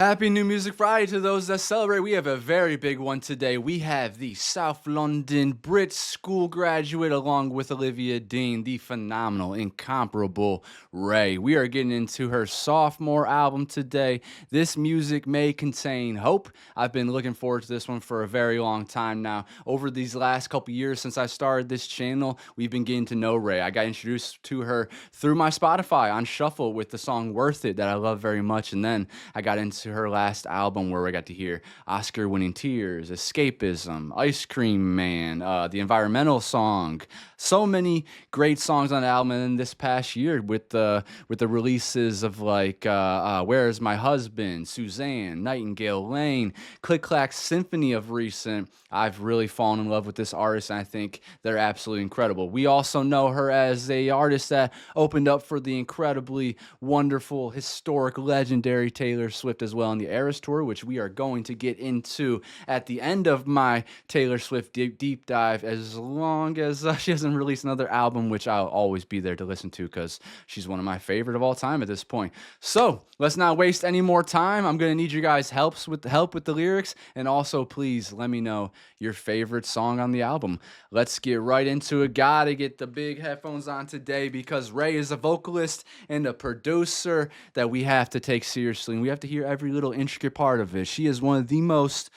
Happy New Music Friday to those that celebrate. We have a very big one today. We have the South London Brit School graduate along with Olivia Dean, the phenomenal, incomparable Raye. We are getting into her sophomore album today. This music may contain hope. I've been looking forward to this one for a very long time now. Over these last couple years since I started this channel, we've been getting to know Raye. I got introduced to her through my Spotify on Shuffle with the song Worth It that I love very much, and then I got into her last album where we got to hear Oscar-winning Tears, Escapism, Ice Cream Man, the Environmental Song. So many great songs on the album. And then this past year with the releases of like Where's My Husband, Suzanne, Nightingale Lane, Clack, Symphony of recent, I've really fallen in love with this artist, and I think they're absolutely incredible. We also know her as a artist that opened up for the incredibly wonderful, historic, legendary Taylor Swift as well on the Eras Tour, which we are going to get into at the end of my Taylor Swift deep dive, as long as she doesn't release another album, which I'll always be there to listen to because she's one of my favorite of all time at this point. So let's not waste any more time. I'm going to need you guys help with the lyrics, and also please let me know your favorite song on the album. Let's get right into it. Gotta get the big headphones on today because Raye is a vocalist and a producer that we have to take seriously, and we have to hear every little intricate part of it. She is one of the most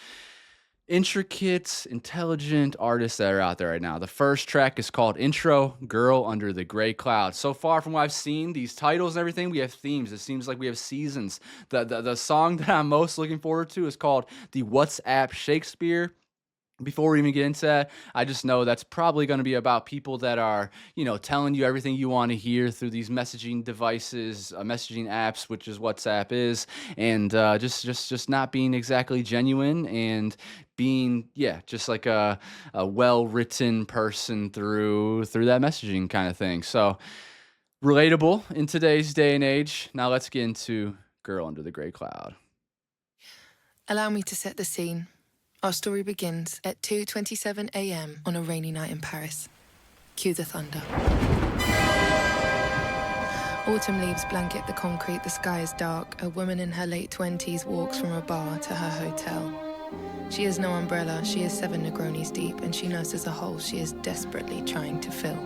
intricate, intelligent artists that are out there right now. The first track is called Intro, Girl Under the Gray Cloud. So far from what I've seen, these titles and everything, we have themes. It seems like we have seasons. The song that I'm most looking forward to is called the WhatsApp Shakespeare. Before we even get into that, I just know that's probably going to be about people that are, telling you everything you want to hear through these messaging devices, messaging apps, which is WhatsApp is, and just not being exactly genuine and being, just like a well-written person through that messaging kind of thing. So relatable in today's day and age. Now let's get into Girl Under the Gray Cloud. Allow me to set the scene. Our story begins at 2:27 a.m. on a rainy night in Paris. Cue the thunder. Autumn leaves blanket the concrete, the sky is dark. A woman in her late 20s walks from a bar to her hotel. She has no umbrella, she is 7 Negronis deep, and she nurses a hole she is desperately trying to fill.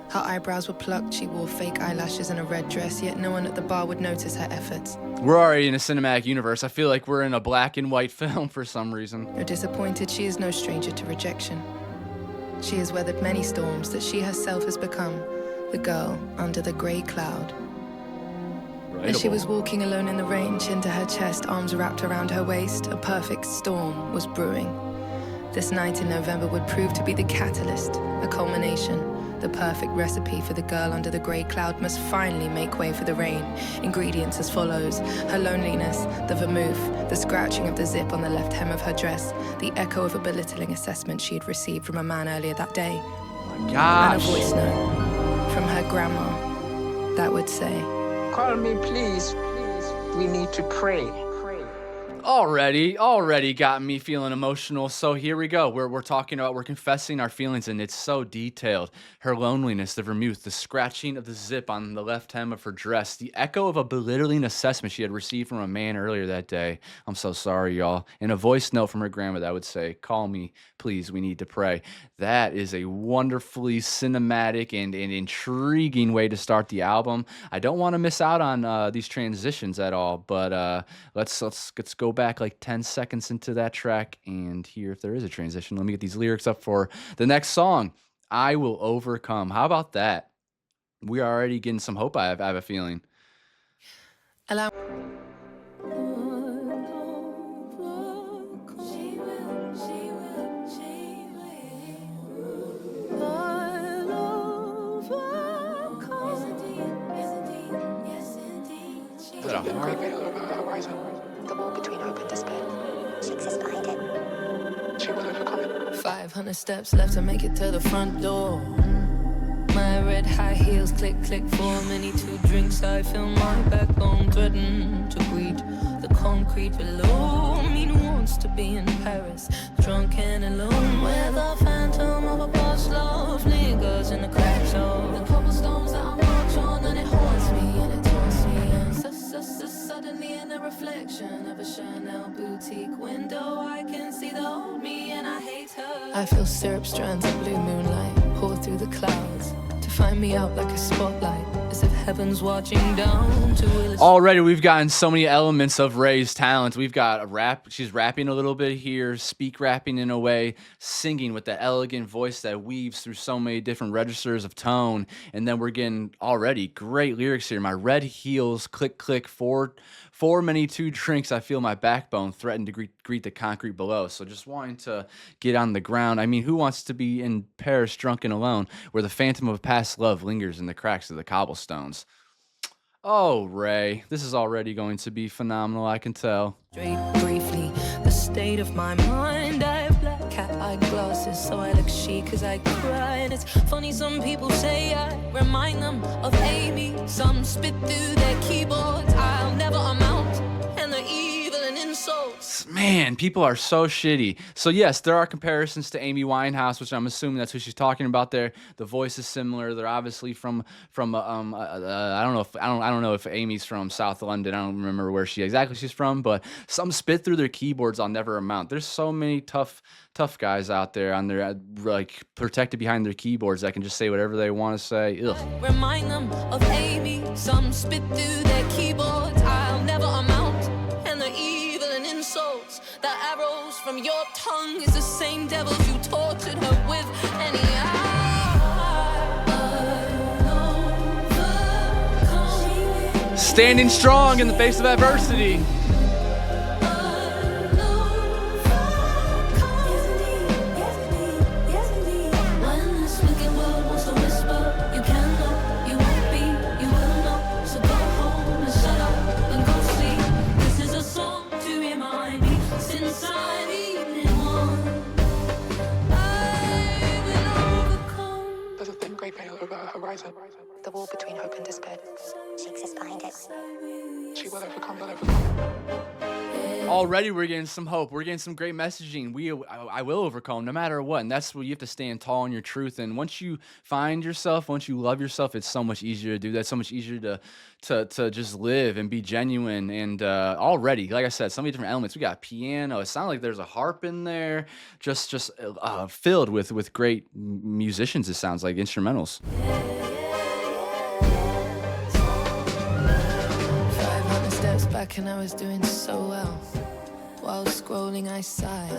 Her eyebrows were plucked, she wore fake eyelashes and a red dress, yet no one at the bar would notice her efforts. We're already in a cinematic universe. I feel like we're in a black and white film for some reason. Though disappointed, she is no stranger to rejection. She has weathered many storms that she herself has become the girl under the grey cloud. Relatable. As she was walking alone in the rain, chin to her chest, arms wrapped around her waist, a perfect storm was brewing. This night in November would prove to be the catalyst, a culmination. The perfect recipe for the girl under the grey cloud must finally make way for the rain. Ingredients as follows: her loneliness, the vermouth, the scratching of the zip on the left hem of her dress, the echo of a belittling assessment she had received from a man earlier that day. Oh my gosh. And a voice note from her grandma that would say, "Call me, please. We need to pray." Already got me feeling emotional. So here we go. We're talking about, we're confessing our feelings, and it's so detailed. Her loneliness, the vermouth, the scratching of the zip on the left hem of her dress, the echo of a belittling assessment she had received from a man earlier that day. I'm so sorry, y'all. And a voice note from her grandma that would say, "Call me, please. We need to pray." That is a wonderfully cinematic and intriguing way to start the album. I don't want to miss out on these transitions at all, but let's go back like 10 seconds into that track and hear if there is a transition. Let me get these lyrics up for the next song. I Will Overcome. How about that? We are already getting some hope, I have a feeling. allow Is that a harp? The wall between hope and despair. She exists behind it. She will overcome it. 500 steps left to make it to the front door. My red high heels click, click for many 2 drinks. I feel my backbone threaten to greet the concrete below me. Who wants to be in Paris, drunk and alone, where the phantom of a boss love lingers in the cracks of the cobblestones that I march on, and it haunts me and it taunts me and lost us suddenly in the reflection of a Chanel boutique window. I can see the old me and I hate her. I feel syrup strands of blue moonlight pour through the clouds to find me out like a spotlight, as if heaven's watching down to illustrate. Already, we've gotten so many elements of Raye's talent. We've got a rap. She's rapping a little bit here, speak rapping in a way, singing with that elegant voice that weaves through so many different registers of tone. And then we're getting already great lyrics here. My red heels, click, click, four many two drinks. I feel my backbone threaten to greet the concrete below. So just wanting to get on the ground. I mean, who wants to be in Paris drunk and alone, where the phantom of past love lingers in the cracks of the cobblestones? Oh, Raye, this is already going to be phenomenal, I can tell. Briefly, the state of my mind. I have black cat eye glasses, so I look chic as I cry. And it's funny, some people say I remind them of Amy. Some spit through their keyboards, I'll never amount. And they're evil and insults. Man, people are so shitty. So yes, there are comparisons to Amy Winehouse, which I'm assuming that's who she's talking about there. The voice is similar. They're obviously from I don't know if Amy's from South London. I don't remember where she's from, but some spit through their keyboards I'll never amount. There's so many tough guys out there on their like protected behind their keyboards that can just say whatever they want to say. Ugh. Remind them of Amy. Some spit through their keyboards, I'll never amount. And the evil and insults, the arrows from your tongue is the same devils you tortured her with. Standing strong in the face of adversity. The wall between hope and despair. She exists behind it. She will overcome. Already we're getting some hope. We're getting some great messaging. I will overcome no matter what. And that's where you have to stand tall in your truth. And once you find yourself, once you love yourself, it's so much easier to do that. So much easier to just live and be genuine. And already, like I said, so many different elements. We got piano. It sounds like there's a harp in there, just filled with great musicians. It sounds like instrumentals. 500 steps back and I was doing so well. While scrolling I sighed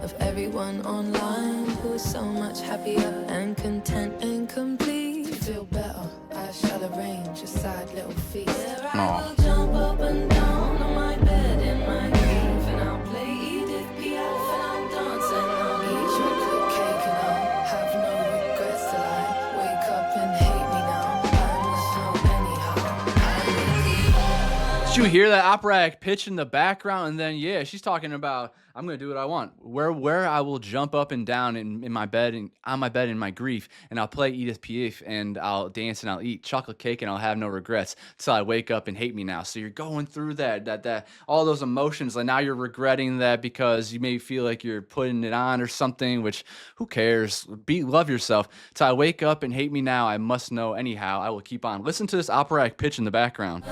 of everyone online who was so much happier and content and complete. To feel better, I shall arrange a sad little feast. I will jump up and down on my bed in my grief, and I'll play Edith Piaf and I'll dance and I'll eat chocolate cake and I'll have no regrets till I wake up and hate me now. I must know anyhow. Did you hear that operatic pitch in the background? And then yeah, she's talking about I'm gonna do what I want. Where I will jump up and down in my bed and on my bed in my grief, and I'll play Edith Piaf and I'll dance and I'll eat chocolate cake and I'll have no regrets till I wake up and hate me now. So you're going through that all those emotions, and now you're regretting that because you may feel like you're putting it on or something. Which who cares? Love yourself. Till I wake up and hate me now. I must know anyhow. I will keep on. Listen to this operatic pitch in the background.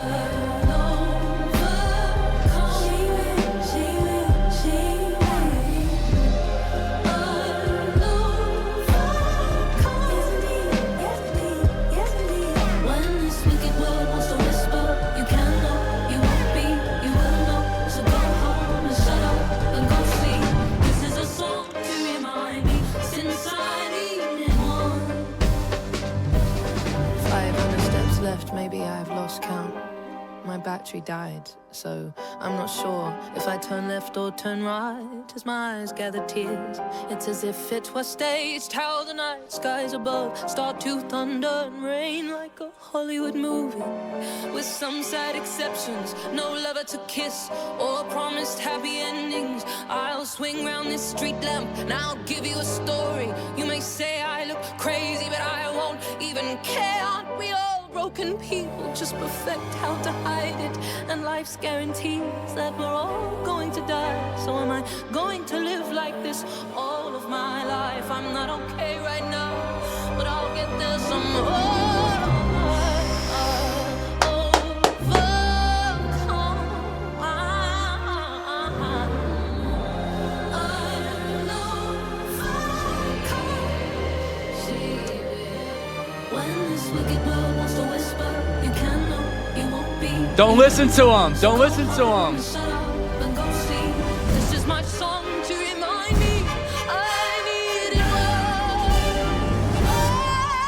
Maybe I've lost count. My battery died, so I'm not sure if I turn left or turn right. As my eyes gather tears, it's as if it was staged. How the night skies above start to thunder and rain like a Hollywood movie, with some sad exceptions. No lover to kiss or promised happy endings. I'll swing round this street lamp and I'll give you a story. You may say I look crazy, but I won't even care. Aren't we all broken people, just perfect how to hide it? And life's guarantees that we're all going to die. So am I going to live like this all of my life? I'm not okay right now, but I'll get there some more. Don't listen to him. Don't listen to him. Shut up and go sleep. This is my song to remind me I need it well.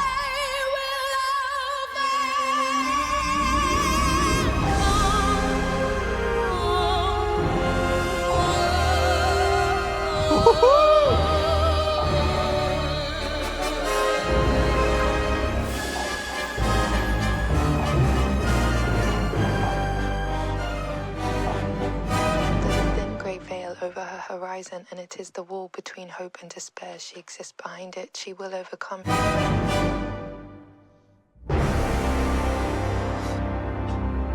I will love over her horizon, and it is the wall between hope and despair. She exists behind it. She will overcome.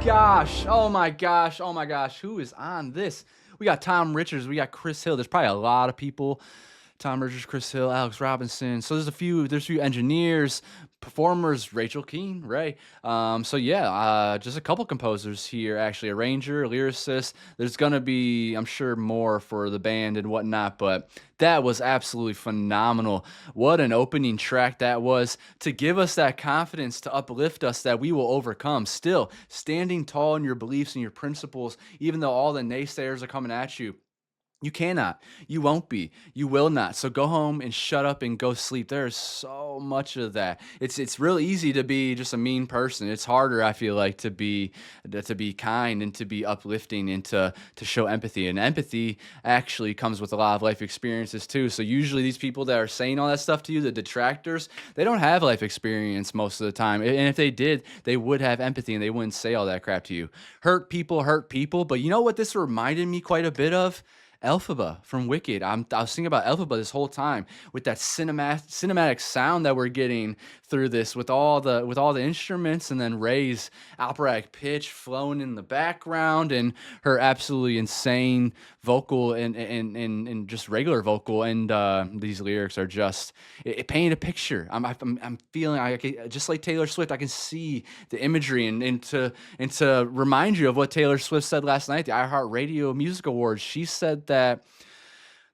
Gosh, oh my gosh, who is on this? We got Tom Richards, we got Chris Hill. There's probably a lot of people. Tom Richards, Chris Hill, Alex Robinson. So there's a few engineers, performers, Rachel Keane, Raye. Just a couple composers here, actually, arranger, lyricist. There's gonna be, I'm sure, more for the band and whatnot, but that was absolutely phenomenal. What an opening track that was to give us that confidence, to uplift us that we will overcome. Still, standing tall in your beliefs and your principles, even though all the naysayers are coming at you. You cannot. You won't be. You will not. So go home and shut up and go sleep. There's so much of that. It's real easy to be just a mean person. It's harder, I feel like, to be kind and to be uplifting and to show empathy. And empathy actually comes with a lot of life experiences too. So usually these people that are saying all that stuff to you, the detractors, they don't have life experience most of the time. And if they did, they would have empathy and they wouldn't say all that crap to you. Hurt people. But you know what this reminded me quite a bit of? Elphaba from Wicked. I was thinking about Elphaba this whole time with that cinematic sound that we're getting through this with all the instruments, and then Raye's operatic pitch flowing in the background and her absolutely insane vocal and just regular vocal, and these lyrics are just it paint a picture. I'm feeling just like Taylor Swift. I can see the imagery and to remind you of what Taylor Swift said last night, the iHeartRadio Music Awards. She said that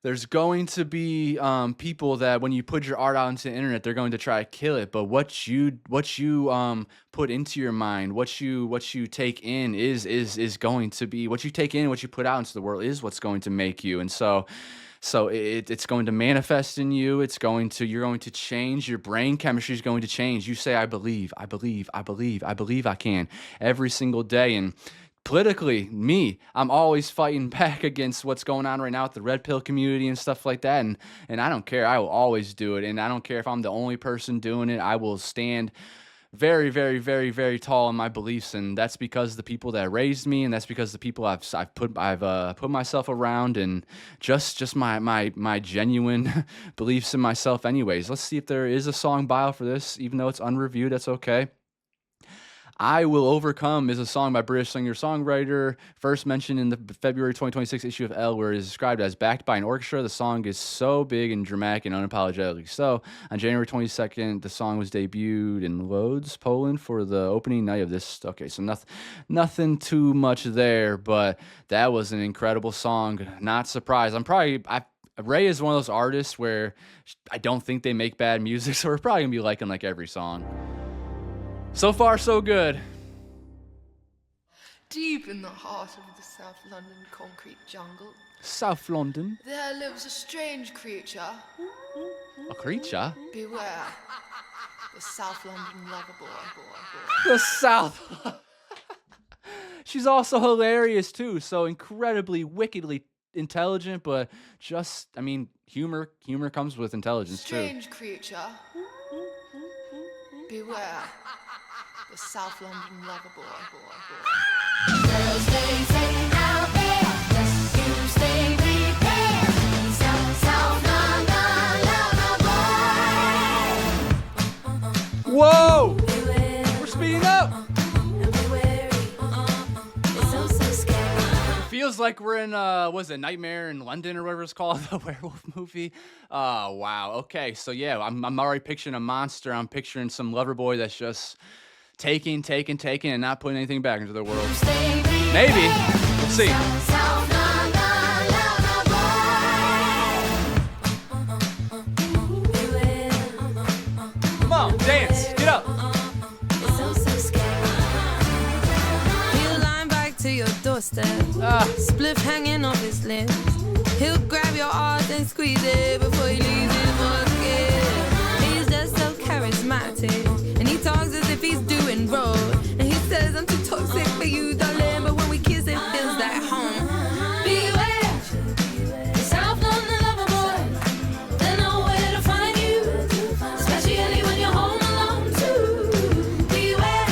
there's going to be people that when you put your art out into the internet, they're going to try to kill it. But what you put into your mind, what you take in is going to be what you take in, what you put out into the world is what's going to make you. And so it's going to manifest in you. You're going to change. Your brain chemistry is going to change. You say, I believe I can every single day. And politically, I'm always fighting back against what's going on right now with the red pill community and stuff like that. And I don't care. I will always do it. And I don't care if I'm the only person doing it. I will stand very, very, very, very tall in my beliefs. And that's because of the people that raised me. And that's because of the people I've put myself around, and just my genuine beliefs in myself anyways. Let's see if there is a song bio for this, even though it's unreviewed. That's okay. I Will Overcome is a song by British singer-songwriter, first mentioned in the February 2026 issue of Elle, where it is described as backed by an orchestra. The song is so big and dramatic and unapologetically so. On January 22nd, the song was debuted in Lodz, Poland for the opening night of this. Okay, so nothing too much there, but that was an incredible song. Not surprised. Raye is one of those artists where I don't think they make bad music, so we're probably going to be liking like every song. So far, so good. Deep in the heart of the South London concrete jungle, South London. there lives a strange creature. A creature? Beware. The South London lover boy. The South. She's also hilarious, too. So incredibly, wickedly intelligent, but humor comes with intelligence, too. Strange creature. Beware. The South London lover boy. Girls, they say out there, just you stay prepared. South London lover boy. Whoa! We're speeding up. Feels like we're in Nightmare in London or whatever it's called, the werewolf movie. Oh wow. Okay, so yeah, I'm already picturing a monster. I'm picturing some lover boy that's just taking and not putting anything back into the world. Maybe. We'll see. Come on, dance. Get up. Feel doorstep. Spliff hanging off his lips. He'll grab your arse and squeeze it before he leaves his basket. He's just so charismatic, and he talks as if he's doing road. And he says, I'm too toxic for you, darling, but when we kiss, it feels like home. Beware, the South London lover boy. They know where to find you, especially when you're home alone too. Beware,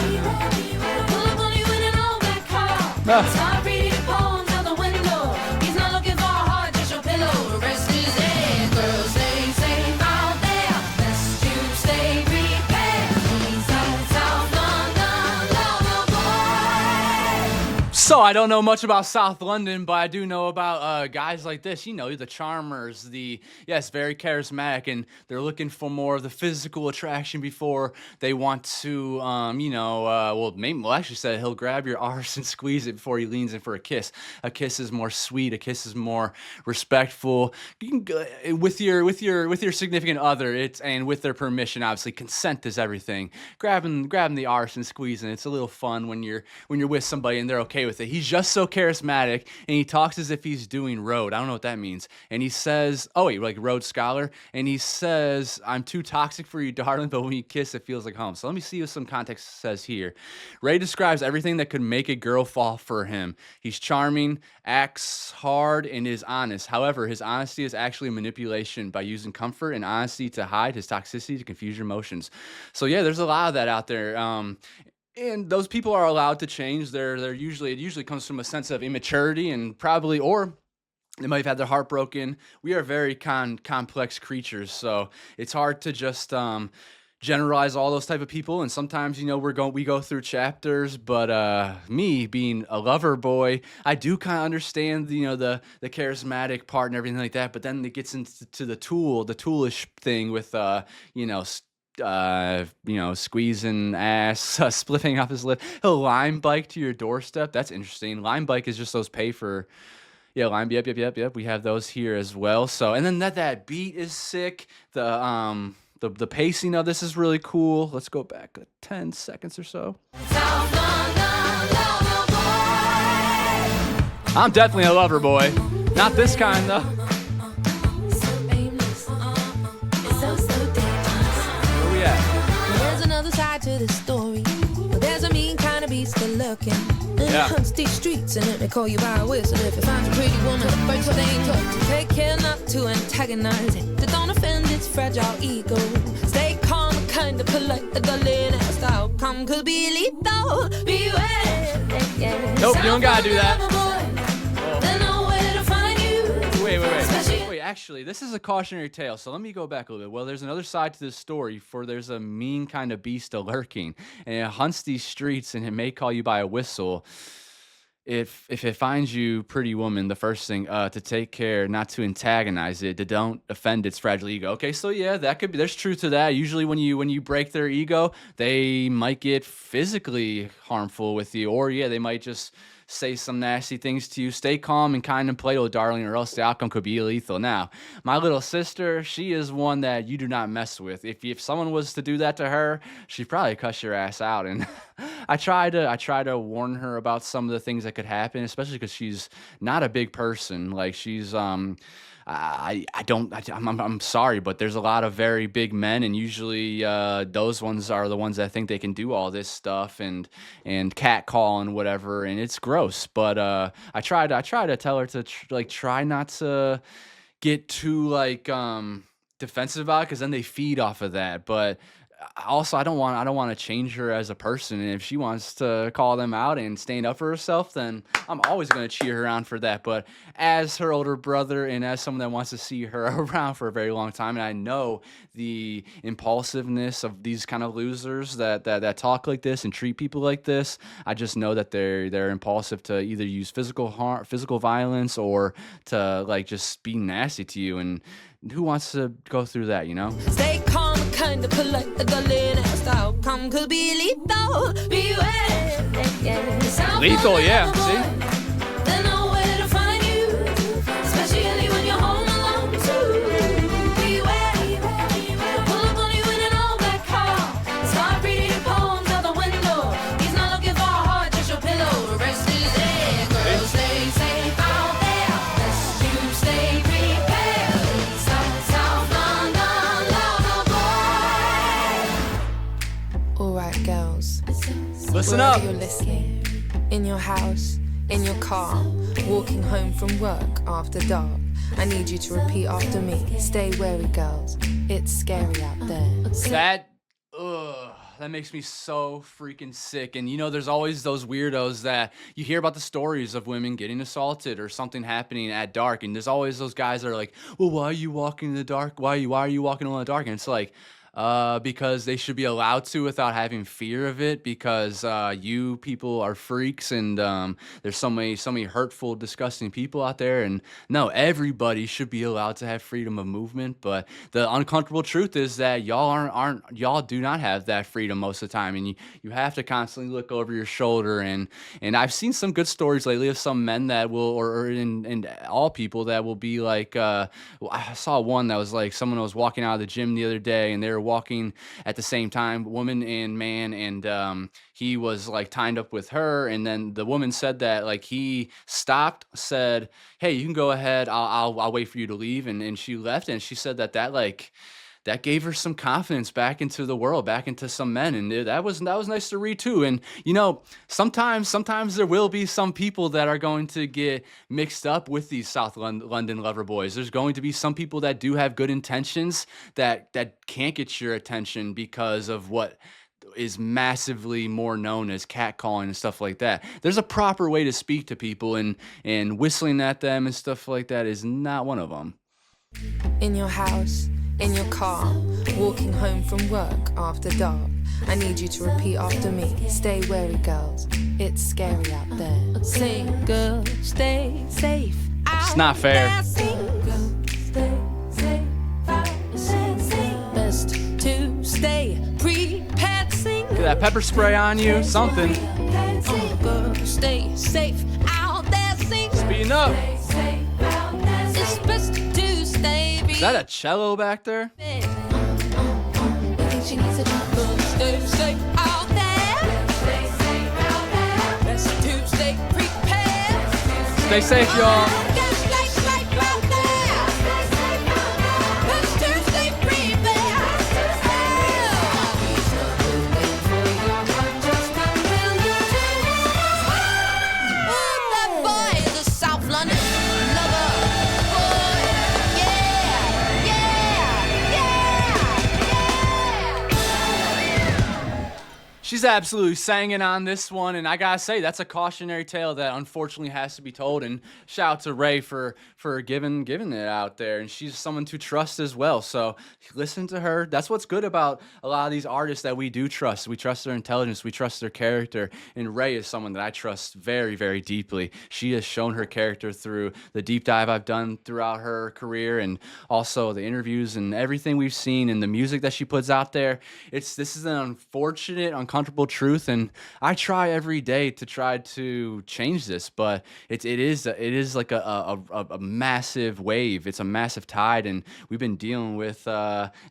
pull up on you in an old black car. Start reading poems out the window. He's not looking for a heart, just your pillow. The rest is dead. Girls, stay safe out there. Best you stay prepared. He's a South London lover boy. So I don't know much about South London, but I do know about guys like this. You know, the charmers, very charismatic, and they're looking for more of the physical attraction before they want to, actually said he'll grab your arse and squeeze it before he leans in for a kiss. A kiss is more sweet. A kiss is more respectful. You can go with your significant other. And with their permission, obviously, consent is everything. Grabbing the arse and squeezing. It's a little fun when you're with somebody and they're okay with it. He's just so charismatic, and he talks as if he's doing road. I don't know what that means. And he says, like Rhodes Scholar, and he says, I'm too toxic for you, darling, but when you kiss, it feels like home. So let me see what some context says here. Raye describes everything that could make a girl fall for him. He's charming, acts hard, and is honest. However, his honesty is actually manipulation by using comfort and honesty to hide his toxicity to confuse your emotions. So yeah, there's a lot of that out there. And those people are allowed to change. It usually comes from a sense of immaturity and probably, or they might have had their heart broken. We are very complex creatures, so it's hard to just generalize all those type of people. And sometimes, we go through chapters, but me being a lover boy, I do kind of understand the charismatic part and everything like that. But then it gets into the toolish thing with squeezing ass, spliffing off his lip. He'll lime bike to your doorstep. That's interesting. Lime bike is just those pay for, lime. Yep. We have those here as well. So, and then that beat is sick. The pacing of this is really cool. Let's go back 10 seconds or so. I'm definitely a lover boy. Not this kind though. There's another side to the story. Well, there's a mean kind of beast still lurking. And it hunts these streets and let me call you by a whistle. If you find a pretty woman, the first thing to take care not to antagonize it. To don't offend its fragile ego. Stay calm, kind of polite. The darling as outcome could be lethal. Beware. Nope, you don't gotta do that. Wait, actually, this is a cautionary tale, so let me go back a little bit. Well, there's another side to this story, for there's a mean kind of beast lurking, and it hunts these streets, and it may call you by a whistle. If it finds you, pretty woman, the first thing, to take care not to antagonize it, to don't offend its fragile ego. Okay, so yeah, that could be, there's truth to that. Usually when you break their ego, they might get physically harmful with you, or they might just say some nasty things to you. Stay calm and kind and playful, darling, or else the outcome could be lethal. Now, my little sister, she is one that you do not mess with. If someone was to do that to her, she'd probably cuss your ass out. And I try to warn her about some of the things that could happen, especially because she's not a big person. Like she's I'm sorry, but there's a lot of very big men, and usually those ones are the ones that think they can do all this stuff and catcall and whatever, and it's gross. But I try to tell her to try not to get too defensive about it, because then they feed off of that. But also, I don't want to change her as a person, and if she wants to call them out and stand up for herself, then I'm always going to cheer her on for that. But as her older brother and as someone that wants to see her around for a very long time, and I know the impulsiveness of these kind of losers that talk like this and treat people like this, I just know that they're impulsive to either use physical violence, or to just be nasty to you. And who wants to go through that, Stay calm, kind of polite. The darling outcome could be lethal. Beware. Lethal, yeah. See? They know where to find you, especially when you're home alone too. Beware. Pull up on you in an old black car. Start reading poems out the window. He's not looking for a heart, just your pillow. The rest is there. Listen Wherever up. you're listening, in your house, in your car, walking home from work after dark. I need you to repeat after me. Stay wary, girls. It's scary out there. That makes me so freaking sick. And you know, there's always those weirdos that you hear about the stories of women getting assaulted or something happening at dark. And there's always those guys that are like, well, why are you walking in the dark? Why are you walking alone in the dark? And it's like, because they should be allowed to without having fear of it, because you people are freaks, and there's so many hurtful, disgusting people out there. And no, everybody should be allowed to have freedom of movement. But the uncomfortable truth is that y'all do not have that freedom most of the time, and you have to constantly look over your shoulder. And I've seen some good stories lately of some men that will, or in all people that will be like, I saw one that was like someone was walking out of the gym the other day, and they were walking at the same time, woman and man, and he was like tied up with her, and then the woman said that like he stopped, said, hey, you can go ahead, I'll wait for you to leave, and she left. And she said that gave her some confidence back into the world, back into some men. And that was nice to read too. And you know, sometimes there will be some people that are going to get mixed up with these South London lover boys. There's going to be some people that do have good intentions that can't get your attention because of what is massively more known as catcalling and stuff like that. There's a proper way to speak to people, and whistling at them and stuff like that is not one of them. In your house, in your car, walking home from work after dark. I need you to repeat after me. Stay wary, girls. It's scary out there. Sing, girl, stay safe. It's not fair. Best to stay prepared. Sing, Get that pepper spray on you, something. girl, stay safe out there. Sing, Speeding up. it's best to stay Is that a cello back there? prepared. She needs a girl, stay safe out there. Best to stay prepared. Stay safe, y'all. She's absolutely singing on this one, and I gotta say, that's a cautionary tale that unfortunately has to be told. And shout out to Raye for giving it out there, and she's someone to trust as well. So listen to her. That's what's good about a lot of these artists that we do trust. We trust their intelligence, we trust their character, and Raye is someone that I trust very, very deeply. She has shown her character through the deep dive I've done throughout her career, and also the interviews and everything we've seen, and the music that she puts out there. This is an unfortunate, uncomfortable truth, and I try every day to try to change this, but it is like a massive wave. It's a massive tide, and we've been dealing with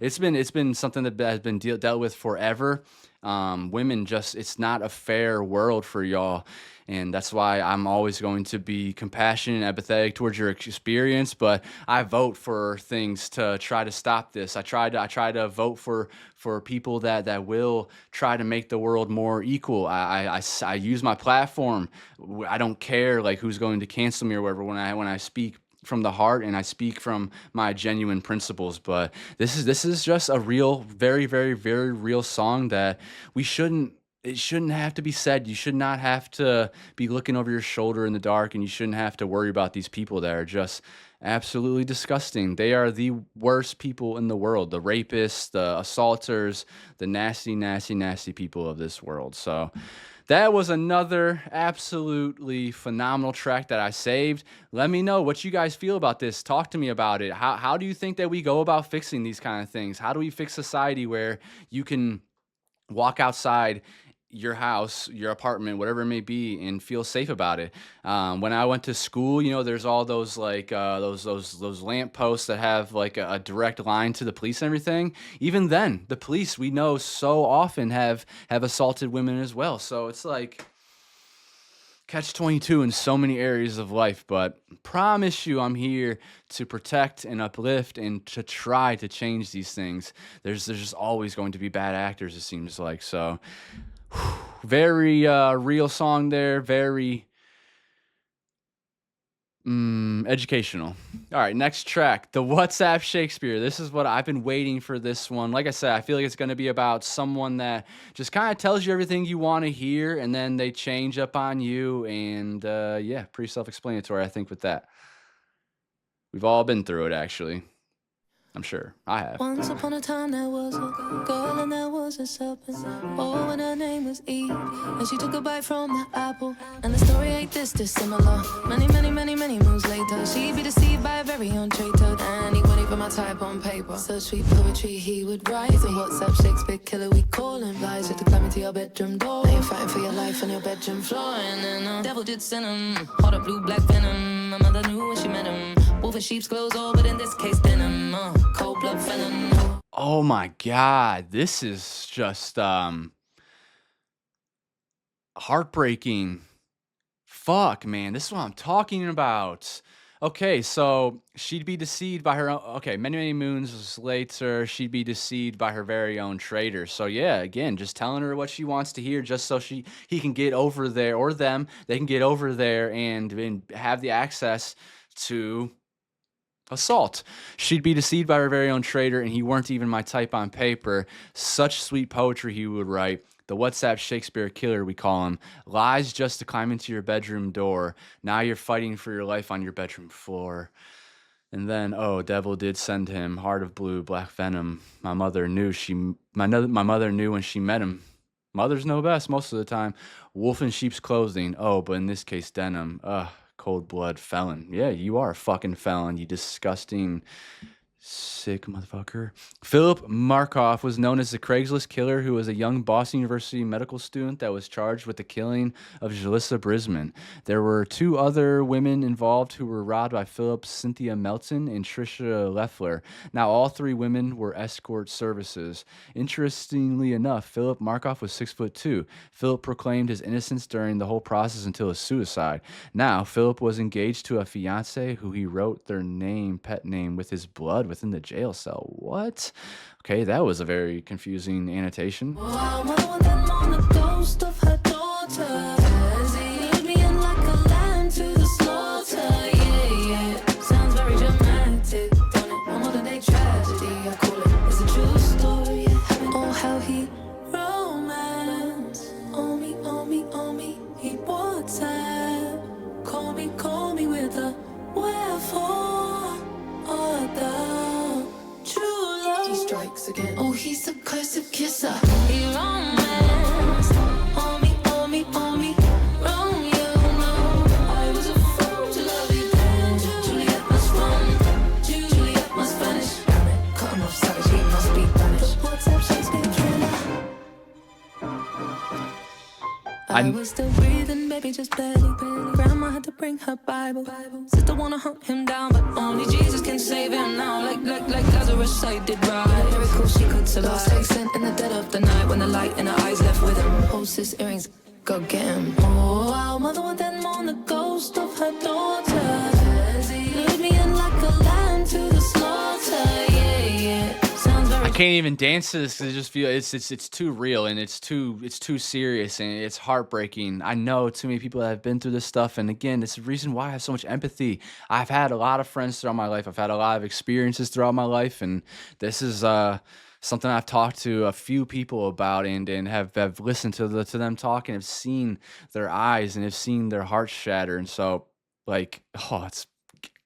it's been something that has been dealt with forever. Women, just, it's not a fair world for y'all, and that's why I'm always going to be compassionate and empathetic towards your experience. But I vote for things to try to stop this. I try to vote for people that will try to make the world more equal. I use my platform. I don't care like who's going to cancel me or whatever when I speak from the heart, and I speak from my genuine principles. But this is just a real, very, very, very real song that it shouldn't have to be said. You should not have to be looking over your shoulder in the dark, and you shouldn't have to worry about these people that are just absolutely disgusting. They are the worst people in the world. The rapists, the assaulters, the nasty, nasty, nasty people of this world. So that was another absolutely phenomenal track that I saved. Let me know what you guys feel about this. Talk to me about it. How do you think that we go about fixing these kind of things? How do we fix society where you can walk outside your house, your apartment, whatever it may be, and feel safe about it? When I went to school, there's all those like those lamp posts that have like a direct line to the police and everything. Even then, the police, we know, so often have assaulted women as well. So it's like catch-22 in so many areas of life. But promise you, I'm here to protect and uplift and to try to change these things. There's just always going to be bad actors, it seems like. So Very real song there. Very educational. All right, next track, the WhatsApp Shakespeare. This is what I've been waiting for this one. Like I said, I feel like it's going to be about someone that just kind of tells you everything you want to hear, and then they change up on you. And yeah, pretty self-explanatory, I think, with that. We've all been through it, actually. I'm sure I have. Once upon a time there was a girl and there was a serpent. Oh, and her name was Eve. And she took a bite from the apple. And the story ain't this dissimilar. Many, many, many, many moons later, she'd be deceived by a very own traitor. And he wouldn't even my type on paper. So sweet poetry he would write. He's a WhatsApp Shakespeare killer, we call him. Lies just to climb into your bedroom door. Now you're fighting for your life on your bedroom floor. And then the devil did send him. Hot up blue black venom. My mother knew when she met him. Wolf in sheep's clothes, oh, but in this case denim. Cold blood felon. Oh my God, this is just heartbreaking. Fuck, man, this is what I'm talking about. Okay, so she'd be deceived by her own. Okay, many, many moons later, she'd be deceived by her very own traitor. So yeah, again, just telling her what she wants to hear, just so he can get over there, or them, they can get over there and have the access to assault. She'd be deceived by her very own traitor, and he weren't even my type on paper. Such sweet poetry he would write. The WhatsApp Shakespeare killer, we call him. Lies just to climb into your bedroom door. Now you're fighting for your life on your bedroom floor. And then, oh, devil did send him. Heart of blue, black venom. My mother knew my mother knew when she met him. Mothers know best most of the time. Wolf in sheep's clothing. Oh, but in this case, denim. Ugh. Cold blood felon. Yeah, you are a fucking felon, you disgusting, sick motherfucker. Philip Markoff was known as the Craigslist killer, who was a young Boston University medical student that was charged with the killing of Jalissa Brisman. There were two other women involved who were robbed by Philip: Cynthia Melton and Tricia Leffler. Now, all three women were escort services. Interestingly enough, Philip Markoff was 6'2". Philip proclaimed his innocence during the whole process until his suicide. Now, Philip was engaged to a fiancée who he wrote their pet name with his blood within the jail cell. What? Okay, that was a very confusing annotation. Sounds very dramatic, don't it? A modern day tragedy, I call it. It's a true story. Oh, how he romance. Oh me, he WhatsApp. Call me with a wherefore art thou true love. He strikes again. Oh, he's a cursed kisser. He romance. Oh me, wrong you know. I was a fool to love you then. Juliet must run. Juliet must vanish. Damn it, cut him off savage, he must be banished. What's up, Shakespeare killer? I was still breathing, baby, just barely. Grandma had to bring her Bible. Sister wanna hunt him down, but only Jesus can save him now. Like Lazarus, I did right. Miracle she could survive. Lost accent in the dead of the night, when the light in her eyes left with him. Hostess earrings, go get him. Oh, our mother would then mourn the ghost of her daughter. Lead me in like a lamb to the slaughter. Yeah. I can't even dance to this because I just feel it's too real, and it's too serious, and it's heartbreaking. I know too many people that have been through this stuff, and again, this is the reason why I have so much empathy. I've had a lot of friends throughout my life. I've had a lot of experiences throughout my life, and this is something I've talked to a few people about, and have listened to them talk, and have seen their eyes and have seen their hearts shatter. And so, like, oh, it's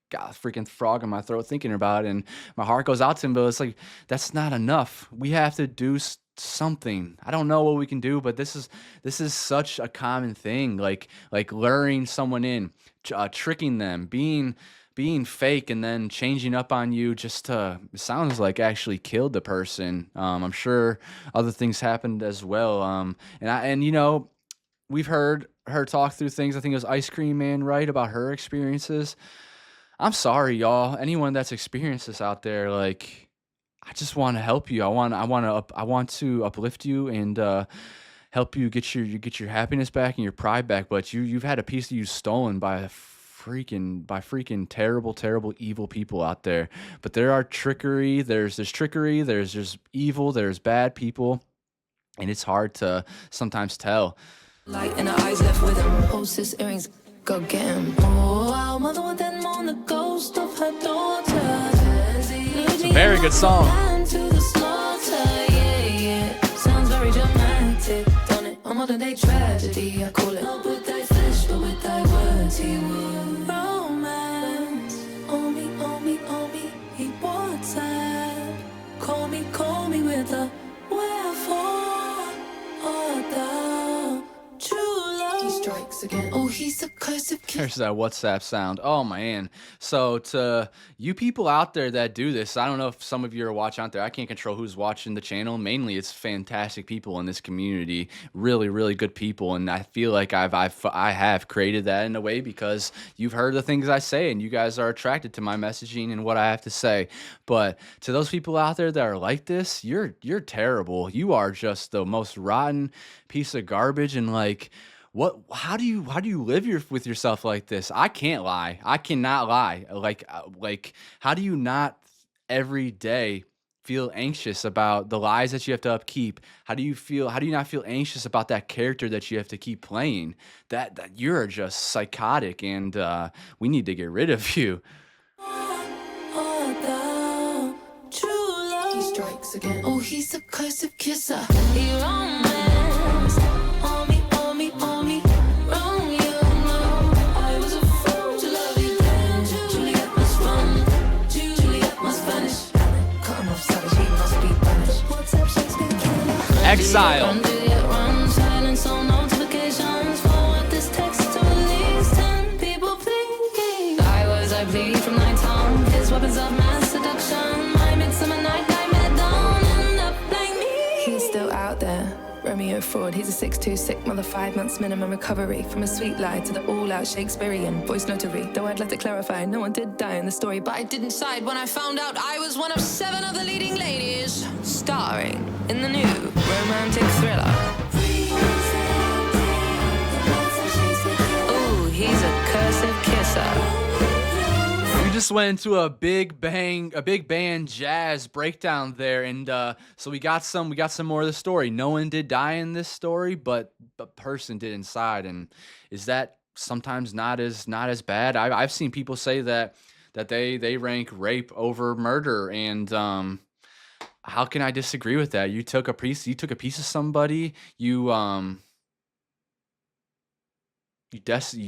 got a freaking frog in my throat thinking about it, and my heart goes out to him, but it's like, that's not enough. We have to do something. I don't know what we can do, but this is such a common thing, like luring someone in, tricking them, being fake, and then changing up on you just to, it sounds like, actually killed the person. I'm sure other things happened as well. And you know, we've heard her talk through things. I think it was Ice Cream Man, right, about her experiences. I'm sorry, y'all. Anyone that's experienced this out there, like, I just want to help you. I want to uplift you and help you get your happiness back and your pride back. But you've had a piece of you stolen by freaking terrible evil people out there. But there are trickery. There's trickery. There's just evil. There's bad people. and it's hard to sometimes tell. Light in her eyes left with him. Hostess earrings, go get him. Oh, our mother would then mourn the ghost of her daughter. It's a very good song. Sounds very dramatic, don't it? A modern day tragedy, I call it. Not with thy flesh, but with thy words he would. Romance, oh me, oh me, oh me, he wants that. Call me with a wherefore art thou true love. He strikes again. Oh, he's a curse of kiss. There's that WhatsApp sound. Oh man. So to you people out there that do this, I don't know if some of you are watching out there. I can't control who's watching the channel. Mainly it's fantastic people in this community. Really, really good people. And I feel like I have created that in a way because you've heard the things I say and you guys are attracted to my messaging and what I have to say. But to those people out there that are like this, you're terrible. You are just the most rotten piece of garbage. And like, how do you live with yourself like this? I can't lie. I cannot lie. Like how do you not every day feel anxious about the lies that you have to upkeep? How do you not feel anxious about that character that you have to keep playing? That you're just psychotic, and we need to get rid of you. He strikes again. Oh, he's a curse of kisser. He romance. On me, on me, on me. Romeo, no. I was a fool to love you then. Juliet must run. Juliet must vanish. Cut him off savage, he must be banished. What's up, Shakespeare killer? Exile. Run, Juliet, run. Silence all notifications. Forward this text to at least 10 people, please. I plead from thy tongue. His weapons of mass seduction. My midsummer night. He's still out there, Romeo fraud. He's a 6'2" sick mother, 5 months minimum recovery. From a sweet lie to the all-out Shakespearean voice notary. Though I'd like to clarify, no one did die in the story, but I didn't side when I found out I was one of 7 of the leading ladies, starring in the new romantic thriller. Ooh, he's a cursive kisser. We just went into a big band jazz breakdown there, and so we got some more of the story. No one did die in this story, but a person did inside. And is that sometimes not as bad? I've seen people say that they rank rape over murder, and how can I disagree with that? You took a piece of somebody, you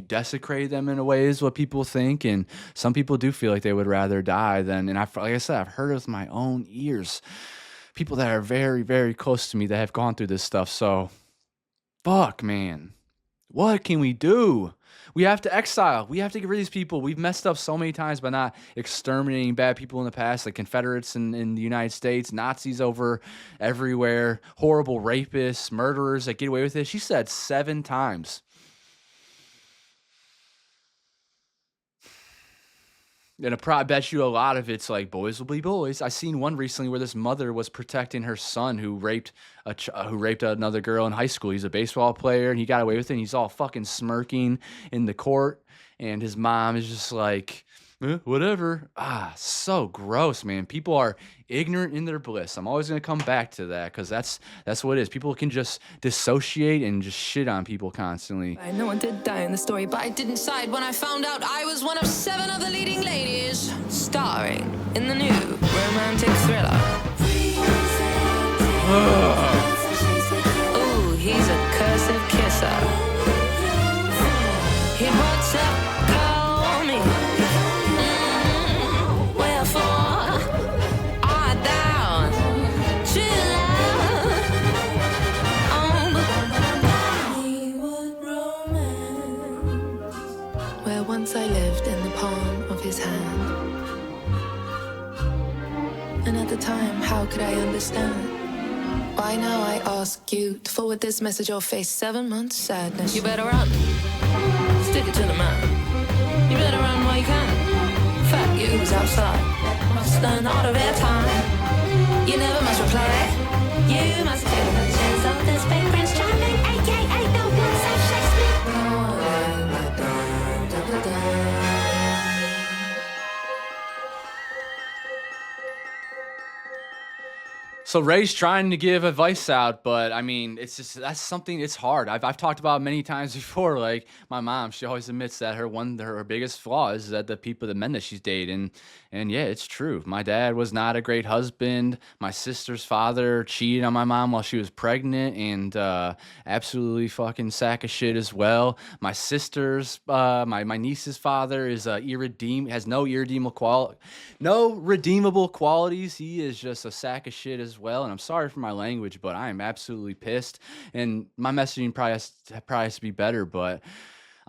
desecrate them in a way is what people think, and some people do feel like they would rather die than. And like I said, I've heard it with my own ears, people that are very, very close to me that have gone through this stuff. So, fuck, man, what can we do? We have to exile. We have to get rid of these people. We've messed up so many times by not exterminating bad people in the past, like Confederates in the United States, Nazis over everywhere, horrible rapists, murderers that get away with it. She said 7 times. And I bet you a lot of it's like boys will be boys. I seen one recently where this mother was protecting her son who raped another girl in high school. He's a baseball player and he got away with it. And he's all fucking smirking in the court, and his mom is just like, whatever. So gross, man. People are ignorant in their bliss. I'm always gonna come back to that because that's what it is. People can just dissociate and just shit on people constantly. No one did die in the story, but I didn't side when I found out I was one of 7 of the leading ladies, starring in the new romantic thriller. Ooh, he's a cursive kisser. He wants up, call me. Once I lived in the palm of his hand, and at the time, how could I understand? Why now I ask you to forward this message or face 7 months sadness? You better run, stick it to the man. You better run while you can. Fat you who's outside must learn the art of airtime. You never must reply. You must take the chance of this big Prince Charming, aka the words of Shakespeare. So Ray's trying to give advice out, but I mean, it's just that's something. It's hard. I've talked about many times before. Like my mom, she always admits that her biggest flaw is that the men that she's dating, and yeah, it's true. My dad was not a great husband. My sister's father cheated on my mom while she was pregnant, and absolutely fucking sack of shit as well. My sister's my niece's father is has no redeemable qualities. He is just a sack of shit as well. And I'm sorry for my language, but I am absolutely pissed. And my messaging probably has to be better, but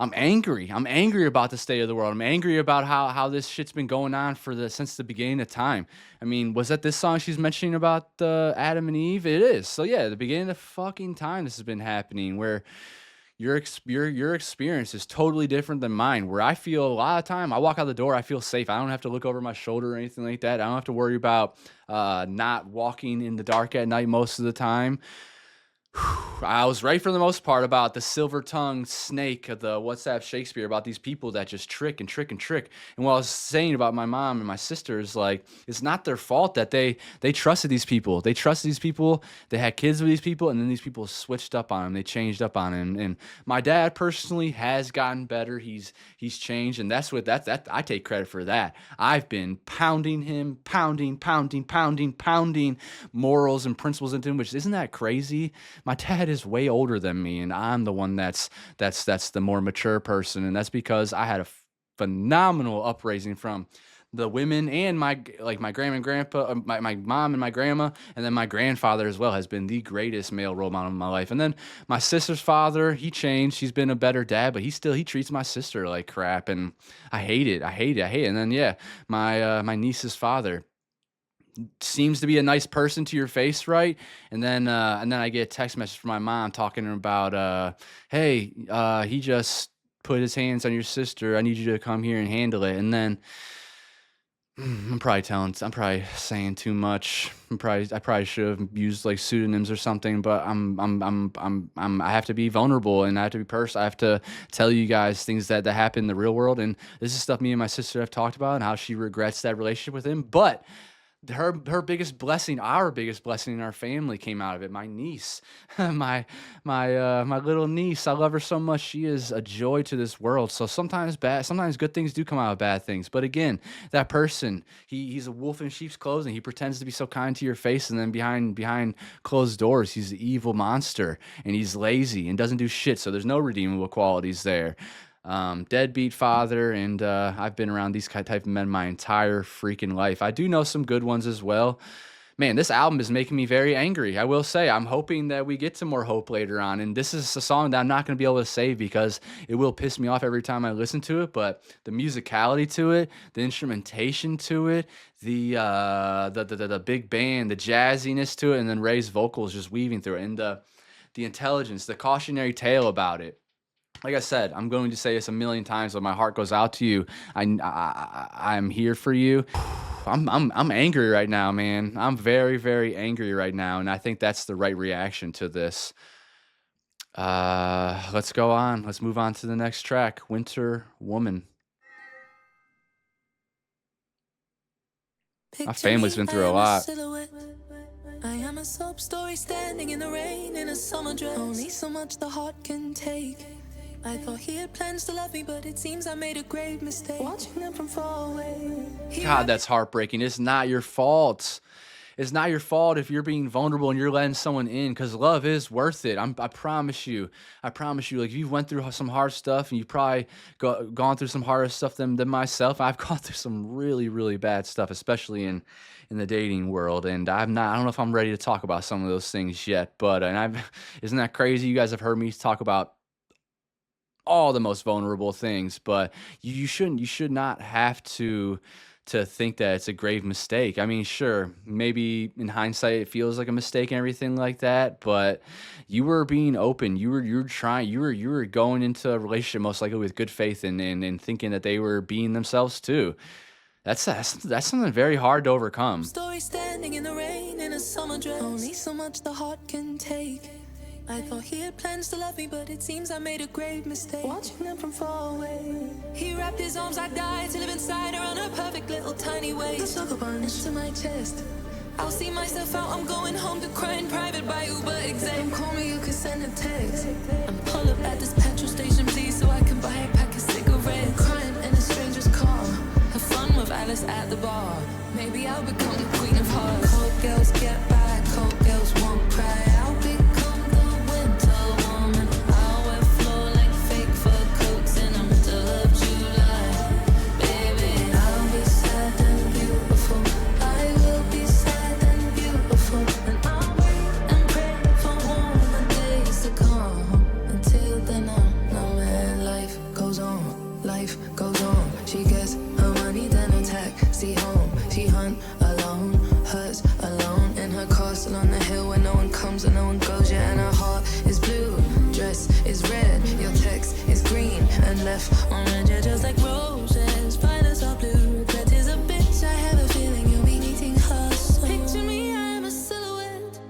I'm angry. I'm angry about the state of the world. I'm angry about how this shit's been going on since the beginning of time. I mean, was that this song she's mentioning about Adam and Eve? It is. So yeah, the beginning of fucking time this has been happening, where your experience is totally different than mine, where I feel a lot of time I walk out the door, I feel safe. I don't have to look over my shoulder or anything like that. I don't have to worry about not walking in the dark at night most of the time. I was right for the most part about the silver-tongued snake of the WhatsApp Shakespeare, about these people that just trick and trick and trick. And what I was saying about my mom and my sister is, like, it's not their fault that they trusted these people. They trusted these people. They had kids with these people, and then these people switched up on them. They changed up on him. And my dad personally has gotten better. He's changed, and that's I take credit for that. I've been pounding him, pounding morals and principles into him, which isn't that crazy? My dad is way older than me, and I'm the one that's the more mature person, and that's because I had a phenomenal upraising from the women and my grandma and grandpa, my mom and my grandma, and then my grandfather as well has been the greatest male role model in my life. And then my sister's father, he changed. He's been a better dad, but he treats my sister like crap, and I hate it. And then yeah, my niece's father seems to be a nice person to your face, right? And then I get a text message from my mom talking about, hey, he just put his hands on your sister. I need you to come here and handle it. And then I'm probably saying too much. I probably should have used like pseudonyms or something, but I have to be vulnerable, and I have to be personal. I have to tell you guys things that happen in the real world. And this is stuff me and my sister have talked about, and how she regrets that relationship with him. But her biggest blessing, our biggest blessing in our family, came out of it. My niece, my little niece, I love her so much. She is a joy to this world. So sometimes good things do come out of bad things. But again, that person, he's a wolf in sheep's clothing. He pretends to be so kind to your face, and then behind closed doors, he's an evil monster, and he's lazy and doesn't do shit. So there's no redeemable qualities there. Deadbeat father, and I've been around these type of men my entire freaking life. I do know some good ones as well. Man, this album is making me very angry. I will say, I'm hoping that we get to more hope later on, and this is a song that I'm not going to be able to save because it will piss me off every time I listen to it. But the musicality to it, the instrumentation to it, the big band, the jazziness to it, and then Ray's vocals just weaving through it, and the intelligence, the cautionary tale about it. Like I said, I'm going to say this a million times, but my heart goes out to you. I'm here for you. I'm angry right now, man. I'm very, very angry right now, and I think that's the right reaction to this. Let's go on. Let's move on to the next track, Winter Woman. My family's been through a lot. I am a sob story standing in the rain in a summer dress. Only so much the heart can take. I thought he had plans to love me, but it seems I made a grave mistake. Watching them from far away. God, that's heartbreaking. It's not your fault. It's not your fault if you're being vulnerable and you're letting someone in, because love is worth it. I promise you. Like, if you went through some hard stuff, and you've probably gone through some harder stuff than myself. I've gone through some really, really bad stuff, especially in the dating world, and I don't know if I'm ready to talk about some of those things yet. But isn't that crazy? You guys have heard me talk about all the most vulnerable things, but you should not have to think that it's a grave mistake. I mean, sure, maybe in hindsight it feels like a mistake and everything like that, but you were being open. You were going into a relationship most likely with good faith and thinking that they were being themselves too. That's something very hard to overcome. Story standing in the rain in a summer dress. Only so much the heart can take. I thought he had plans to love me, but it seems I made a grave mistake. Watching them from far away. He wrapped his arms, I died to live inside her on her perfect little tiny waist. He took a bunch to my chest. I'll see myself out, I'm going home to cry in private by Uber exec. Don't call me, you can send a text. And pull up at this petrol station, please, so I can buy a pack of cigarettes. Crying in a stranger's car, have fun with Alice at the bar. Maybe I'll become the queen of hearts. Cold girls get by, cold girls won't cry. I'll become the winter woman. I'll wear floor-length fake fur coats in the middle of July. Baby, I'll be sad and beautiful. I will be sad and beautiful. And I'll wait and pray for warmer days to come. Until then, no man, life goes on. Life goes on. She gets her money, then a taxi home. She hunt alone, hurts alone in her castle on the hill where no one comes and no one goes. Yeah, and her heart is blue, dress is red, your text is green and left on red. Yeah, just like roses, violets are blue. That is a bitch. I have a feeling you'll be needing her. So picture me, I am a silhouette.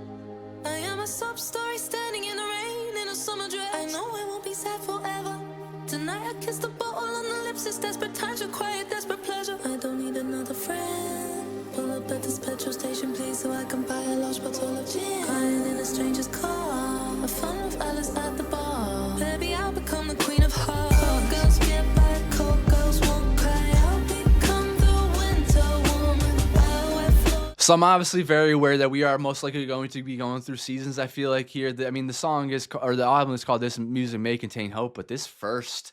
I am a sob story standing in the rain in a summer dress. I know I won't be sad forever. Tonight I kiss the bottle on the lips. It's desperate times require desperate pleasure. I don't need another friend. Pull up at this petrol station, please, so I can buy a large bottle of gin. Crying in a stranger's car, have fun with Alice at the bar. Baby, I'll become the queen of hearts. Cold girls get by, cold girls won't cry. I'll become the winter woman. I'll wear floor. So I'm obviously very aware that we are most likely going to be going through seasons. I feel like here, I mean, the song is, or the album is called "This Music May Contain Hope," but this first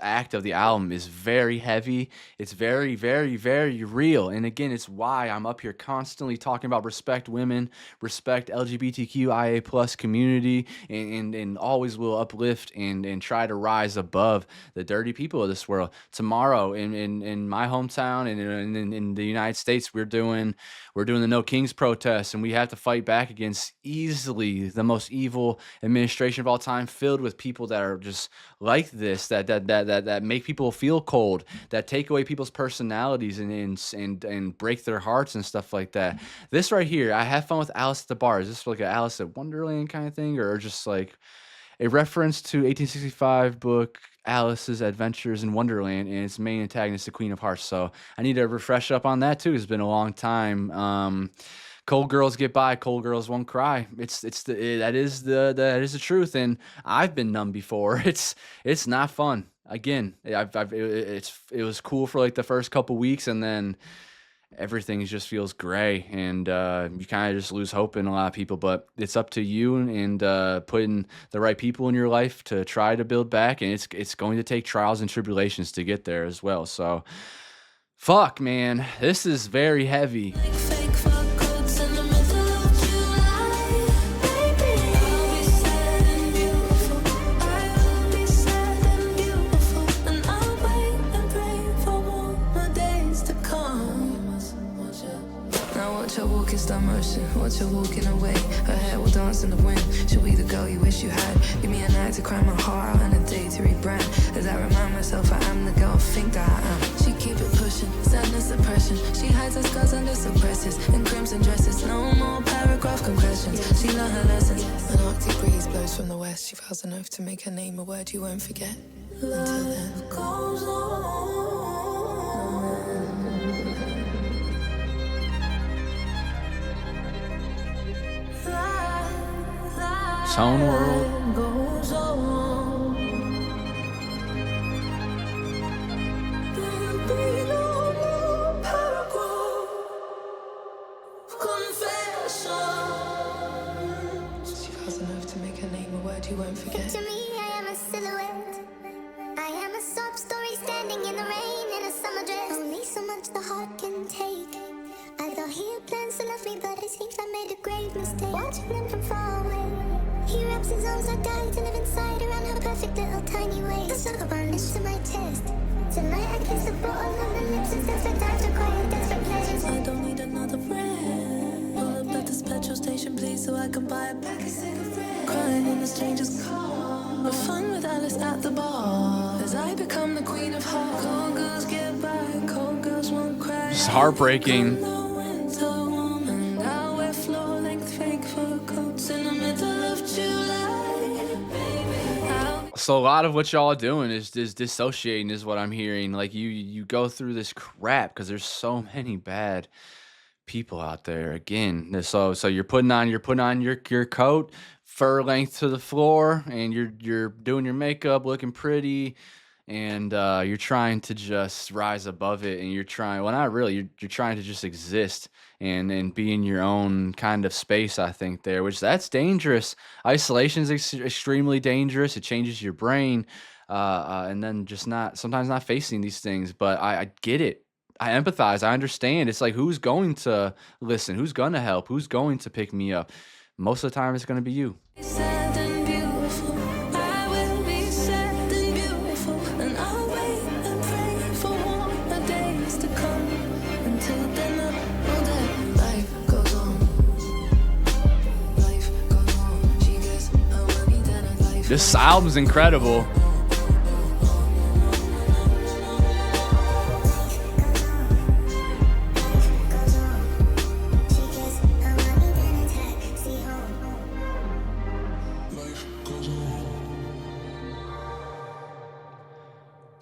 act of the album is very heavy. It's very, very, very real. And again, it's why I'm up here constantly talking about respect women, respect LGBTQIA plus community, and always will uplift and try to rise above the dirty people of this world. Tomorrow in my hometown and in the United States, we're doing the No Kings protest, and we have to fight back against easily the most evil administration of all time, filled with people that are just like this, that make people feel cold, that take away people's personalities and break their hearts and stuff like that. This right here, I have fun with Alice at the bar. Is this like an Alice at Wonderland kind of thing, or just like a reference to 1865 book Alice's Adventures in Wonderland and its main antagonist, the Queen of Hearts? So I need to refresh up on that too. It's been a long time. Cold girls get by, cold girls won't cry. That is the truth, and I've been numb before. It's not fun. Again, it was cool for like the first couple weeks, and then everything just feels gray, and you kind of just lose hope in a lot of people. But it's up to you and putting the right people in your life to try to build back, and it's going to take trials and tribulations to get there as well. So, fuck, man, this is very heavy. Fake fur coats in the middle of July. Baby, I'll be sad and beautiful. I will be sad and beautiful. And I'll wait and pray for warmer days to come. Now watch her walk in slow motion, watch her walking away. Her hair will dance in the wind. She'll be the girl you wish you had. Give me a night to cry my heart out and a day to rebrand. As I remind myself I am the girl I think that I am. She keep it pushing, sadness, suppression. She hides her scars under suppressors. In crimson dresses, no more paragraph concretions. She learned her lessons. An Arctic breeze blows from the west. She vows an oath to make her name a word you won't forget. Until then, goes on. Tone World. Goes on. There'll be no more paragraph confession. She vows an oath to make her name a word you won't forget. To me, I am a silhouette. I am a sob story standing in the rain in a summer dress. Only so much the heart can take. I thought he had plans to love me, but it seems I made a grave mistake. Watching them from far away. He wraps his arms so tight to live inside around her perfect little tiny waist. The sugar burns into my chest. Tonight I kiss the bottle on the lips. It's desperate times require desperate pleasures. I don't need another friend. Pull up at this petrol station, please, so I can buy a pack of cigarettes. Crying in a stranger's car. Have fun with Alice at the bar. As I become the queen of hearts. Cold girls get by, cold girls won't cry. It's heartbreaking. So a lot of what y'all are doing is dissociating is what I'm hearing. Like you go through this crap because there's so many bad people out there again. So you're putting on your coat, fur length to the floor, and you're doing your makeup, looking pretty, and you're trying to just rise above it, and you're trying, well, not really, you're trying to just exist and be in your own kind of space. I think there, which that's dangerous. Isolation is extremely dangerous. It changes your brain, and then just not sometimes not facing these things. But I get it. I empathize. I understand. It's like, who's going to listen? Who's going to help? Who's going to pick me up? Most of the time, it's going to be you. Sad and beautiful, I will be sad and beautiful, and I'll wait and pray for warmer days to come. Until then, I know that life goes on. Life goes on. She gets her money, then her life. This album's incredible.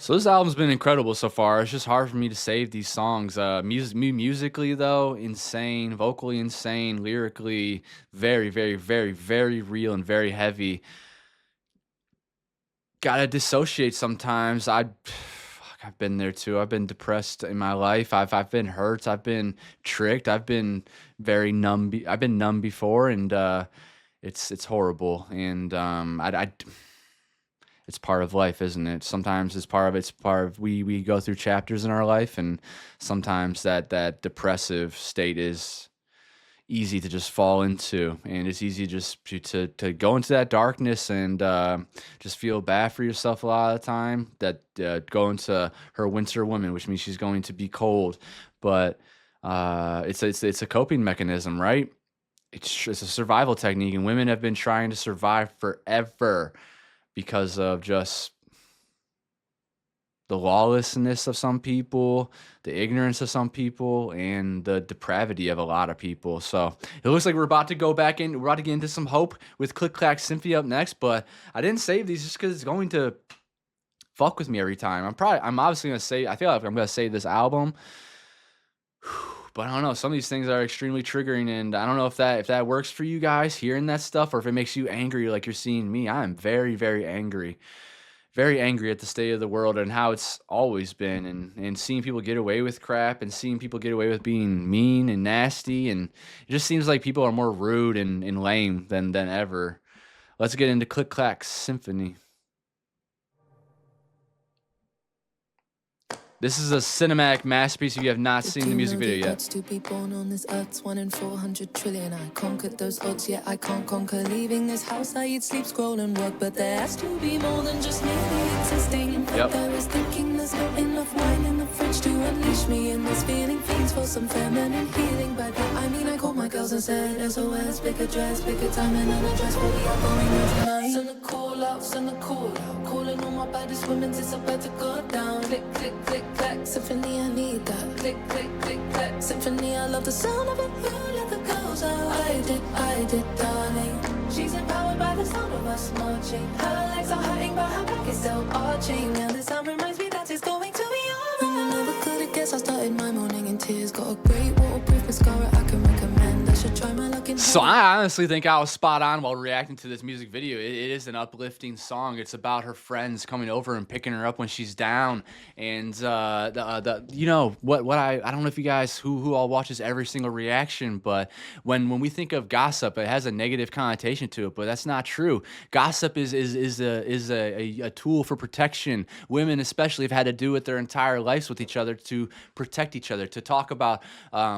So this album's been incredible so far. It's just hard for me to save these songs. Musically though, insane. Vocally insane. Lyrically, very, very, very, very real and very heavy. Gotta dissociate sometimes. I've been there too. I've been depressed in my life. I've been hurt. I've been tricked. I've been very numb. I've been numb before, and it's horrible. And it's part of life, isn't it? Sometimes it's part of we go through chapters in our life, and sometimes that depressive state is easy to just fall into, and it's easy just to go into that darkness and just feel bad for yourself a lot of the time. That go into her winter woman, which means she's going to be cold, but it's a coping mechanism, right? It's a survival technique, and women have been trying to survive forever because of just the lawlessness of some people, the ignorance of some people, and the depravity of a lot of people. So it looks like we're about to go back in. We're about to get into some hope with Click Clack Symphony up next, but I didn't save these just because it's going to fuck with me every time. I'm obviously gonna say, I feel like I'm gonna save this album. But I don't know, some of these things are extremely triggering, and I don't know if that works for you guys, hearing that stuff, or if it makes you angry like you're seeing me. I am very, very angry. Very angry at the state of the world and how it's always been, and seeing people get away with crap, and seeing people get away with being mean and nasty, and it just seems like people are more rude and lame than ever. Let's get into Click Clack Symphony. This is a cinematic masterpiece. If you have not seen the music video yet. To be born on this earth's 1 in 400 trillion. I conquered those odds, yet I can't conquer leaving this house. I eat, sleep, scroll, and work, but there has to be more than just merely existing. Yep. There is thinking there's not enough wine in the fridge to unleash me in this feeling. Fiends for some feminine healing. By that I mean I called my girls and said SOS, pick a dress, pick a time and an address. What we are going on tonight. Send a call out, send a call out. Calling all my baddest women, it's about to go down. Click, click, click. Clack, Symphony, I need that. Click, click, click, clack, Symphony, I love the sound of it. You let the girls out. I did, darling. She's empowered by the sound of us marching. Her legs are hurting, but her back is still arching. Now the sound reminds me that it's going to be alright. And I never could have guessed I started my morning in tears. Got a great waterproof mascara I can recommend. I should try my luck in. So I honestly think I was spot on while reacting to this music video. It is an uplifting song. It's about her friends coming over and picking her up when she's down. And you know what I don't know if you guys who all watches every single reaction, but when we think of gossip, it has a negative connotation to it, but that's not true. Gossip is a tool for protection. Women especially have had to do it their entire lives with each other to protect each other, to talk about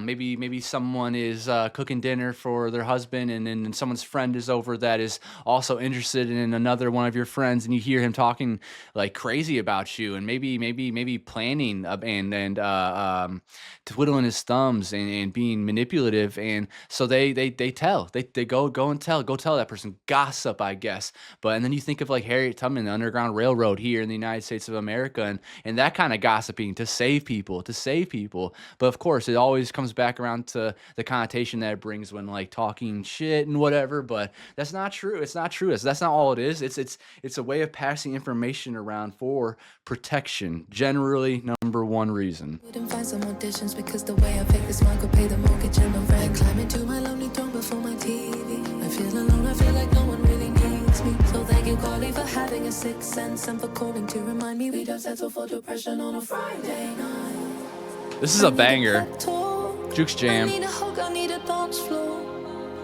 maybe someone is cooking dinner for their husband, and then someone's friend is over that is also interested in another one of your friends, and you hear him talking like crazy about you, and maybe planning and twiddling his thumbs and being manipulative, and so they go tell that person. Gossip, I guess. But and then you think of like Harriet Tubman, the Underground Railroad here in the United States of America, and that kind of gossiping to save people, to save people. But of course, it always comes back around to the connotation that it brings when like talking shit and whatever. But that's not true. It's not true. That's not all it is. It's a way of passing information around for protection. Generally, number one reason. Wouldn't find some auditions because the way I fake this smile could pay the mortgage and the rent. Climbing to my lonely throne before my TV. I feel alone, I feel like no one really needs me. So thank you, Carly, for having a sixth sense and for calling to remind me we don't settle for depression on a Friday night. This is a banger. Juke's jam. I need a hug, I need a dance floor.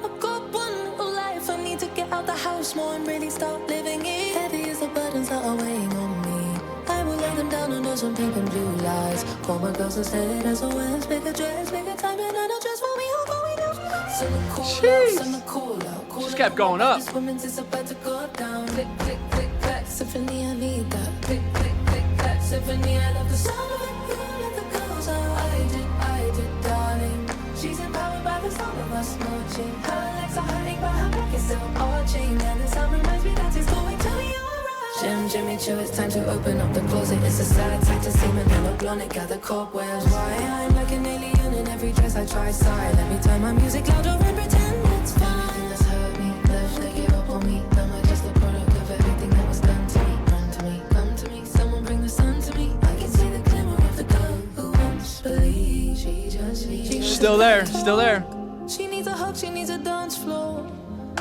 I've got one little life, I need to get out the house more and really start living it. Heavy as the burdens that are weighing on me. I will lay them down under some pink and blue lights. Call my girls instead as always. Bigger dress, bigger time and a dress for me all going out. Send a call out, send a call out. Just kept going up. This woman's is about to go down. Click, click, click, clack. Symphony, I need that. Click, click, click, clack. Symphony, I love the sound of it. You let the girls out. I did, darling. She's empowered by the sound of us marching. Her legs are hurting, but her back is still arching. And the sound reminds me that it's going to be alright. Jimmy Choo, it's time to open up the closet. It's a sad sight to see Manila blonde gather cobwebs. Why I'm like an alien in every dress I try. Sigh, let me turn my music louder and pretend it's fine. Everything that's hurt me, left, they give up on me. Am I just a product of everything that was done to me? Run to me, come to me, someone bring the sun to me. I can see the glimmer of the girl who once believed she just needs. Still there, still there. She needs a hug, she needs a dance floor.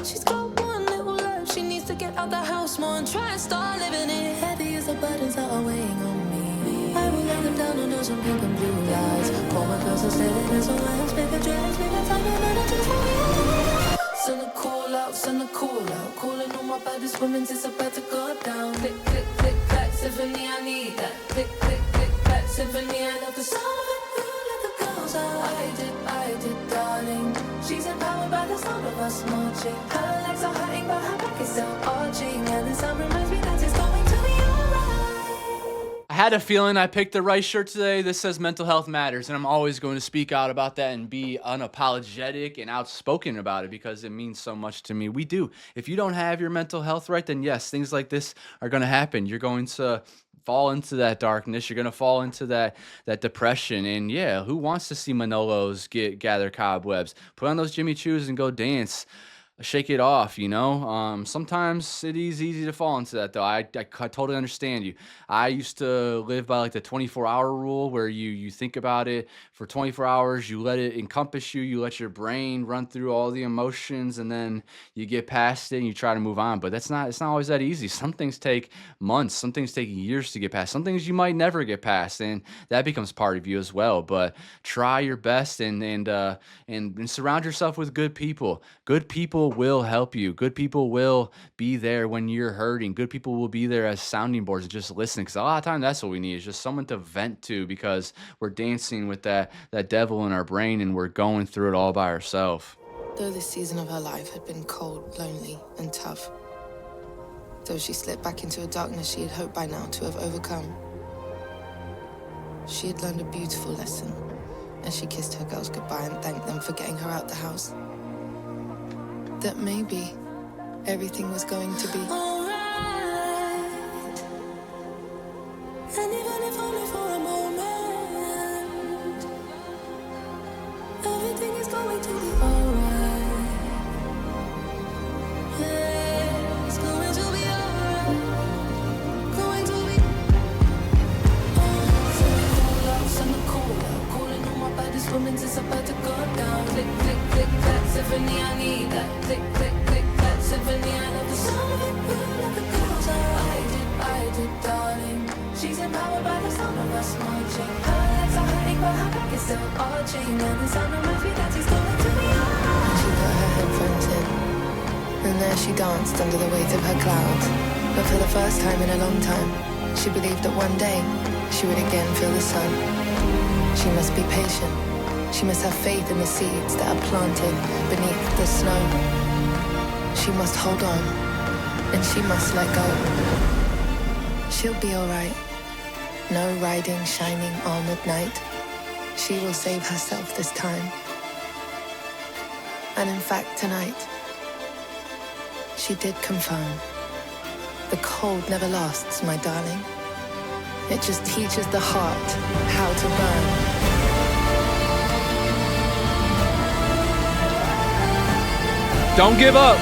She's got one little life, she needs to get out the house more and try and start living it. Heavy as the burdens that are weighing on me. I will lay them down under some pink and blue lights. Call my girls instead as always. Bigger dress, bigger time and a dress for me. Send a call out, send a call out. Calling on my baddest women's, it's about to go down. Click, click, click, clack. Symphony, I need that. Click, click, click, clack. Symphony, I love the sound of it. You let the girls out. I did, darling. She's empowered by the sound of us marching. Her legs are hurting, but her back is still arching. And the sound reminds me that it's going to be alright. I had a feeling I picked the right shirt today. This says mental health matters, and I'm always going to speak out about that and be unapologetic and outspoken about it because it means so much to me. We do. If you don't have your mental health right, then yes, things like this are going to happen. You're going to fall into that darkness. You're going to fall into that depression. And yeah, who wants to see Manolos gather cobwebs? Put on those Jimmy Choos and go dance. Shake it off, you know. Sometimes it is easy to fall into that, though. I totally understand you. I used to live by like the 24-hour rule, where you think about it for 24 hours, you let it encompass you, you let your brain run through all the emotions, and then you get past it and you try to move on. But it's not always that easy. Some things take months, some things take years to get past, some things you might never get past, and that becomes part of you as well. But try your best and surround yourself with good people. Good people will help you. Good people will be there when you're hurting. Good people will be there as sounding boards and just listening. Because a lot of times that's what we need, is just someone to vent to, because we're dancing with that devil in our brain and we're going through it all by ourselves. Though this season of her life had been cold, lonely, and tough, though she slipped back into a darkness she had hoped by now to have overcome, she had learned a beautiful lesson as she kissed her girls goodbye and thanked them for getting her out the house. That maybe everything was going to be alright. And even if only for a moment, everything is going to be alright. Yeah, it's going to be alright. Going to be alright. Send a call out. Calling on my baddest women's, it's about to go down. Click, click, click, clack. Symphony, I need that. Click, click, click, clack. Symphony, I love the sound of it. You let the girls out. I did, darling. She's empowered by the sound of us marching. Her legs are hurting, but her back is still arching. And the sound reminds me that she's going to be alright. She put her headphones in, and there she danced under the weight of her clouds. But for the first time in a long time, she believed that one day she would again feel the sun. She must be patient. She must have faith in the seeds that are planted beneath the snow. She must hold on, and she must let go. She'll be all right. No riding shining armored knight. She will save herself this time. And in fact, tonight, she did confirm. The cold never lasts, my darling. It just teaches the heart how to burn. Don't give up.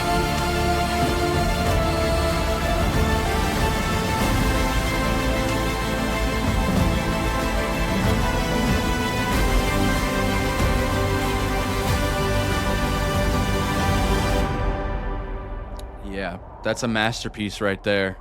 Yeah, that's a masterpiece right there.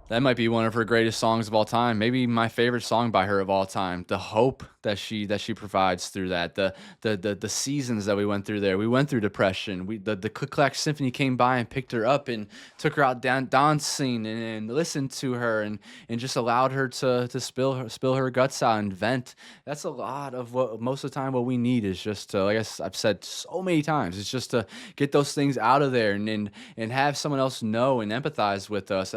That might be one of her greatest songs of all time. Maybe my favorite song by her of all time. The hope that she provides through that. The seasons that we went through there. We went through depression. The Clack Symphony came by and picked her up and took her out dancing and listened to her and just allowed her to spill her guts out and vent. That's a lot of what most of the time what we need is just to, like I've said so many times, it's just to get those things out of there and have someone else know and empathize with us.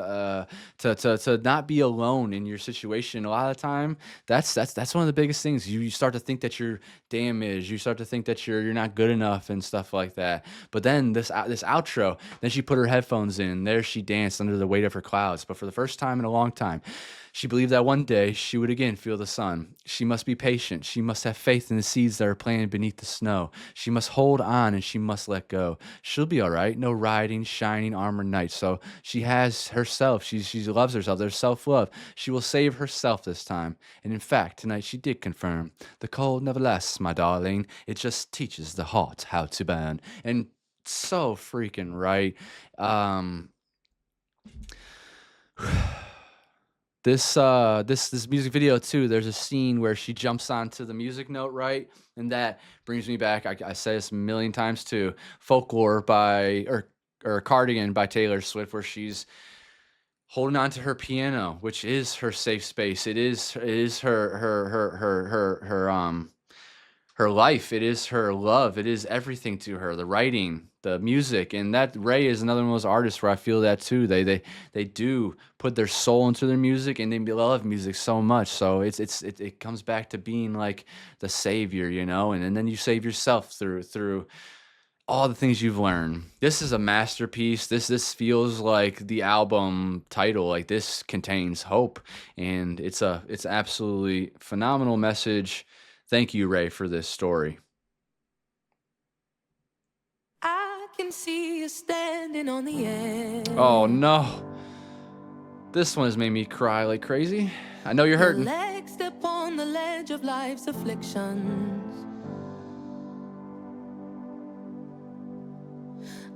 To not be alone in your situation. A lot of the time, that's one of the biggest things. You start to think that you're damaged. You start to think that you're not good enough and stuff like that. But then this outro, then she put her headphones in. There she danced under the weight of her clouds. But for the first time in a long time, she believed that one day she would again feel the sun. She must be patient. She must have faith in the seeds that are planted beneath the snow. She must hold on and she must let go. She'll be all right. No riding, shining armor knight. So she has herself. She loves herself. There's self-love. She will save herself this time. And in fact, tonight she did confirm, the cold never lasts, my darling. It just teaches the heart how to burn. And so freaking right. This music video too, there's a scene where she jumps onto the music note, right? And that brings me back, I say this a million times too, Folklore or Cardigan by Taylor Swift, where she's holding on to her piano, which is her safe space. It is her life. It is her love. It is everything to her. The writing, the music, and that Raye is another one of those artists where I feel that too. They do put their soul into their music, and they love music so much. So it comes back to being like the savior, you know, and then you save yourself through all the things you've learned. This is a masterpiece. This feels like the album title. Like, this contains hope, and it's absolutely phenomenal message. Thank you, Raye, for this story. I can see you standing on the edge. Oh no. This one has made me cry like crazy. I know you're hurting. Your legs step on the ledge of life's afflictions.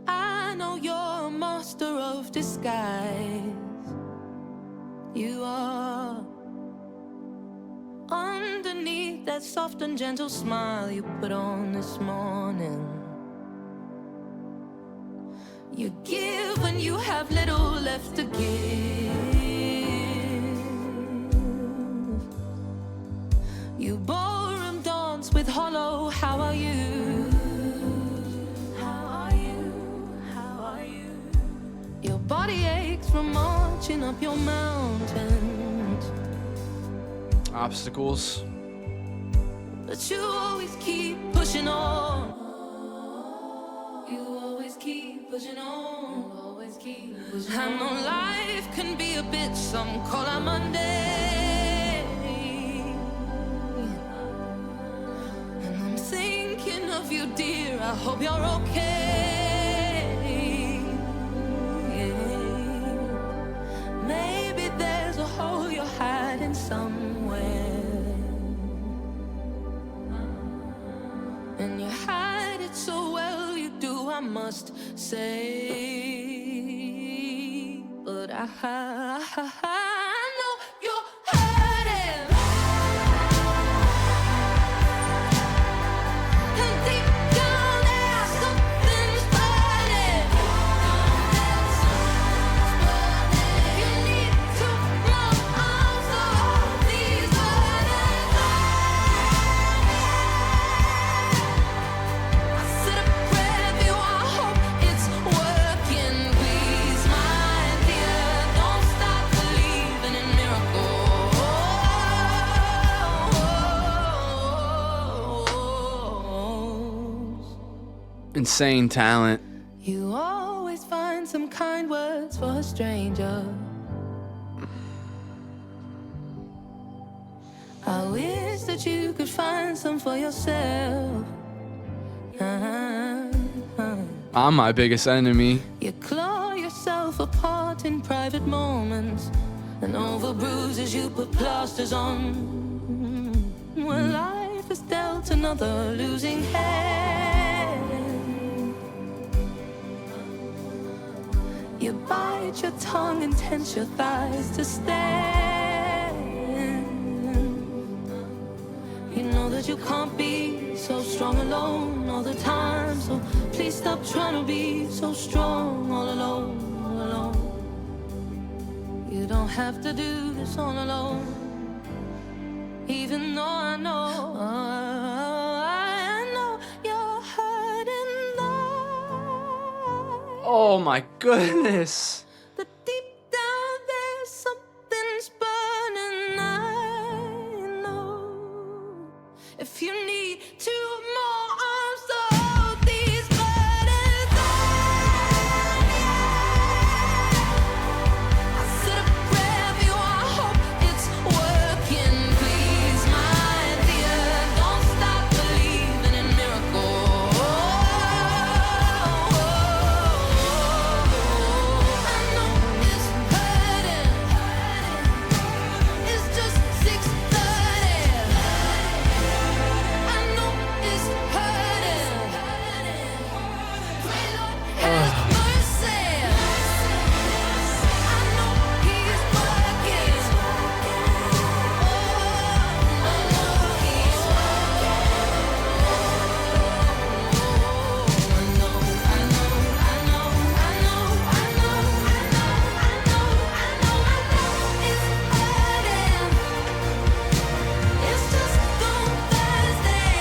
I know you're a master of disguise. You are. Underneath that soft and gentle smile you put on this morning, you give when you have little left to give. You ballroom dance with hollow, how are you? How are you? How are you? Your body aches from marching up your mountain. Obstacles, but you always keep pushing on. You always keep pushing on. You always keep pushing on. I know life can be a bitch, some call her Monday. And I'm thinking of you, dear, I hope you're okay. Maybe there's a hole you're hiding somewhere, and you hide it so well, you do, I must say. But I know you're hurting, and deep down there's something's burning. You need to run arms around these burdens. I said a prayer for you, I hope it's working. Please, my dear, don't stop believing in miracles. insane talent. You always find some kind words for a stranger. I wish that you could find some for yourself. I'm my biggest enemy. You claw yourself apart in private moments, and over bruises you put plasters on. When life is dealt another losing hand, you bite your tongue and tense your thighs to stand. You know that you can't be so strong alone all the time, so please stop trying to be so strong all alone, all alone. You don't have to do this all alone, even though I know you're hurting now. Oh my goodness. But deep down there's something's burning, I know. If you need 2 more arms to hold these burdens on, I said a prayer for you, I hope it's working. Please, my dear, don't stop believing in miracles. I know it's hurting. It's just 6:30. I know it's hurting. Pray, Lord, have mercy. I know He's working. I know He's it's just gone Thursday.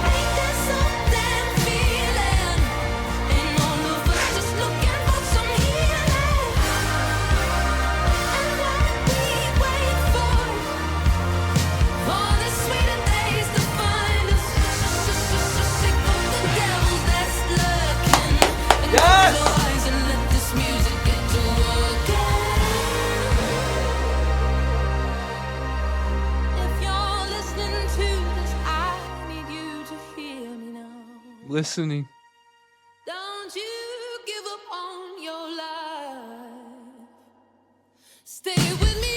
Ain't there something feeling? Ain't all of us just looking for some healing? And what we wait for the sweeter days to find us. Sick of the devils that's lurking. And close your eyes and let this music get to working. If you're listening to this, I need you to hear me now. Listening. Don't you give up on your life. Stay with me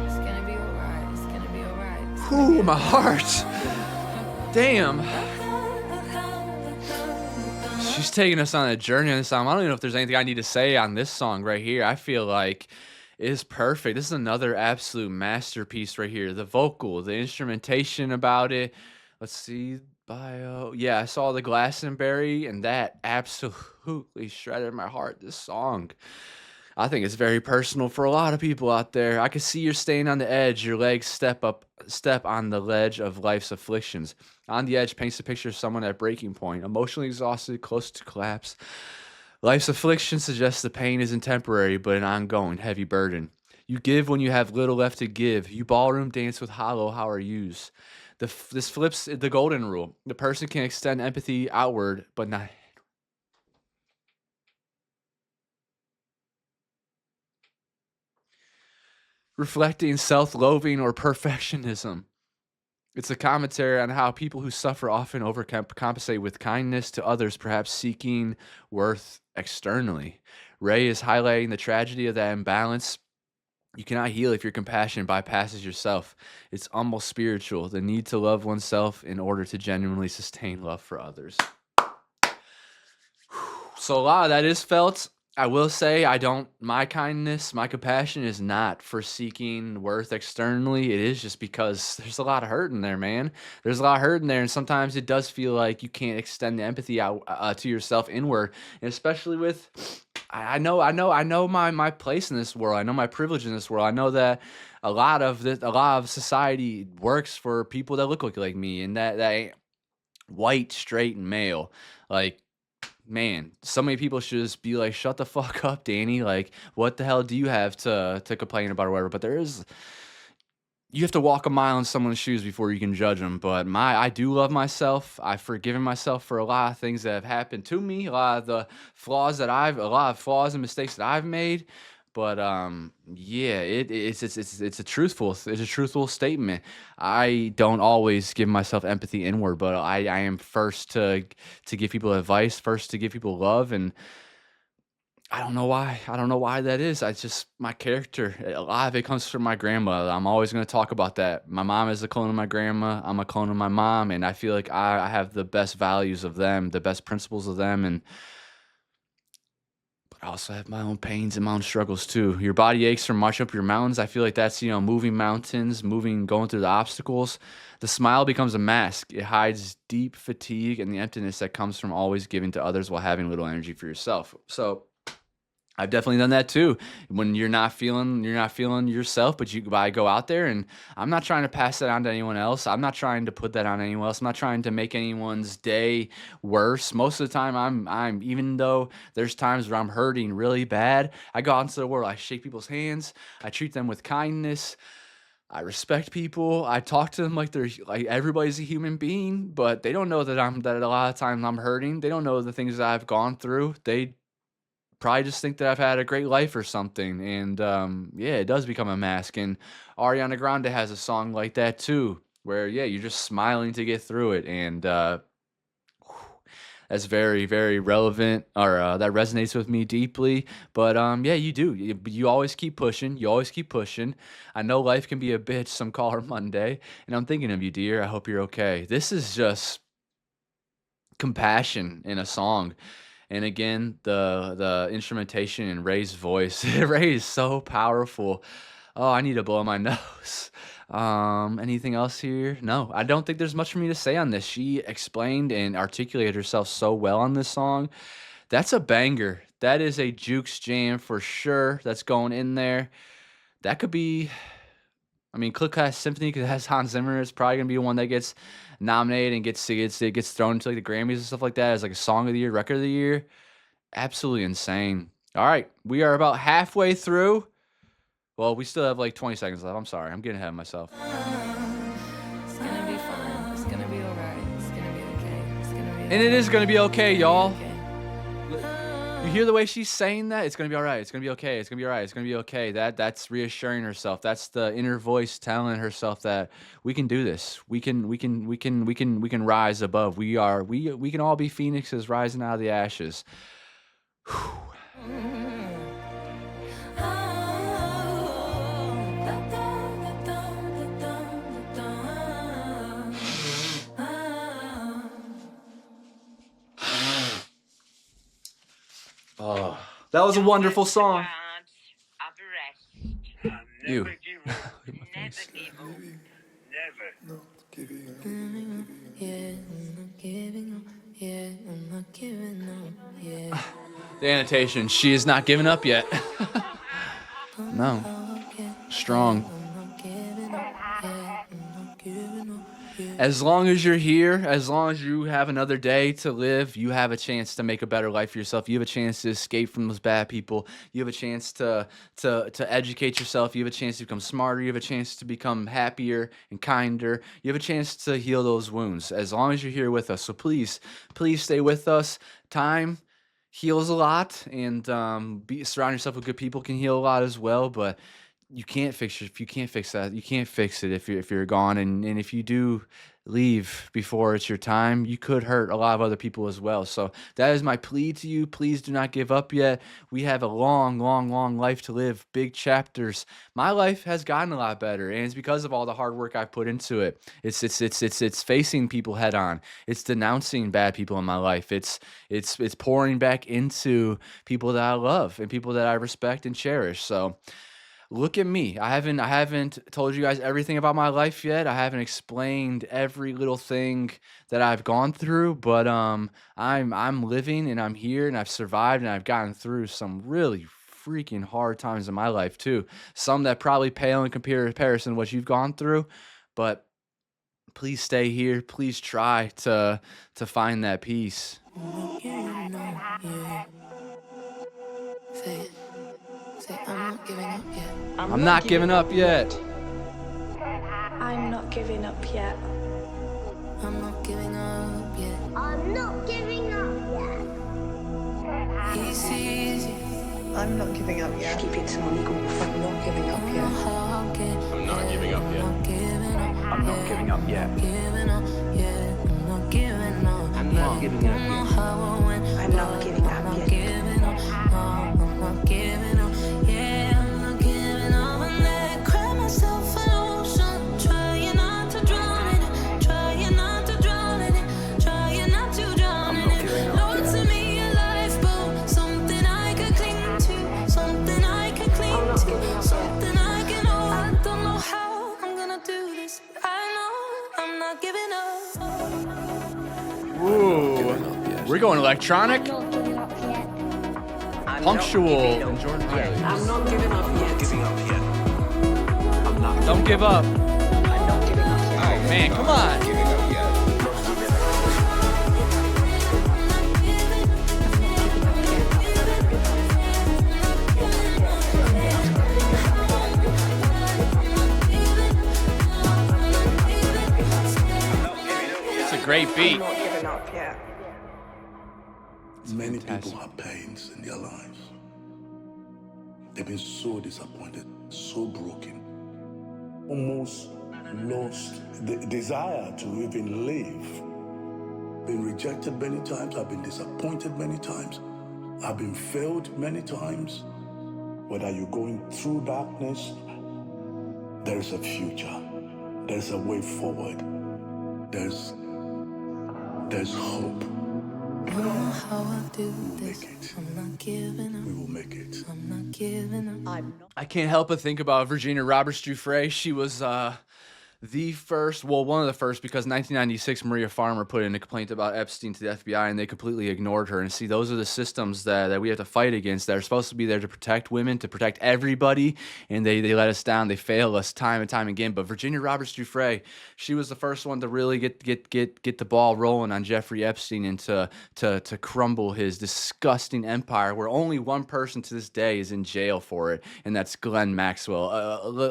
It's gonna be alright. It's gonna be alright. Ooh, my heart. Damn. She's taking us on a journey on this song. I don't even know if there's anything I need to say on this song right here. I feel like it is perfect. This is another absolute masterpiece right here. The vocal, the instrumentation about it. Let's see. Bio. Yeah, I saw the Glastonbury, and that absolutely shredded my heart. This song. I think it's very personal for a lot of people out there. I can see you're staying on the edge. Your legs step on the ledge of life's afflictions. On the edge paints a picture of someone at breaking point, emotionally exhausted, close to collapse. Life's affliction suggests the pain isn't temporary, but an ongoing, heavy burden. You give when you have little left to give. You ballroom dance with hollow how are yous. This flips the golden rule. The person can extend empathy outward, but not reflecting self-loathing or perfectionism. It's a commentary on how people who suffer often overcompensate with kindness to others, perhaps seeking worth externally. Raye is highlighting the tragedy of that imbalance. You cannot heal if your compassion bypasses yourself. It's almost spiritual, the need to love oneself in order to genuinely sustain love for others. So a lot of that is felt. I will say my kindness, my compassion is not for seeking worth externally. It is just because there's a lot of hurt in there, man. There's a lot of hurt in there, and sometimes it does feel like you can't extend the empathy out to yourself inward, and especially with. I know my place in this world. I know my privilege in this world. I know that a lot of society works for people that look like me, and that ain't white, straight, and male. Like, man, so many people should just be like, "Shut the fuck up, Danny." Like, what the hell do you have to complain about or whatever? But you have to walk a mile in someone's shoes before you can judge them. But I do love myself. I've forgiven myself for a lot of things that have happened to me, a lot of flaws and mistakes that I've made. But yeah, it's a truthful statement. I don't always give myself empathy inward, but I am first to give people advice, first to give people love, and I don't know why. I don't know why that is. I just my character. A lot of it comes from my grandmother. I'm always going to talk about that. My mom is a clone of my grandma. I'm a clone of my mom, and I feel like I have the best values of them, the best principles of them, and but I also have my own pains and my own struggles too. Your body aches from marching up your mountains. I feel like that's moving mountains, going through the obstacles. The smile becomes a mask. It hides deep fatigue and the emptiness that comes from always giving to others while having little energy for yourself. So I've definitely done that too. When you're not feeling yourself, but I go out there and I'm not trying to pass that on to anyone else. I'm not trying to put that on anyone else. I'm not trying to make anyone's day worse. Most of the time I'm even though there's times where I'm hurting really bad, I go out into the world, I shake people's hands, I treat them with kindness. I respect people. I talk to them like they're like everybody's a human being, but they don't know that a lot of times I'm hurting. They don't know the things that I've gone through. They probably just think that I've had a great life or something. And yeah, it does become a mask. And Ariana Grande has a song like that too, where yeah, you're just smiling to get through it. And that's very, very relevant, or that resonates with me deeply. But yeah, you do. You always keep pushing. You always keep pushing. I know life can be a bitch. Some call her Monday, and I'm thinking of you, dear. I hope you're okay. This is just compassion in a song. And again, the instrumentation in Ray's voice. Ray is so powerful. Oh, I need to blow my nose. Anything else here? No, I don't think there's much for me to say on this. She explained and articulated herself so well on this song. That's a banger. That is a Jukes jam for sure. That's going in there. That could be. I mean, Clack Symphony, because it has Hans Zimmer, is probably gonna be one that gets nominated and gets thrown into like the Grammys and stuff like that as like a song of the year, record of the year. Absolutely insane. All right, we are about halfway through. Well, we still have like 20 seconds left. I'm sorry, I'm getting ahead of myself. It's gonna be fine. It's gonna be alright. It's gonna be okay. It's gonna be. And it is gonna be okay, y'all. Okay. You hear the way she's saying that? It's gonna be all right. It's gonna be okay. It's gonna be all right. It's gonna be okay. That's reassuring herself. That's the inner voice telling herself that we can do this. We can rise above. We can all be phoenixes rising out of the ashes. Oh, that was a wonderful song. You. Never give up. Never. Yeah, I'm not giving up. Yeah, I'm not giving up. Yeah. The annotation, she is not giving up yet. No. Strong. I'm not giving up. Yeah, I'm not giving up. Yeah. As long as you're here, as long as you have another day to live, you have a chance to make a better life for yourself. You have a chance to escape from those bad people. You have a chance to educate yourself. You have a chance to become smarter. You have a chance to become happier and kinder. You have a chance to heal those wounds as long as you're here with us. So please stay with us. Time heals a lot, and surround yourself with good people can heal a lot as well. But you can't fix that. You can't fix it if you're gone. And if you do, leave before it's your time, you could hurt a lot of other people as well. So that is my plea to you. Please do not give up yet. We have a long, long, long life to live, big chapters. My life has gotten a lot better, and it's because of all the hard work I've put into it. It's facing people head on. It's denouncing bad people in my life. It's pouring back into people that I love and people that I respect and cherish. So look at me. I haven't told you guys everything about my life yet. I haven't explained every little thing that I've gone through, but I'm living and I'm here and I've survived and I've gotten through some really freaking hard times in my life too. Some that probably pale in comparison to what you've gone through, but please stay here. Please try to find that peace. Say it. Say, I'm not giving up yet. I'm not giving up yet. I'm not giving up yet. I'm not giving up yet. I'm not giving up yet. He sees you. I'm not giving up yet. Keep it on equal. I'm not giving up yet. I'm not giving up yet. I'm not giving up yet. Giving up yet. I'm not giving up. I'm not giving up yet. I'm not giving up I'm not yet. giving up. No, I'm not giving up. Yeah, I'm not giving up. And then cry myself an ocean. Trying not to drown in it. Trying not to drown in it. Trying not to drown in it. Lord, to me a lifeboat. Something I could cling to. Something I could cling to. Something I can hold. I don't know how I'm gonna do this. I know I'm not giving up. Ooh, we're going electronic. I'm not giving up yet. Punctual and Jordan Riley. I'm not giving up yet. Giving up yet. I'm not Don't give up. I'm not giving up yet. Oh man, come on. giving up yet. It's a great beat. I'm not giving up yet. Many fantastic. people have pains in their lives. They've been so disappointed, so broken, almost lost the desire to even live. Been rejected many times, I've been disappointed many times, I've been failed many times. Whether you're going through darkness, there's a future, there's a way forward, there's hope. I don't know how I do We'll this. make it. I'm not giving We up. will make it. I'm not giving up. I can't help but think about Virginia Roberts Giuffre. She was the first, well, one of the first, because 1996 Maria Farmer put in a complaint about Epstein to the FBI and they completely ignored her. And see, those are the systems that we have to fight against that are supposed to be there to protect women, to protect everybody, and they let us down. They fail us time and time again. But Virginia Roberts Giuffre, she was the first one to really get the ball rolling on Jeffrey Epstein and to crumble his disgusting empire, where only one person to this day is in jail for it, and that's Ghislaine Maxwell.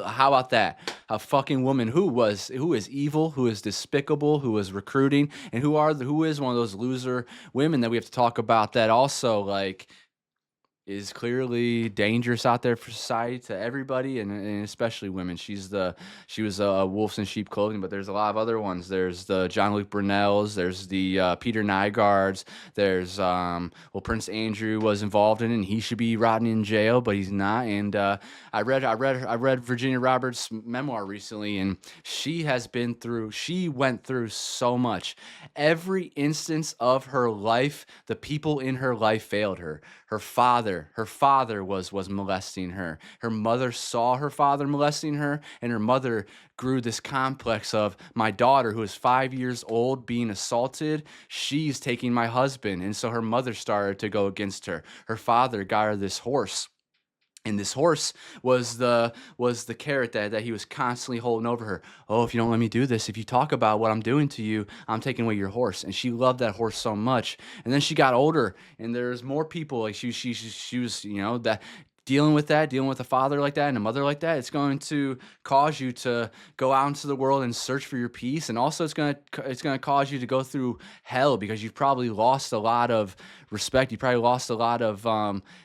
How about that? A fucking woman who is evil, who is despicable, who is recruiting, and who is one of those loser women that we have to talk about that also like is clearly dangerous out there for society to everybody and especially women. She was wolves in sheep clothing, but there's a lot of other ones. There's the John Luke Brunels, there's the Peter Nygaards, there's Prince Andrew was involved in it and he should be rotting in jail, but he's not. And I read Virginia Roberts' memoir recently, and she went through so much. Every instance of her life, the people in her life failed her. Her father was molesting her. Her mother saw her father molesting her, and her mother grew this complex of, my daughter, who is 5 years old, being assaulted, she's taking my husband. And so her mother started to go against her. Her father got her this horse. And this horse was the carrot that he was constantly holding over her. Oh, if you don't let me do this, if you talk about what I'm doing to you, I'm taking away your horse. And she loved that horse so much. And then she got older, and there's more people. Like she was, that dealing with a father like that and a mother like that, it's going to cause you to go out into the world and search for your peace. And also it's going to cause you to go through hell because you've probably lost a lot of respect. You probably lost a lot of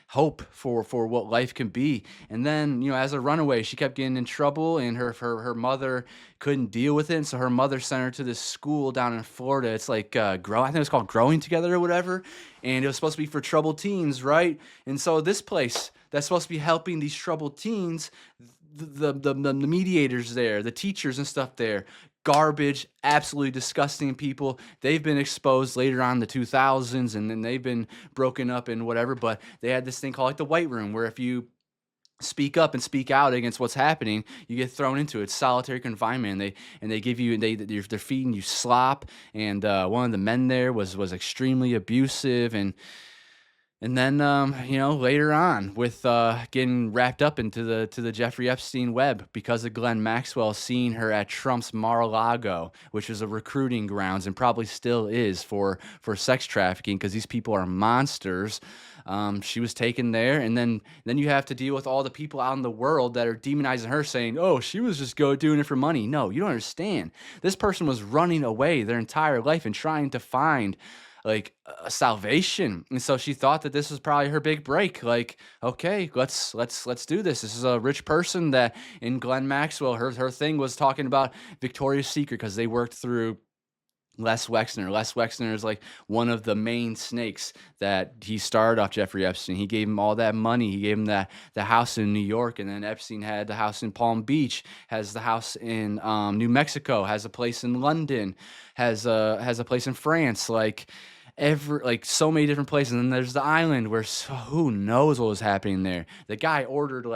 hope for what life can be. And then, as a runaway, she kept getting in trouble, and her mother couldn't deal with it. And so her mother sent her to this school down in Florida. It's like I think it was called Growing Together or whatever. And it was supposed to be for troubled teens, right? And so this place that's supposed to be helping these troubled teens, the mediators there, the teachers and stuff there, garbage, absolutely disgusting people. They've been exposed later on in the 2000s, and then they've been broken up and whatever. But they had this thing called like the White Room, where if you speak up and speak out against what's happening, you get thrown into it. Solitary confinement. They give you they're feeding you slop. And one of the men there was extremely abusive. And then, later on, with getting wrapped up into the Jeffrey Epstein web because of Glenn Maxwell seeing her at Trump's Mar-a-Lago, which is a recruiting grounds and probably still is for sex trafficking because these people are monsters. She was taken there, and then you have to deal with all the people out in the world that are demonizing her, saying, "Oh, she was just doing it for money." No, you don't understand. This person was running away their entire life and trying to find like salvation. And so she thought that this was probably her big break. Like, okay, let's do this. This is a rich person that in Glenn Maxwell, her thing was talking about Victoria's Secret because they worked through Les Wexner. Les Wexner is like one of the main snakes that he started off Jeffrey Epstein. He gave him all that money. He gave him the house in New York, and then Epstein had the house in Palm Beach, has the house in New Mexico, has a place in London, has a place in France, like so many different places. And then there's the island where who knows what was happening there. The guy ordered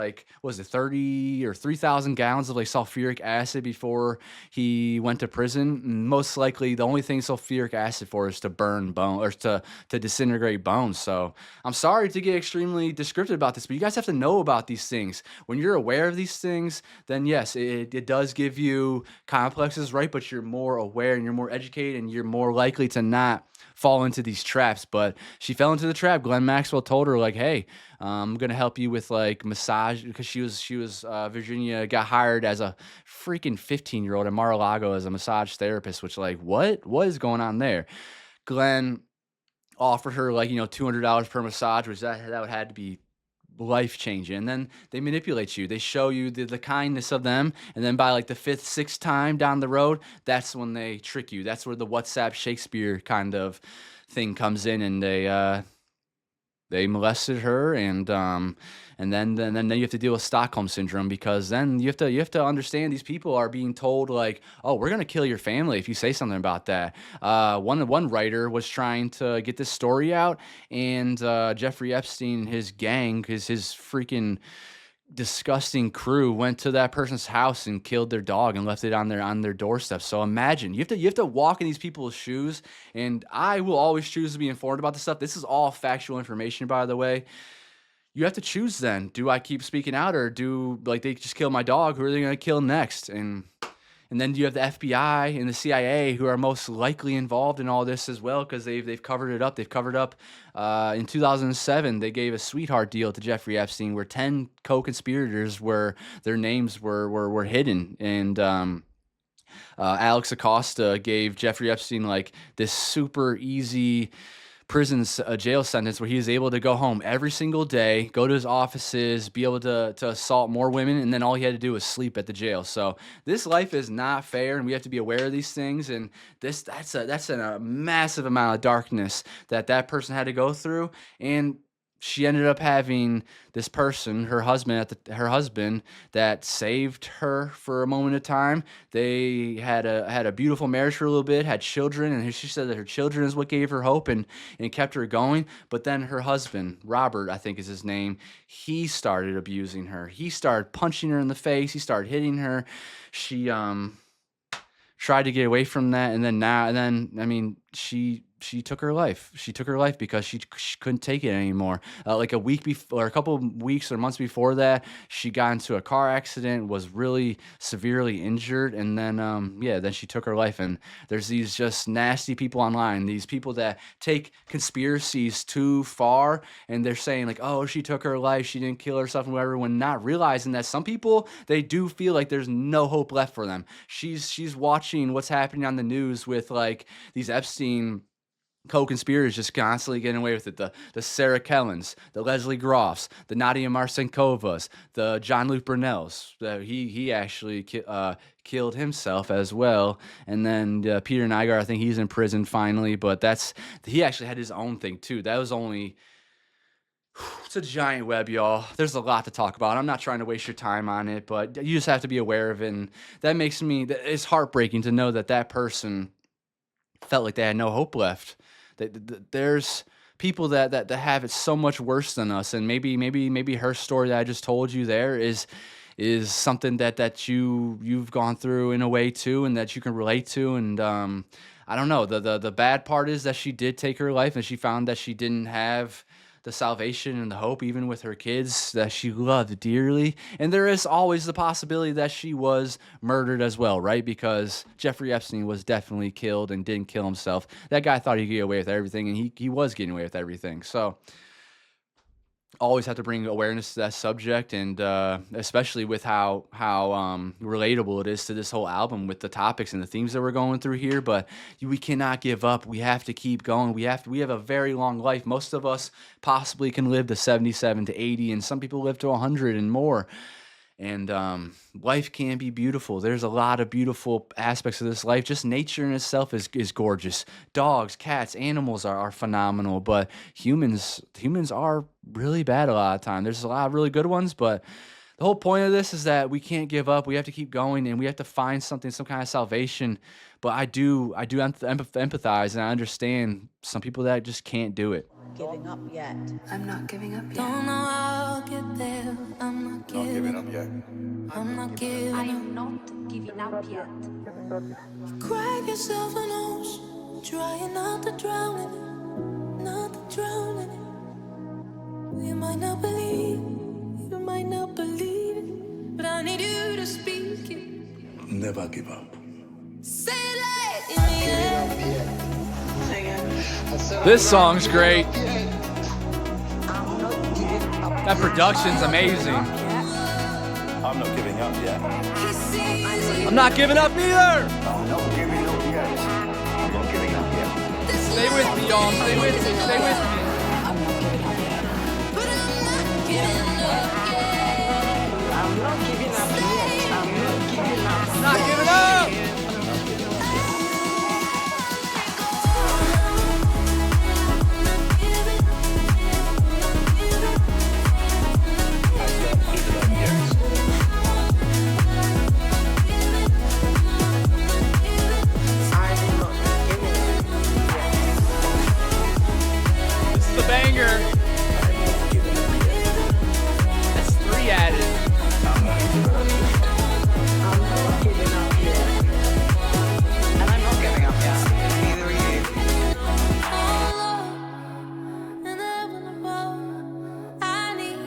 30 or 3,000 gallons of sulfuric acid before he went to prison. Most likely the only thing sulfuric acid for is to burn bone or to disintegrate bones. So I'm sorry to get extremely descriptive about this, but you guys have to know about these things. When you're aware of these things, then yes, it does give you complexes, right? But you're more aware and you're more educated and you're more likely to not fall into these traps. But she fell into the trap. Glenn Maxwell told her hey, I'm gonna help you with massage, because she was Virginia got hired as a freaking 15-year-old at Mar-a-Lago as a massage therapist, which what is going on there? Glenn offered her $200 per massage, which that would have to be life-changing. And then they manipulate you. They show you the kindness of them, and then by the fifth, sixth time down the road, that's when they trick you. That's where the WhatsApp Shakespeare kind of thing comes in, and they molested her, and then you have to deal with Stockholm syndrome, because then you have to understand these people are being told oh, we're gonna kill your family if you say something about that. One writer was trying to get this story out, and Jeffrey Epstein, his gang, his freaking disgusting crew went to that person's house and killed their dog and left it on their doorstep. So imagine you have to walk in these people's shoes, and I will always choose to be informed about this stuff. This is all factual information, by the way. You have to choose then. Do I keep speaking out, or do they just kill my dog? Who are they going to kill next? And then you have the FBI and the CIA, who are most likely involved in all this as well, because they've covered it up. They've covered up in 2007. They gave a sweetheart deal to Jeffrey Epstein, where 10 co-conspirators their names were hidden. And Alex Acosta gave Jeffrey Epstein this super easy jail sentence, where he was able to go home every single day, go to his offices, be able to assault more women, and then all he had to do was sleep at the jail. So this life is not fair, and we have to be aware of these things. And that's a massive amount of darkness that person had to go through. And she ended up having this person, her husband, that saved her for a moment of time. They had a beautiful marriage for a little bit, had children, and she said that her children is what gave her hope and kept her going. But then her husband, Robert, I think is his name, he started abusing her. He started punching her in the face. He started hitting her. She tried to get away from that, and then she she took her life. She took her life because she couldn't take it anymore. Like a week before, or a couple of weeks or months before that, she got into a car accident, was really severely injured, and then then she took her life. And there's these just nasty people online, these people that take conspiracies too far, and they're saying like, oh, she took her life, she didn't kill herself and whatever, when not realizing that some people, they do feel like there's no hope left for them. She's watching what's happening on the news with like these Epstein co-conspirators just constantly getting away with it. The Sarah Kellens, the Leslie Groffs, the Nadia Marcinkovas, the John Luke Brunels. He actually killed himself as well. And then Peter Nygaard, I think he's in prison finally, but he actually had his own thing too. That was only... It's a giant web, y'all. There's a lot to talk about. I'm not trying to waste your time on it, but you just have to be aware of it. And that makes me... It's heartbreaking to know that person felt like they had no hope left. There's people that have it so much worse than us, and maybe her story that I just told you there is something that you've gone through in a way too, and that you can relate to. And I don't know. The bad part is that she did take her life, and she found that she didn't have the salvation and the hope, even with her kids that she loved dearly. And there is always the possibility that she was murdered as well, right? Because Jeffrey Epstein was definitely killed and didn't kill himself. That guy thought he'd get away with everything, and he was getting away with everything. So always have to bring awareness to that subject, and especially with how relatable it is to this whole album with the topics and the themes that we're going through here. But we cannot give up. We have to keep going. We have a very long life. Most of us possibly can live to 77 to 80, and some people live to 100 and more. And life can be beautiful. There's a lot of beautiful aspects of this life. Just nature in itself is gorgeous. Dogs, cats, animals are phenomenal. But humans are really bad a lot of time. There's a lot of really good ones, but the whole point of this is that we can't give up. We have to keep going, and we have to find some kind of salvation. But I do empathize, and I understand some people that just can't do it. Giving up yet. I'm not giving up yet. Don't know how I'll get there. I'm not giving up yet. I'm not giving I up. am not giving up yet. Crack yourself a nose, trying not to drown in it, not to drown in it. You might not believe it, but I need you to speak it. Never give up. Say it like in the air. This song's great. That production's amazing. I'm not giving up yet. I'm not giving up either. I'm not giving up yet. I'm not giving up yet. Stay with me, y'all. Stay with me. Stay with me. I'm not giving up yet. But I'm not giving up yet. I'm not giving up yet. I'm not giving up. I'm not giving up. Banger. That's 3 added. I'm not giving up yet. And I'm not giving up yet. Neither are you. And heaven above, I need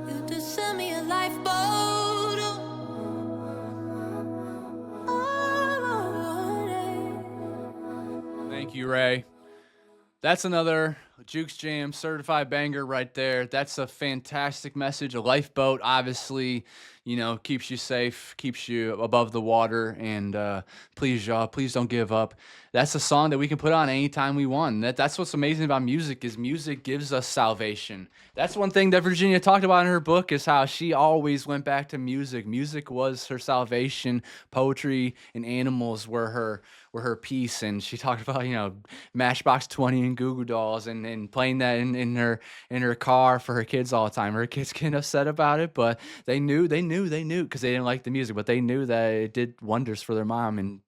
you to send me a lifeboat. Thank you, Ray. That's another Jukes Jam certified banger right there. That's a fantastic message. A lifeboat, obviously, keeps you safe, keeps you above the water. And please, y'all, please don't give up. That's a song that we can put on anytime we want. That's what's amazing about music, is music gives us salvation. That's one thing that Virginia talked about in her book, is how she always went back to music. Music was her salvation. Poetry and animals were her peace. And she talked about, Matchbox 20 and Goo Goo Dolls, and playing that in her car for her kids all the time. Her kids getting upset about it, but they knew because they didn't like the music, but they knew that it did wonders for their mom, and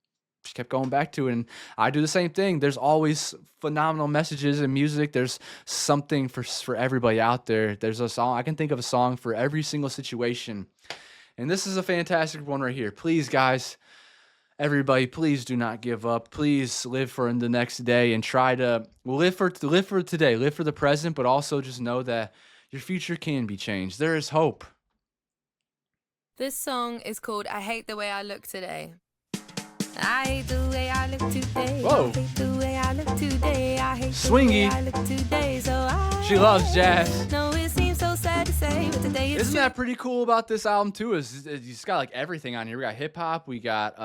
she kept going back to it. And I do the same thing. There's always phenomenal messages in music. There's something for everybody out there. There's a song. I can think of a song for every single situation. And this is a fantastic one right here. Please, guys, Everybody, please do not give up. Please live for the next day and try to live for today, live for the present, but also just know that your future can be changed. There is hope. This song is called I Hate the Way I Look Today. I hate the way I look today. Whoa. I hate the way I look today. I hate Swingy. the way I look today. So She loves jazz. No, it seems so sad to say, but today it's Isn't that pretty cool about this album too? Is it's got like everything on here. We got hip hop, we got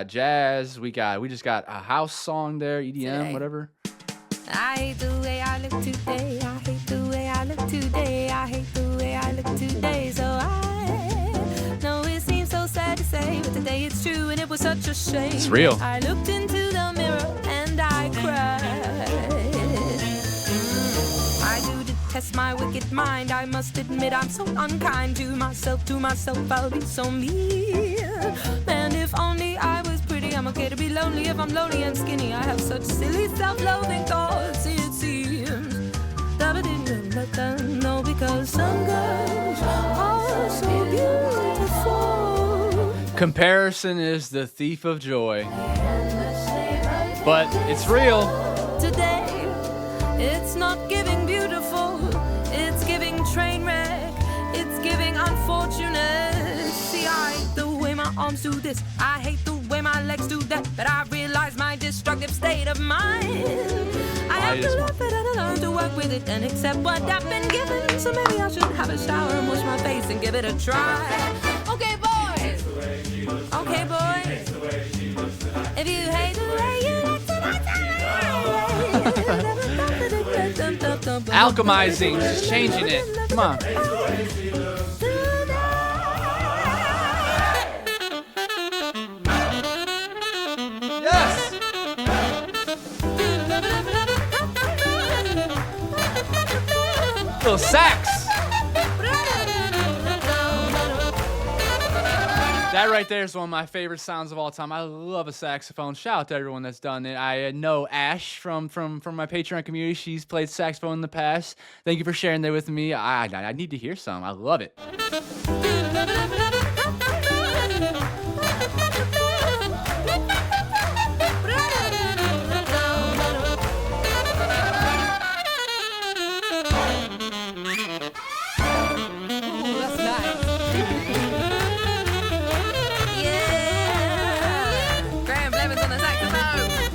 jazz, we just got a house song there, EDM, Today. whatever. I hate the way I look today. I hate the way I look today. I hate the way I look today. So I know it seems so sad to say, but today it's true and it was such a shame. It's real. I looked into the mirror and I cried. I do detest my wicked mind. I must admit I'm so unkind to myself. To myself I'll be so mean. And if only I was pretty, I'm okay to be lonely. If I'm lonely and skinny, I have such silly self-loathing thoughts, it seems. No, because some girls are so beautiful. Comparison is the thief of joy. But it's real. Today, it's not giving beautiful, it's giving train wreck, it's giving unfortunate. See, I hate the way my arms do this, I hate the way my legs do that, but I realize my destructive state of mind. I have to laugh at it and learn to work with it and accept what I've been given. So maybe I should have a shower and wash my face and give it a try. Okay, boys. Okay, boys. If you hate the way you look tonight, Alchemizing, just changing it. Come on. Yes. Little sax. That right there is one of my favorite sounds of all time. I love a saxophone. Shout out to everyone that's done it. I know Ash from my Patreon community. She's played saxophone in the past. Thank you for sharing that with me. I need to hear some. I love it.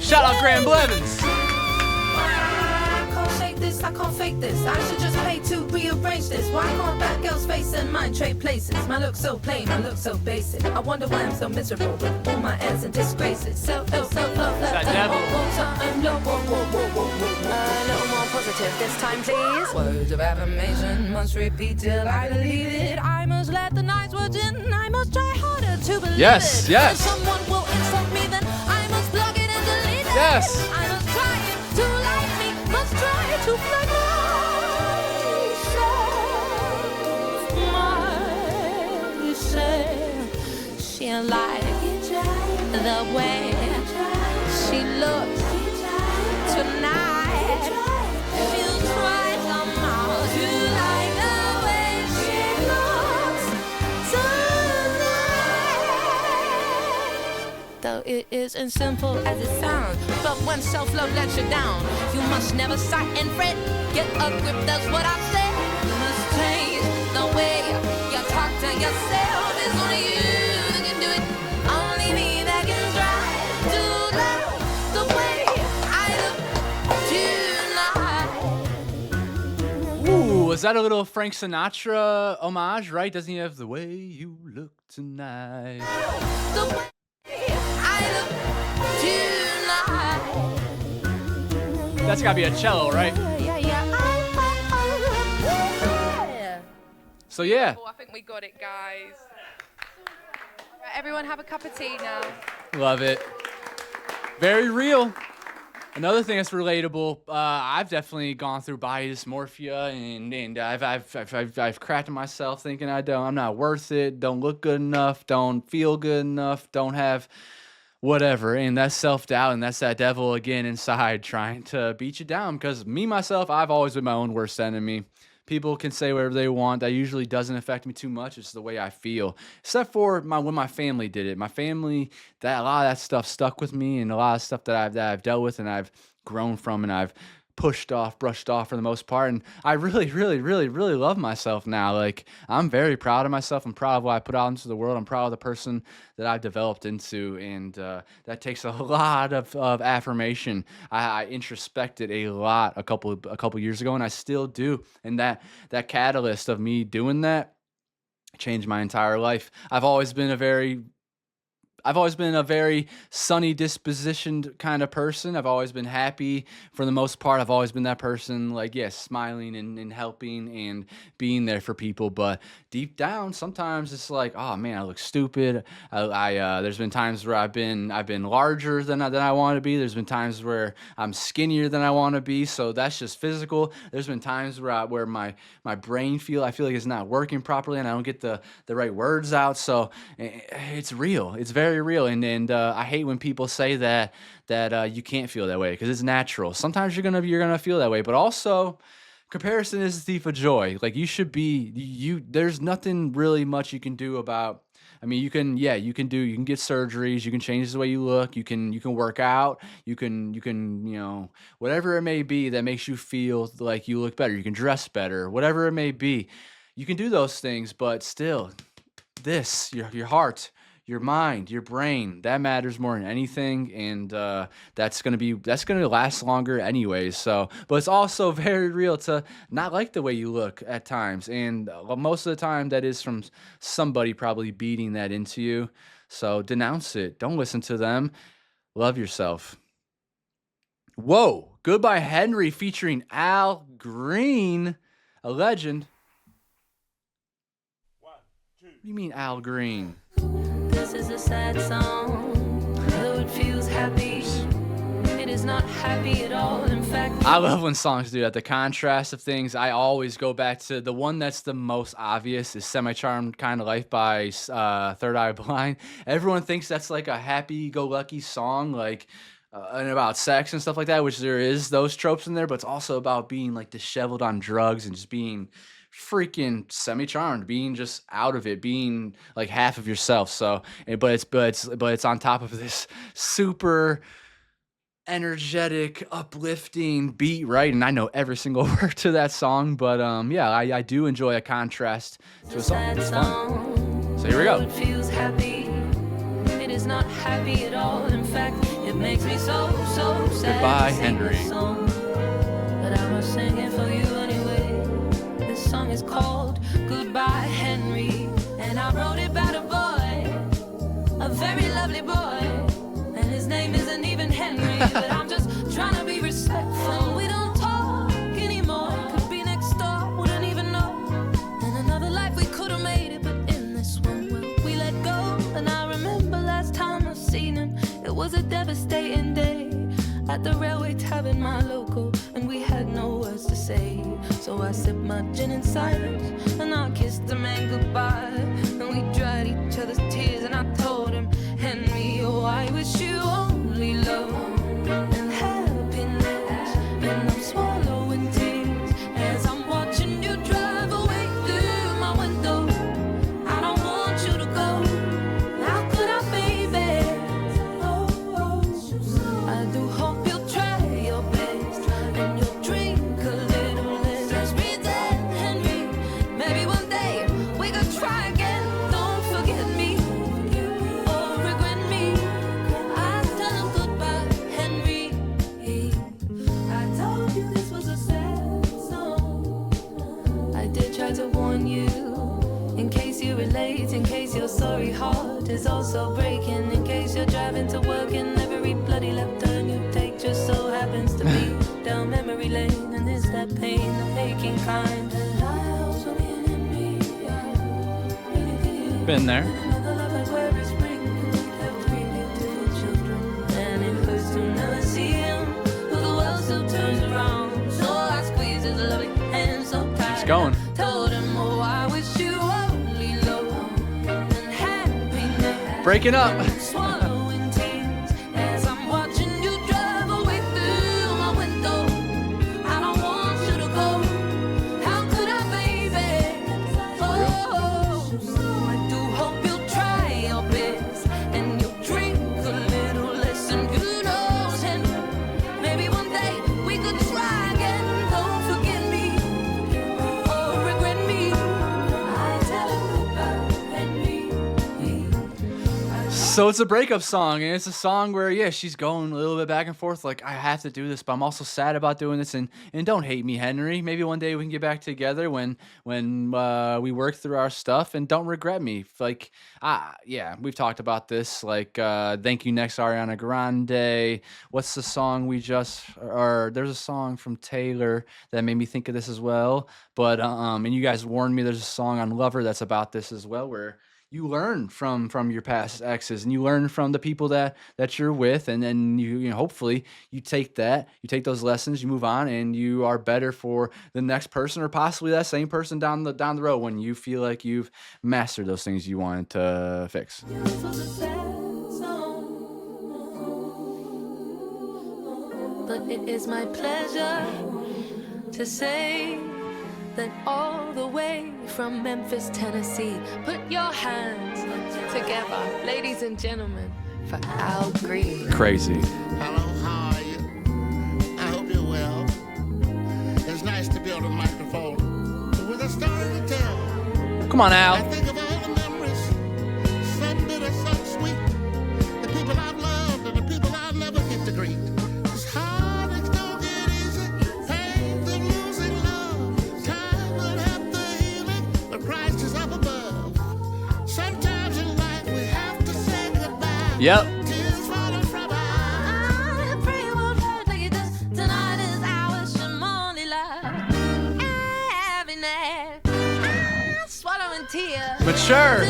Shout out Graham Blevins. I can't shake this, I can't fake this. I should just pay to rearrange this. Why can't that girl's face and mine trade places? My look so plain, my look so basic. I wonder why I'm so miserable with all my ads and disgraces. Self-love, that devil. A little more positive this time, please. Words of affirmation must repeat till I believe it. I must let the nights words in. I must try harder to believe Yes, it. yes. If someone will insult me, then I must plug it and delete it. Yes. I must try to like me, must try to plug myself. She'll like the way she looks tonight. She'll try somehow to like the way she looks tonight. Though it isn't simple as it sounds, but when self-love lets you down, you must never sigh and fret. Get a grip, that's what I said. You must change the way you talk to yourself. It's only you that can do it. Only me that can try to love the way I look tonight. Ooh, was that a little Frank Sinatra homage, right? Doesn't he have the way you look tonight? The way I look tonight. That's gotta be a cello, right? Yeah. So yeah, Oh, I think we got it, guys. Right, everyone have a cup of tea now. love it. Very real. Another thing that's relatable, I've definitely gone through body dysmorphia, and I've cracked myself thinking I'm not worth it, don't look good enough, don't feel good enough, don't have whatever, and that's self-doubt, and that's that devil again inside trying to beat you down, because me, myself, I've always been my own worst enemy. People can say whatever they want. That usually doesn't affect me too much. It's the way I feel. Except for when my family did it. My family, that a lot of that stuff stuck with me, and a lot of stuff that I've dealt with and I've grown from and I've brushed off for the most part. And I really, really, really, really love myself now. Like, I'm very proud of myself. I'm proud of what I put out into the world. I'm proud of the person that I've developed into. And that takes a lot of affirmation. I introspected a lot a couple years ago, and I still do. And that catalyst of me doing that changed my entire life. I've always been a very sunny dispositioned kind of person. I've always been happy for the most part. I've always been that person, like, yes, smiling and helping and being there for people. But deep down, sometimes it's like, oh man, I look stupid. There's been times where I've been larger than I want to be. There's been times where I'm skinnier than I want to be. So that's just physical. There's been times where my brain I feel like it's not working properly, and I don't get the right words out. So it's real. It's very real, and I hate when people say that you can't feel that way, because it's natural. Sometimes you're gonna feel that way, but also comparison is the thief of joy. Like, there's nothing really much you can do about. I mean, you can get surgeries, you can change the way you look, you can work out, you can whatever it may be that makes you feel like you look better. You can dress better, whatever it may be. You can do those things, but still, your heart, your mind, your brain, that matters more than anything, and that's gonna last longer anyways. So, but it's also very real to not like the way you look at times, and most of the time that is from somebody probably beating that into you. So denounce it. Don't listen to them. Love yourself. Whoa, Goodbye Henry featuring Al Green, a legend. What do you mean Al Green? This is a sad song, though it feels happy. It is not happy at all. In fact, I love when songs do that. The contrast of things. I always go back to the one that's the most obvious is Semi-Charmed Kind of Life by Third Eye Blind. Everyone thinks that's like a happy-go-lucky song, like and about sex and stuff like that, which there is those tropes in there, but it's also about being like disheveled on drugs and just being freaking semi-charmed, being just out of it, being like half of yourself. So, but it's on top of this super energetic, uplifting beat, right? And I know every single word to that song, but yeah, I do enjoy a contrast to a song. It's fun. So here we go. It feels happy. It is not happy at all. In fact, it makes me so sad. Goodbye, Henry. But I must sing it for you anyway. This song is called Goodbye, Henry, and I wrote it about a boy, a very lovely boy, and his name isn't even Henry, but I'm just trying to be respectful. We don't talk anymore. Could be next door, wouldn't even know. In another life we could have made it, but in this one, well, we let go. And I remember last time I've seen him, it was a devastating day at the railway tavern, my local, and we had no words to say. So I sipped my gin in silence, and I kissed the man goodbye, and we dried each other's tears, and I told him, Henry, oh, I wish you only love and happiness, and I'm swallowing tears as I'm watching you drive away through my window. I don't want you to go. How could I, baby? I do hope you'll try your best and you'll drink a little less. Just pretend, Henry. Maybe one day we could try again. Don't forget me or regret me. I tell him goodbye, Henry. I told you this was a sad song. I did try to warn you, in case you relate, in case your sorry heart is also breaking, in case you're driving to work and every bloody left turn you take just so happens to be down memory lane, and it's that pain, the aching kind that I also need in me. I really feel Been there. another love like where it's spring, and we have 3 beautiful children, and it hurts to never see him, but the world still turns around. So I squeeze his lovely hand so tight. Keeps going. Told him, oh, I wish you only love and happiness. Breaking up. Swallowing tears as I'm watching you drive away through my window. I don't want you to go. How could I, So it's a breakup song, and it's a song where, yeah, she's going a little bit back and forth, like, I have to do this, but I'm also sad about doing this, and don't hate me, Henry. Maybe one day we can get back together when we work through our stuff, and don't regret me. Like, yeah, we've talked about this, like, Thank You Next, Ariana Grande. What's the song or there's a song from Taylor that made me think of this as well, but, and you guys warned me there's a song on Lover that's about this as well, where you learn from your past exes, and you learn from the people that you're with, and then you know, hopefully you take those lessons, you move on, and you are better for the next person, or possibly that same person down the road when you feel like you've mastered those things you wanted to fix. But it is my pleasure to say that all the way from Memphis, Tennessee, put your hands together, ladies and gentlemen, for Al Green. Crazy. Hello, how are you? I hope you're well. It's nice to be on the microphone with a story to tell. Come on, Al. I think of all the memories, some bitter, some sweet, the people I've loved and the people I'll never get to greet. Yep. Mature.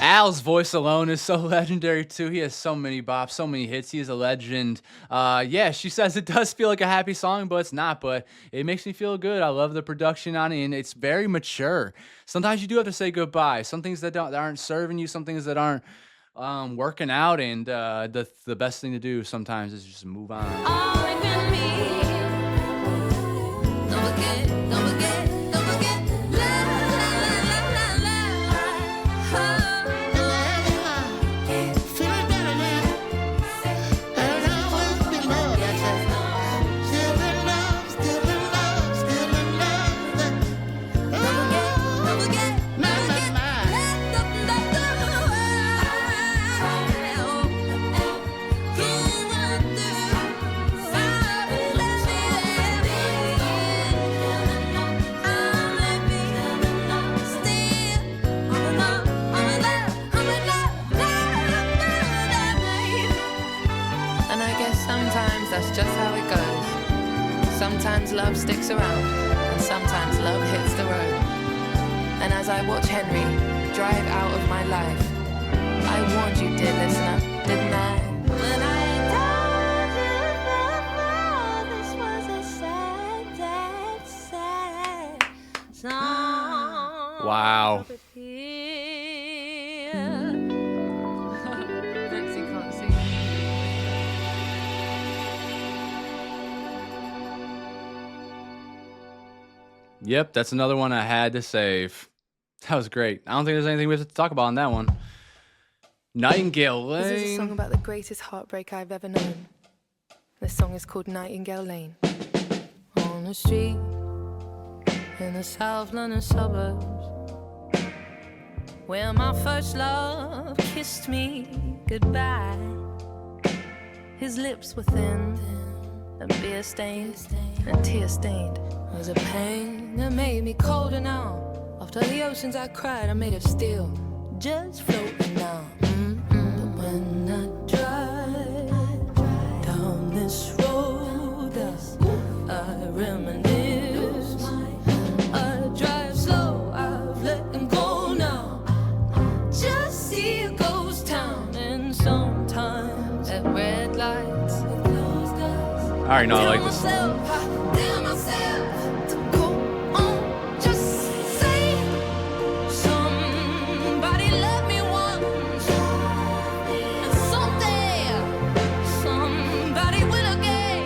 Al's voice alone is so legendary too. He has so many bops, so many hits. He is a legend. Yeah, she says it does feel like a happy song, but it's not. But it makes me feel good. I love the production on it, and it's very mature. Sometimes you do have to say goodbye. Some things that aren't serving you, some things that aren't working out, and the best thing to do sometimes is just move on. That's just how it goes. Sometimes love sticks around, and sometimes love hits the road. And as I watch Henry drive out of my life, I warned you, dear listener, didn't I? When I told you this was a sad, sad song. Wow. Yep, that's another one I had to save. That was great. I don't think there's anything we have to talk about on that one. Nightingale Lane. This is a song about the greatest heartbreak I've ever known. This song is called Nightingale Lane. On the street in the South London suburbs, where my first love kissed me goodbye. His lips were thin and beer stained and tear stained. There's a pain that made me colder now. After the oceans I cried, I made of steel, just floating now. But when I drive down this road, I reminisce. I drive slow, I've let him go now. Just see a ghost town, and sometimes at red lights, I already know I like this song.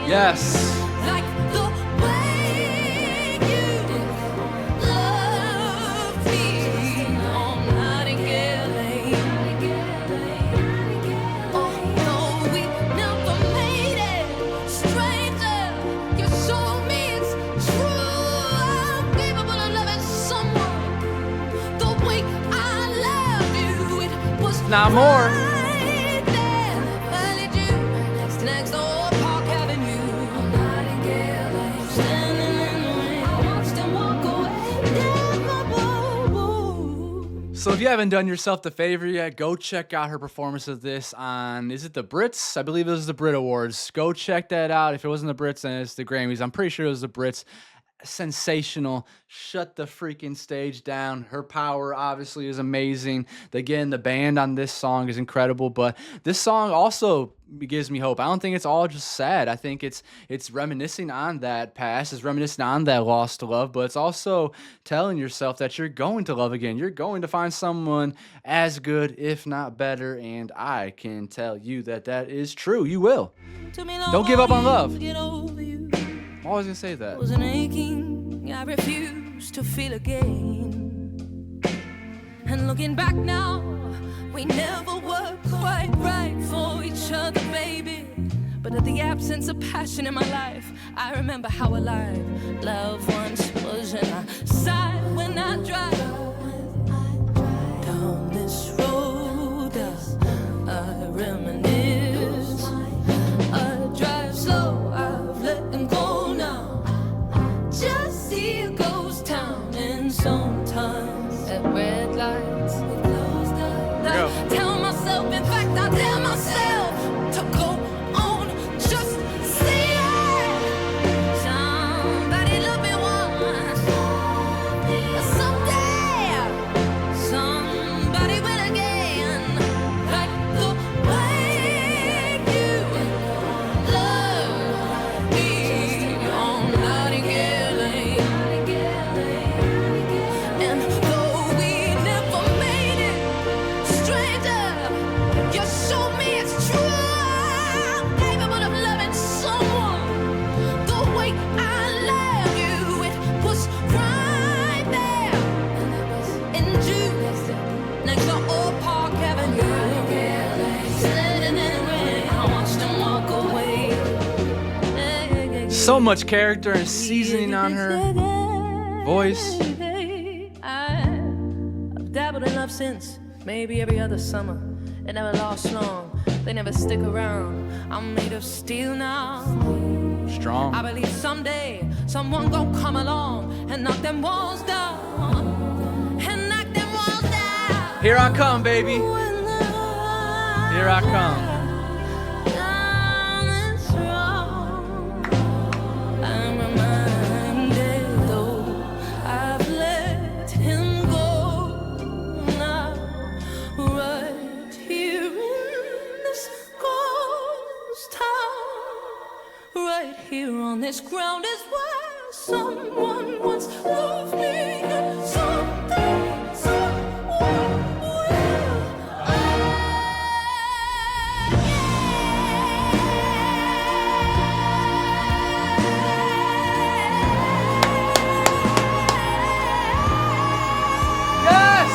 Yes. Like the way you love me on Nightingale Lane. Although we never made it, stranger, you showed me it's true. I'm capable of loving someone the way I loved you. It was Not more. right there, early June, next door, Park Avenue. On Nightingale Lane, standing in the rain, I watched him walk away down my road. So if you haven't done yourself the favor yet, go check out her performance of this on, is it the Brits? I believe it was the Brit Awards. Go check that out. If it wasn't the Brits, then it's the Grammys. I'm pretty sure it was the Brits. Sensational. Shut the freaking stage down. Her power obviously is amazing. Again, the band on this song is incredible, but this song also gives me hope. I don't think it's all just sad. I think it's reminiscing on that past, it's reminiscing on that lost love, but it's also telling yourself that you're going to love again. You're going to find someone as good, if not better, and I can tell you that that is true. You will. Don't give up on love. Get over you. I'm always gonna say that. Was an aching I refused to feel again. And looking back now, we never were quite right for each other, baby. But at the absence of passion in my life, I remember how alive love once was. And I sigh when I drive down this road. I reminisce. I drive slow, I've let them go now. Just see a ghost town, and sometimes at red lights we close the lights. Tell myself, in fact, I tell myself to go on, just see it. Somebody love me once, someday somebody will again. Like the way you love me on Nightingale Lane. And though we never made it, stranger, you showed me it's true. I'm capable of loving someone the way I love you. It was right there, in June, next to Old Park Avenue. Standing in the rain, I watched him walk away. So much character and seasoning on her voice. I've dabbled in love since, maybe every other summer. It never lasts long, they never stick around. I'm made of steel now. I Strong. believe someday someone gon' come along and knock them walls down. And knock them walls down. Here I come, baby. When the Here I come. down is wrong, I'm reminded, though I've let him go now. Right here in this ghost town, right here on this ground is where someone once loved me, and someday someone will. Yes!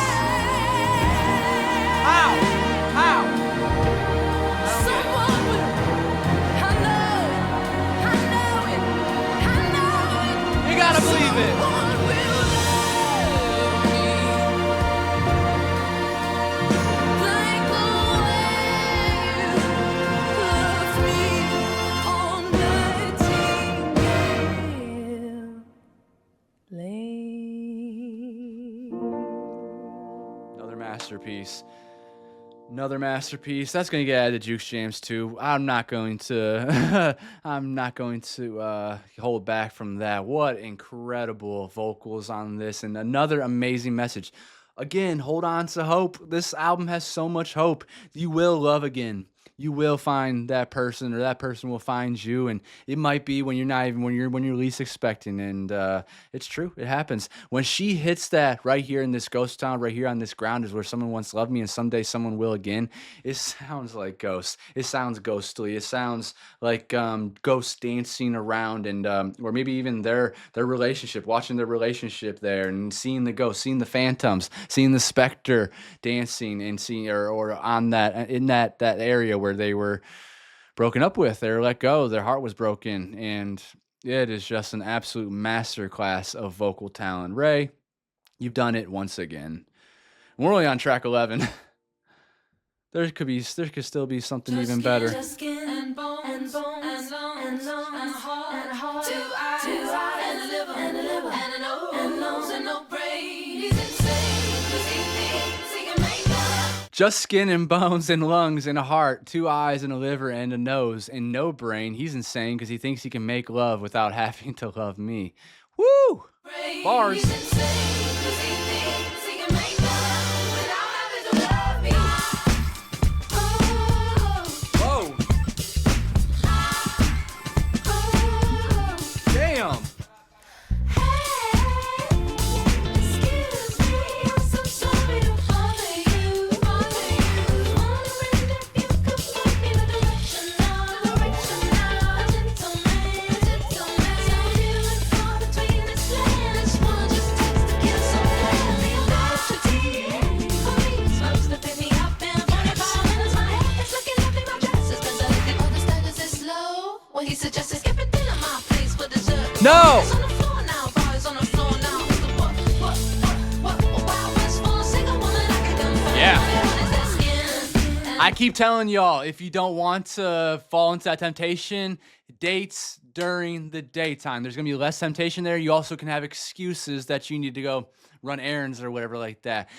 How? How? Someone will. I know it. I know it. You gotta believe it. Someone will love me like the way you loved me on Nightingale Lane. Another masterpiece. Another masterpiece. That's gonna get added to Juice Jams too. I'm not going to. I'm not going to hold back from that. What incredible vocals on this, and another amazing message. Again, hold on to hope. This album has so much hope. You will love again. you will find that person, or that person will find you, and it might be when you're not even when you're least expecting. And it's true, it happens. When she hits that right here in this ghost town, right here on this ground is where someone once loved me, and someday someone will again. It sounds like ghosts. It sounds ghostly. It sounds like ghosts dancing around, and or maybe even their relationship, watching their relationship there, and seeing the ghosts, seeing the phantoms, seeing the specter dancing, and seeing or on that in that area where they were broken up with, they were let go, their heart was broken, and it is just an absolute masterclass of vocal talent. Raye, you've done it once again. We're only on track 11. There could still be something even better. Just skin and bones and lungs and heart, two eyes and a liver and a nose and no brain. He's insane 'cause he thinks he can make love. Just skin and bones and lungs and a heart, 2 eyes and a liver and a nose and no brain. He's insane because he thinks he can make love without having to love me. Woo! Bars. He's insane 'cause he thinks he can make love without having to love me. Whoa! Damn! Excuse me, I'm so sorry to bother you. Wondering if you could point me the direction now. A gentleman, so few and far between this land. This one just takes to kill so badly. Opportunity for me, supposed to pick me up in 45 minutes. My head is looking up in my dress. It's been selected. All the status is slow. What he suggested, skip it then my place for dessert. No! It's on the floor now, bars on the floor now. What, Wild West for a single woman I could confirm. Yeah. What is that skin? I keep telling y'all, if you don't want to fall into that temptation, dates during the daytime. There's going to be less temptation there. You also can have excuses that you need to go run errands or whatever like that.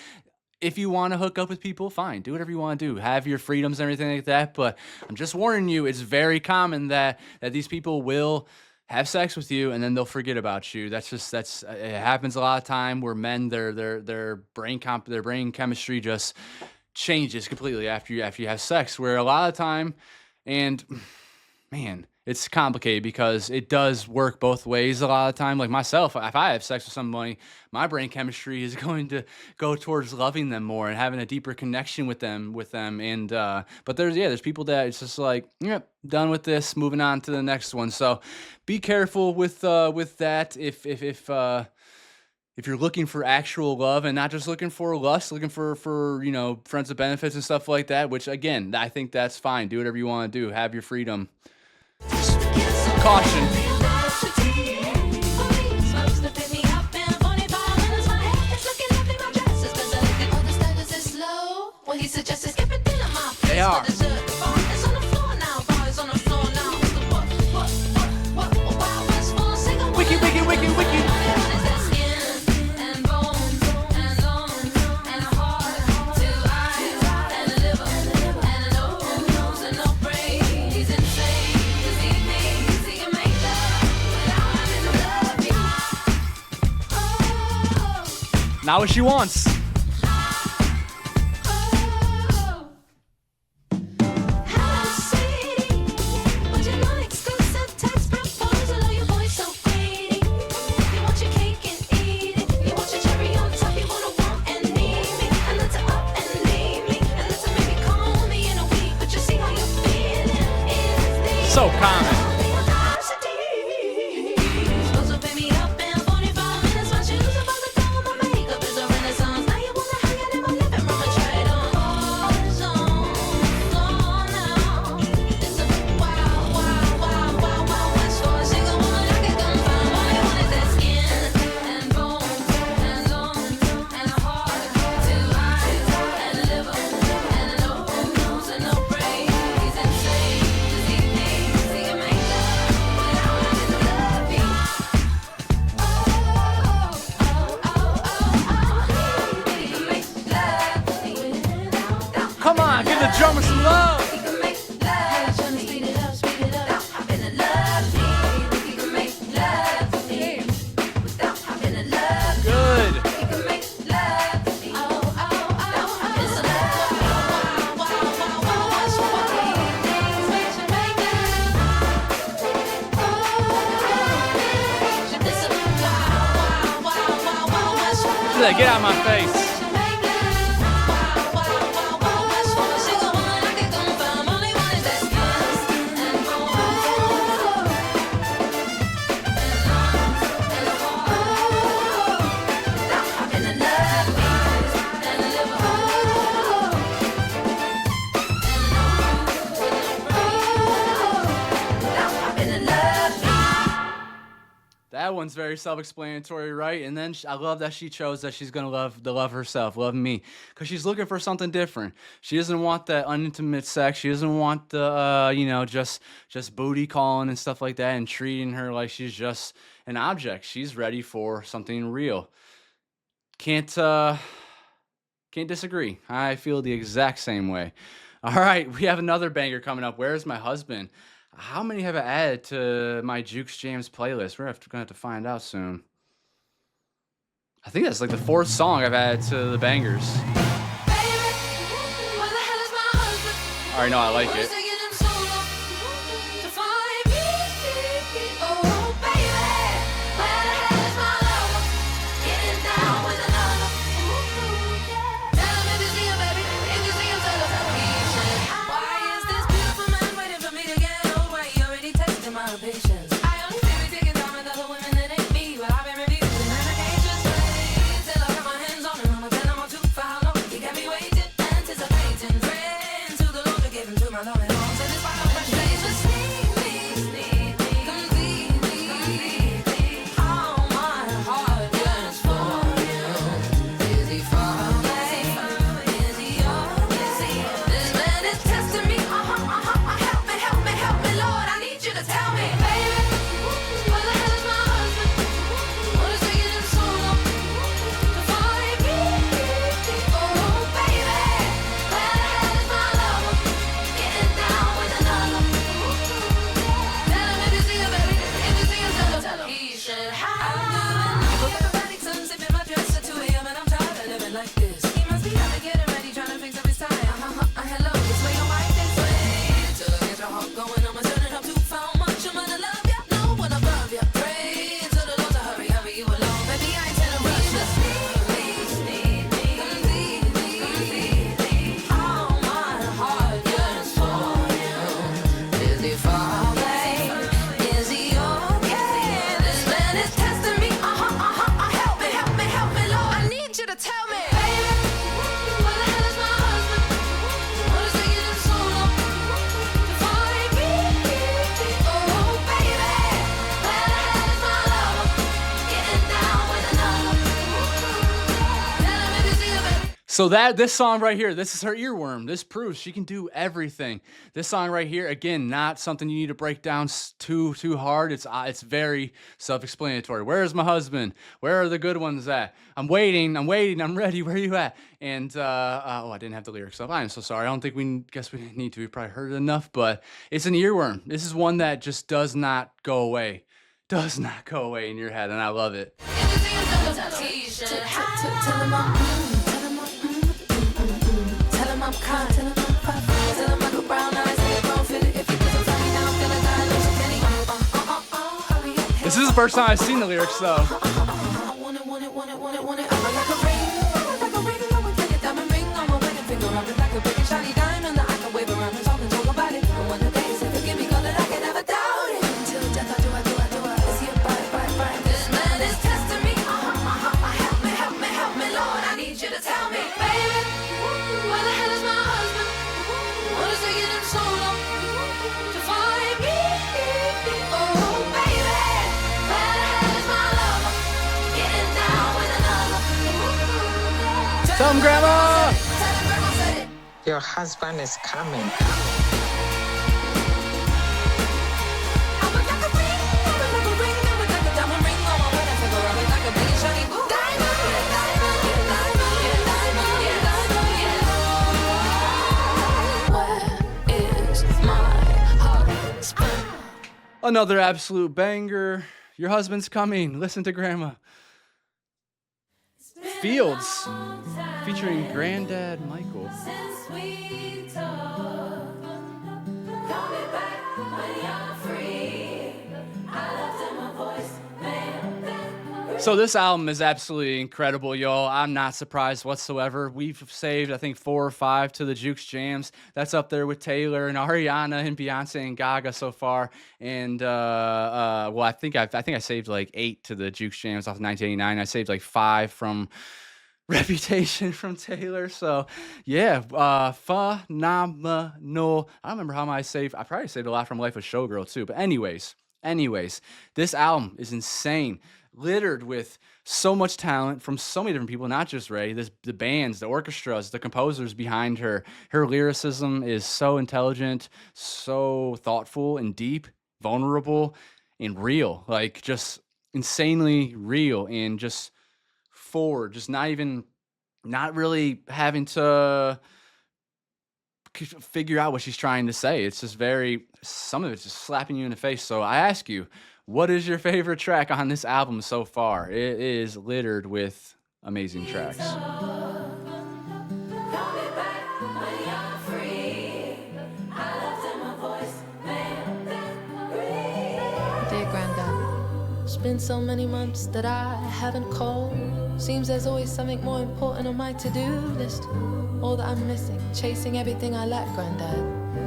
If you want to hook up with people, fine. Do whatever you want to do. Have your freedoms and everything like that. But I'm just warning you, it's very common that these people will have sex with you and then they'll forget about you. That's it happens a lot of time where men, their brain chemistry just changes completely after you have sex, where a lot of time, and man, it's complicated because it does work both ways a lot of time. Like myself, if I have sex with somebody, my brain chemistry is going to go towards loving them more and having a deeper connection with them. And but there's people that it's just like, yep, done with this, moving on to the next one. So be careful with that. If you're looking for actual love and not just looking for lust, looking for friends with benefits and stuff like that, which again, I think that's fine. Do whatever you want to do. Have your freedom. Caution. They are. Wiki, wiki, wiki, wiki. Not what she wants. So common. that. Get out of my face. That one's very self-explanatory, right? And then I love that she chose that she's gonna love herself, love me, because she's looking for something different. She doesn't want that unintimate sex. She doesn't want the just booty calling and stuff like that, and treating her like she's just an object. She's ready for something real. Can't disagree. I feel the exact same way. All right, we have another banger coming up. Where's My Husband? How many have I added to my Jukes Jams playlist? We're going to have to find out soon. I think that's like the 4th song I've added to the bangers. I already know I like it. So this song right here, this is her earworm. This proves she can do everything. This song right here, again, not something you need to break down too hard. It's very self-explanatory. Where is my husband? Where are the good ones at? I'm waiting, I'm ready. Where are you at? And I didn't have the lyrics up. I'm so sorry. I don't think we need to. We probably heard it enough, but it's an earworm. This is one that just does not go away. Does not go away in your head, and I love it. This is the first time I've seen the lyrics, though. Tell him, Grandma! Your husband is coming. Another absolute banger. Your husband's coming. Listen to Grandma. Fields, featuring Grandad Michael. So this album is absolutely incredible, y'all. I'm not surprised whatsoever. We've saved, I think, 4 or 5 to the Jukes Jams. That's up there with Taylor and Ariana and Beyonce and Gaga so far. And well, I think I saved like 8 to the Jukes Jams off of 1989. I saved like 5 from Reputation from Taylor. So yeah, phenomenal. I don't remember how many I saved. I probably saved a lot from Life of Showgirl too. But anyways, this album is insane, littered with so much talent from so many different people, not just Raye. The bands, the orchestras, the composers behind her. Her lyricism is so intelligent, so thoughtful and deep, vulnerable and real, like just insanely real and just forward, just not really having to figure out what she's trying to say. It's just some of it's just slapping you in the face. So I ask you, what is your favorite track on this album so far? It is littered with amazing tracks. Dear Grandad, it's been so many months that I haven't called. Seems there's always something more important on my to-do list. All that I'm missing, chasing everything I lack, Grandad.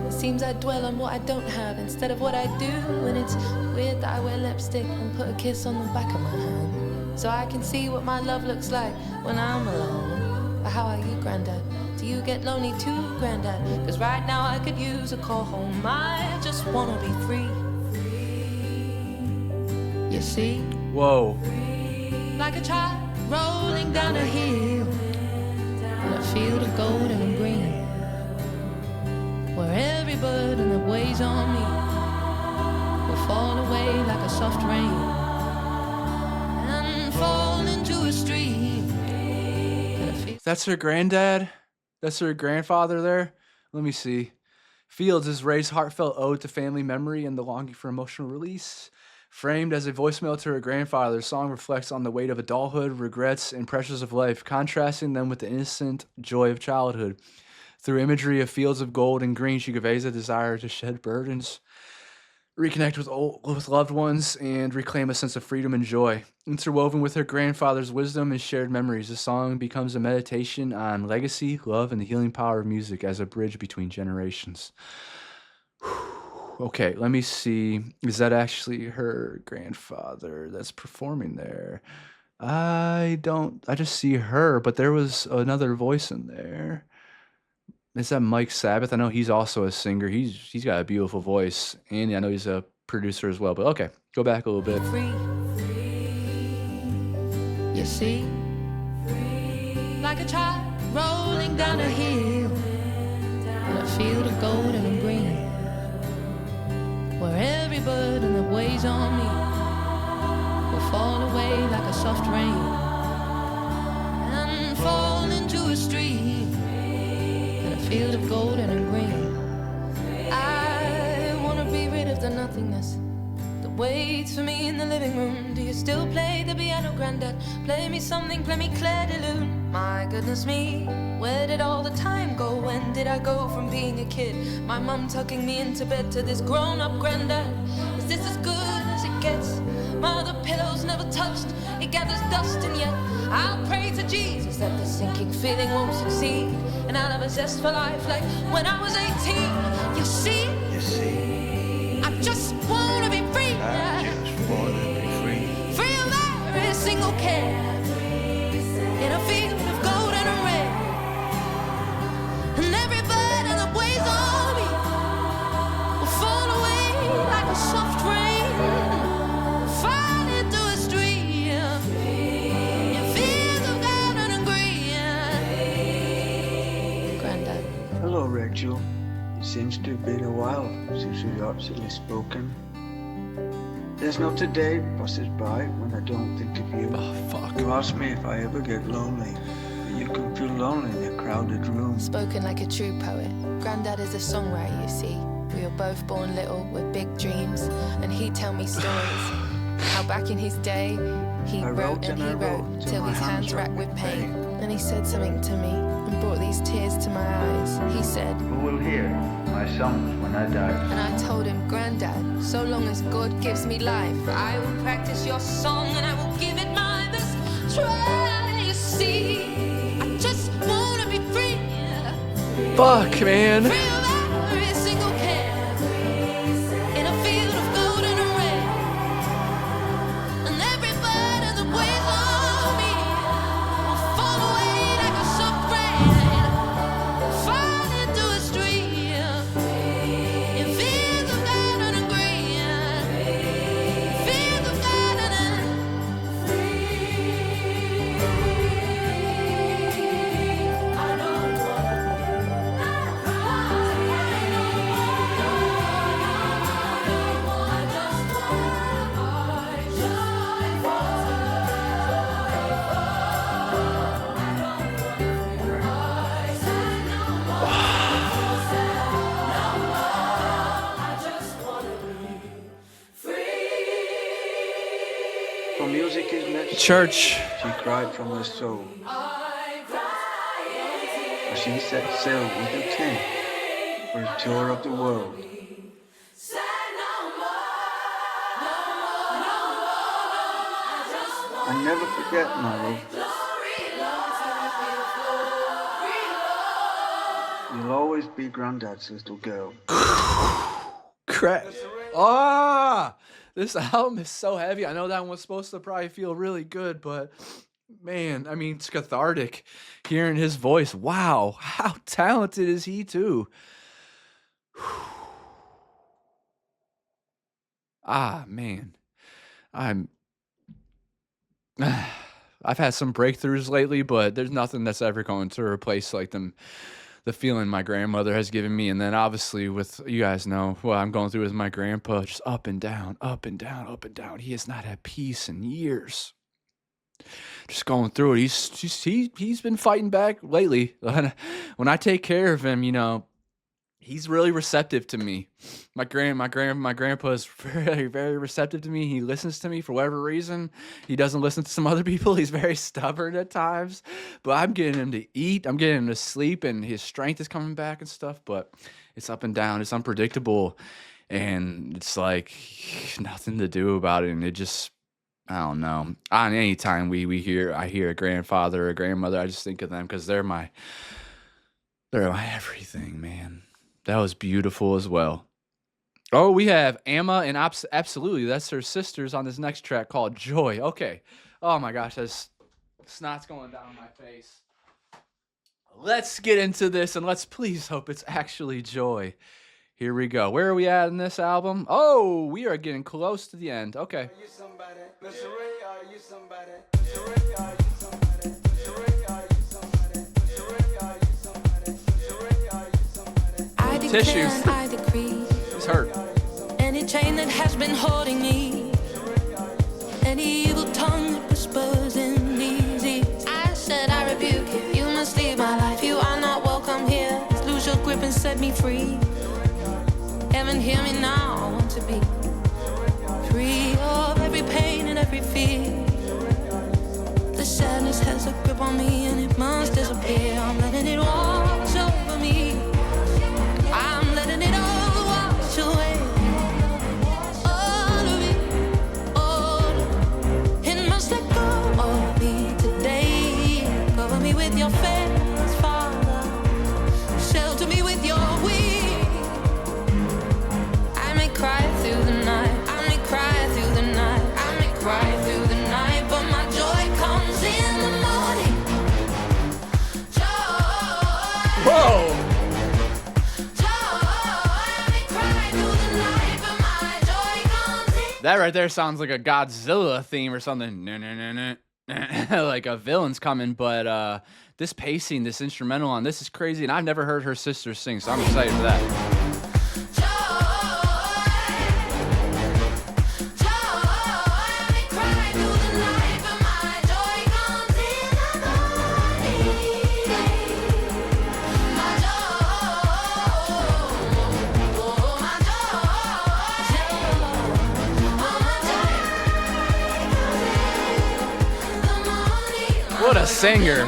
It seems I dwell on what I don't have instead of what I do. And it's weird that I wear lipstick and put a kiss on the back of my hand, so I can see what my love looks like when I'm alone. But how are you, Grandad? Do you get lonely too, Grandad? Cause right now I could use a call home. I just wanna be free. You see? Whoa. Like a child rolling down a hill in a field of gold and green, where every burden that weighs on me will fall away like a soft rain and fall into a stream. That's her granddad? That's her grandfather there? Let me see. Fields is Raye's heartfelt ode to family memory and the longing for emotional release. Framed as a voicemail to her grandfather, the song reflects on the weight of adulthood, regrets, and pressures of life, contrasting them with the innocent joy of childhood. Through imagery of fields of gold and green, she conveys a desire to shed burdens, reconnect with loved ones, and reclaim a sense of freedom and joy. Interwoven with her grandfather's wisdom and shared memories, the song becomes a meditation on legacy, love, and the healing power of music as a bridge between generations. Okay, let me see. Is that actually her grandfather that's performing there? I just see her, but there was another voice in there. Is that Mike Sabbath? I know he's also a singer. He's got a beautiful voice, and I know he's a producer as well. But okay, go back a little bit. Free. You see? Like a child rolling down a hill in a field of gold and green, where every burden that weighs on me will fall away like a soft rain and fall into a stream in a field of gold and green. I wanna be rid of the nothingness that waits for me in the living room. Do you still play the piano, Grandad? Play me something, play me Claire de Lune. My goodness me, where did all the time go? When did I go from being a kid, my mum tucking me into bed, to this grown-up Grandad? Is this as good as it gets? My other pillows never touched, it gathers dust, and yet I'll pray to Jesus that the sinking feeling won't succeed, and I'll have a zest for life like when I was 18. You see? I just wanna be free. I just wanna be free. Free of every single care, in a field of gold and red, and every burden that weighs on me will fall away like a soft rain, fall into a stream in fields of gold and green. Grandad. Hello, Rachel. It seems to have been a while since we've actually spoken. There's not a day passes by when I don't think of you. Oh, fuck. You ask me if I ever get lonely, but you can feel lonely in a crowded room. Spoken like a true poet, Grandad is a songwriter, you see. We were both born little with big dreams, and he'd tell me stories. How back in his day, he wrote and he wrote till his hands racked with pain. And he said something to me and brought these tears to my eyes. He said, Who will hear my songs when I die? and I told him, Grandad, so long as God gives me life, I will practice your song and I will give it my best. try, you see. I just wanna be free. Fuck, man. Free of every single care. In a field of golden red. And every burden that weighs on me will fall away like a soft rain. Fall into a stream. In fields of golden and green. Fields of golden and For music is medicine. Church. She cried from her soul. As she set sail with her tent for a tour of the world. I never forget, my love. You'll always be Grandad's little girl. Crap. Ah! This album is so heavy. I know that one was supposed to probably feel really good, but man, I mean, it's cathartic hearing his voice. Wow, how talented is he too? Ah, man. I've had some breakthroughs lately, but there's nothing that's ever going to replace like the feeling my grandmother has given me. And then obviously with, you guys know what I'm going through with my grandpa, just up and down, up and down, up and down. He has not had peace in years. Just going through it. He's been fighting back lately. When I take care of him, you know, he's really receptive to me. My grandpa is very, very receptive to me. He listens to me for whatever reason. He doesn't listen to some other people. He's very stubborn at times. But I'm getting him to eat. I'm getting him to sleep, and his strength is coming back and stuff. But it's up and down. It's unpredictable, and it's like nothing to do about it. And it just, I don't know. On any time I hear a grandfather or a grandmother, I just think of them because they're my everything, man. That was beautiful as well. Oh, we have Amma and Absolutely. That's her sisters on this next track called Joy. Okay. Oh my gosh, that's snot's going down my face. Let's get into this and let's please hope it's actually joy. Here we go. Where are we at in this album? Oh, we are getting close to the end. Okay. Are you somebody? Mr. Raye, are you somebody? Mr. Raye, are you somebody? Mr. Raye, are you somebody? Mr. Raye, are you somebody? Mr. Raye, are you somebody? I declare Tissues. and I decree. It's hurt. Any chain that has been holding me, any evil tongue that whispers in these ears, I said I rebuke you. You must leave my life. You are not welcome here. Lose your grip and set me free. Heaven, hear me now. I want to be free of every pain and every fear. The sadness has a grip on me and it must disappear. I'm letting it wash over me. I'm letting it all wash away. All of it, all of it. It must let go of me today. Cover me with your face, Father. Shelter me with your wings. I may cry through the night. I may cry through the night. I may cry through the night, but my joy comes in the morning. Joy. Whoa. That right there sounds like a Godzilla theme or something. Like a villain's coming, but this pacing, this instrumental on this is crazy, and I've never heard her sisters sing, so I'm excited for that. What a singer.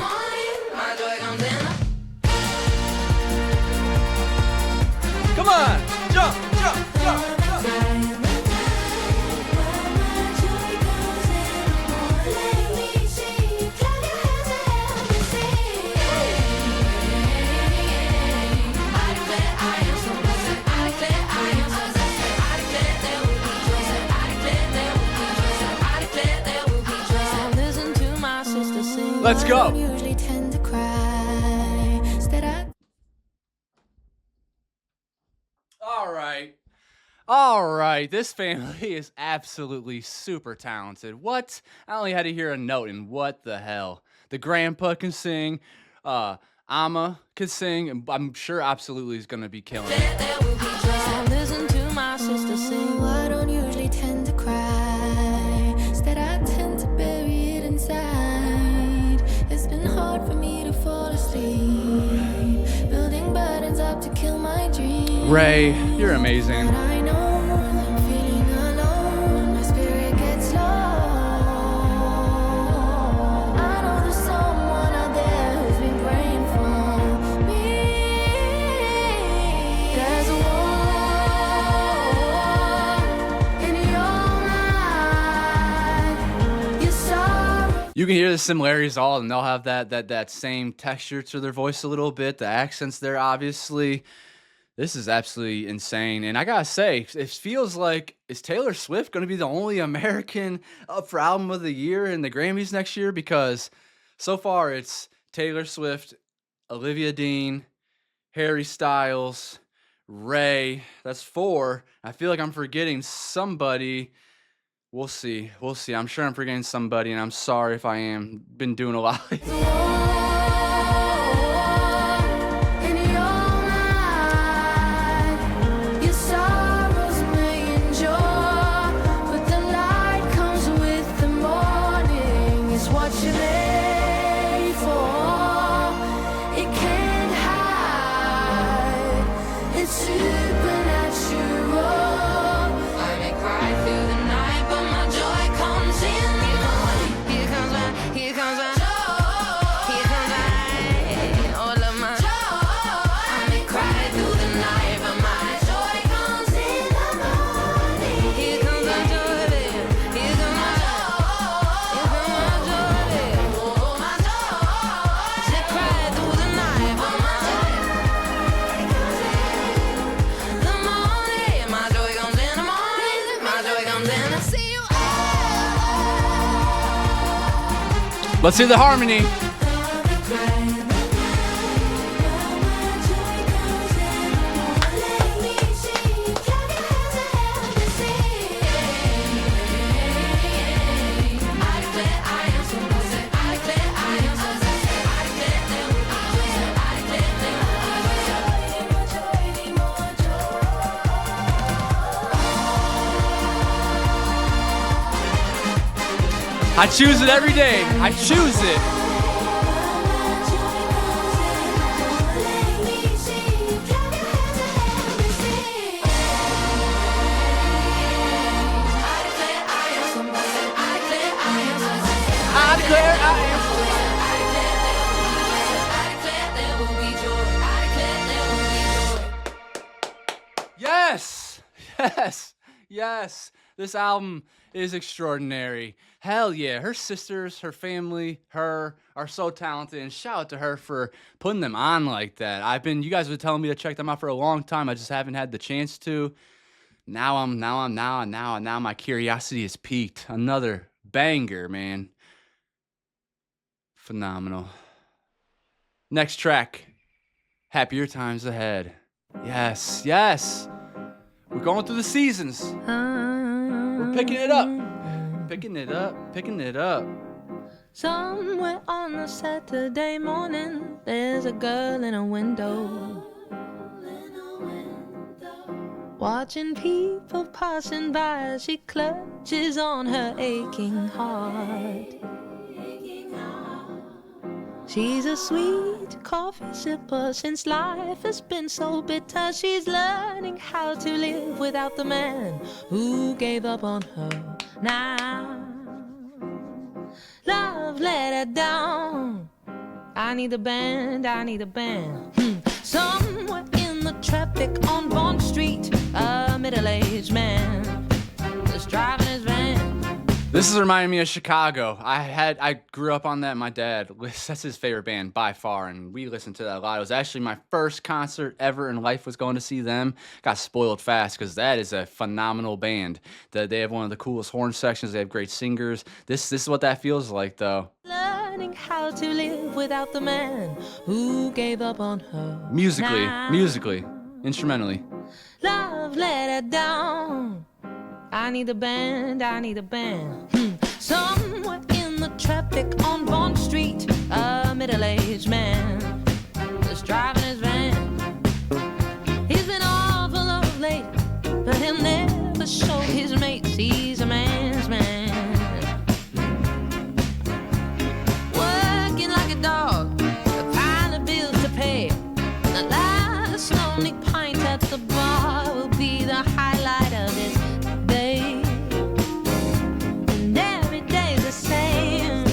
Come on, jump, jump, jump, jump. Let's go. I don't usually tend to cry. Instead I All right, this family is absolutely super talented. What? I only had to hear a note, and what the hell? The grandpa can sing, Amma can sing, and I'm sure Absolutely is gonna be killing it. listen to my sister sing. I don't usually tend to cry. Instead I tend to bury it inside. It's been hard for me to fall asleep. Building burdens up to kill my dreams. Raye, you're amazing. But I know I'm feeling alone. My spirit gets low. I know there's someone out there who's been praying for me. There's a war in your mind. Your sorrow. You can hear the similarities all, and they'll have that same texture to their voice a little bit. The accents there, obviously. This is absolutely insane. And I gotta say, it feels like, is Taylor Swift gonna be the only American up for Album of the Year in the Grammys next year? Because so far it's Taylor Swift, Olivia Dean, Harry Styles, Raye. That's 4. I feel like I'm forgetting somebody. We'll see. We'll see. I'm sure I'm forgetting somebody, and I'm sorry if I am. Been doing a lot. In your mind, your sorrows may endure, but the light comes with the morning. It's what you're made for. It can't hide. It's supernatural. I may cry through the night, but my joy comes in the morning. Here comes my all of my I may cry through the night, but my joy comes in the morning. Here comes my joy, baby. Here comes my joy, oh my joy. She cried through the night, but my joy comes in the morning. My joy comes in the morning. My joy comes in. I see you. Let's hear the harmony. I choose it every day. I choose it. I declare I am. Yes, yes, yes. This album is extraordinary. Hell yeah. Her sisters, her family, her are so talented, and shout out to her for putting them on like that. You guys have been telling me to check them out for a long time. I just haven't had the chance to. Now my curiosity is piqued. Another banger, man. Phenomenal. Next track. Happier Times Ahead. Yes, yes. We're going through the seasons. We're picking it up. Picking it up, picking it up. Somewhere on a Saturday morning, there's a girl in a window, watching people passing by as she clutches on her aching heart. She's a sweet coffee sipper since life has been so bitter. She's learning how to live without the man who gave up on her. Now love let her down. I need a band, I need a band. Somewhere in the traffic on Bond Street, a middle-aged man is driving his van. This is reminding me of Chicago. I grew up on that. My dad, that's his favorite band by far, and we listened to that a lot. It was actually my first concert ever in life was going to see them. Got spoiled fast because that is a phenomenal band. They have one of the coolest horn sections. They have great singers. This is what that feels like, though. Learning learning how to live without the man who gave up on her. Musically, instrumentally. Love let her down. I need a band, I need a band. Somewhere in the traffic on Bond Street, a middle-aged man was driving his van. He's been awful of late, but he'll never show his mates he's a man's man. Working like a dog, a pile of bills to pay. The last lonely pint at the bar will be the highlight of his day. And every day's the same.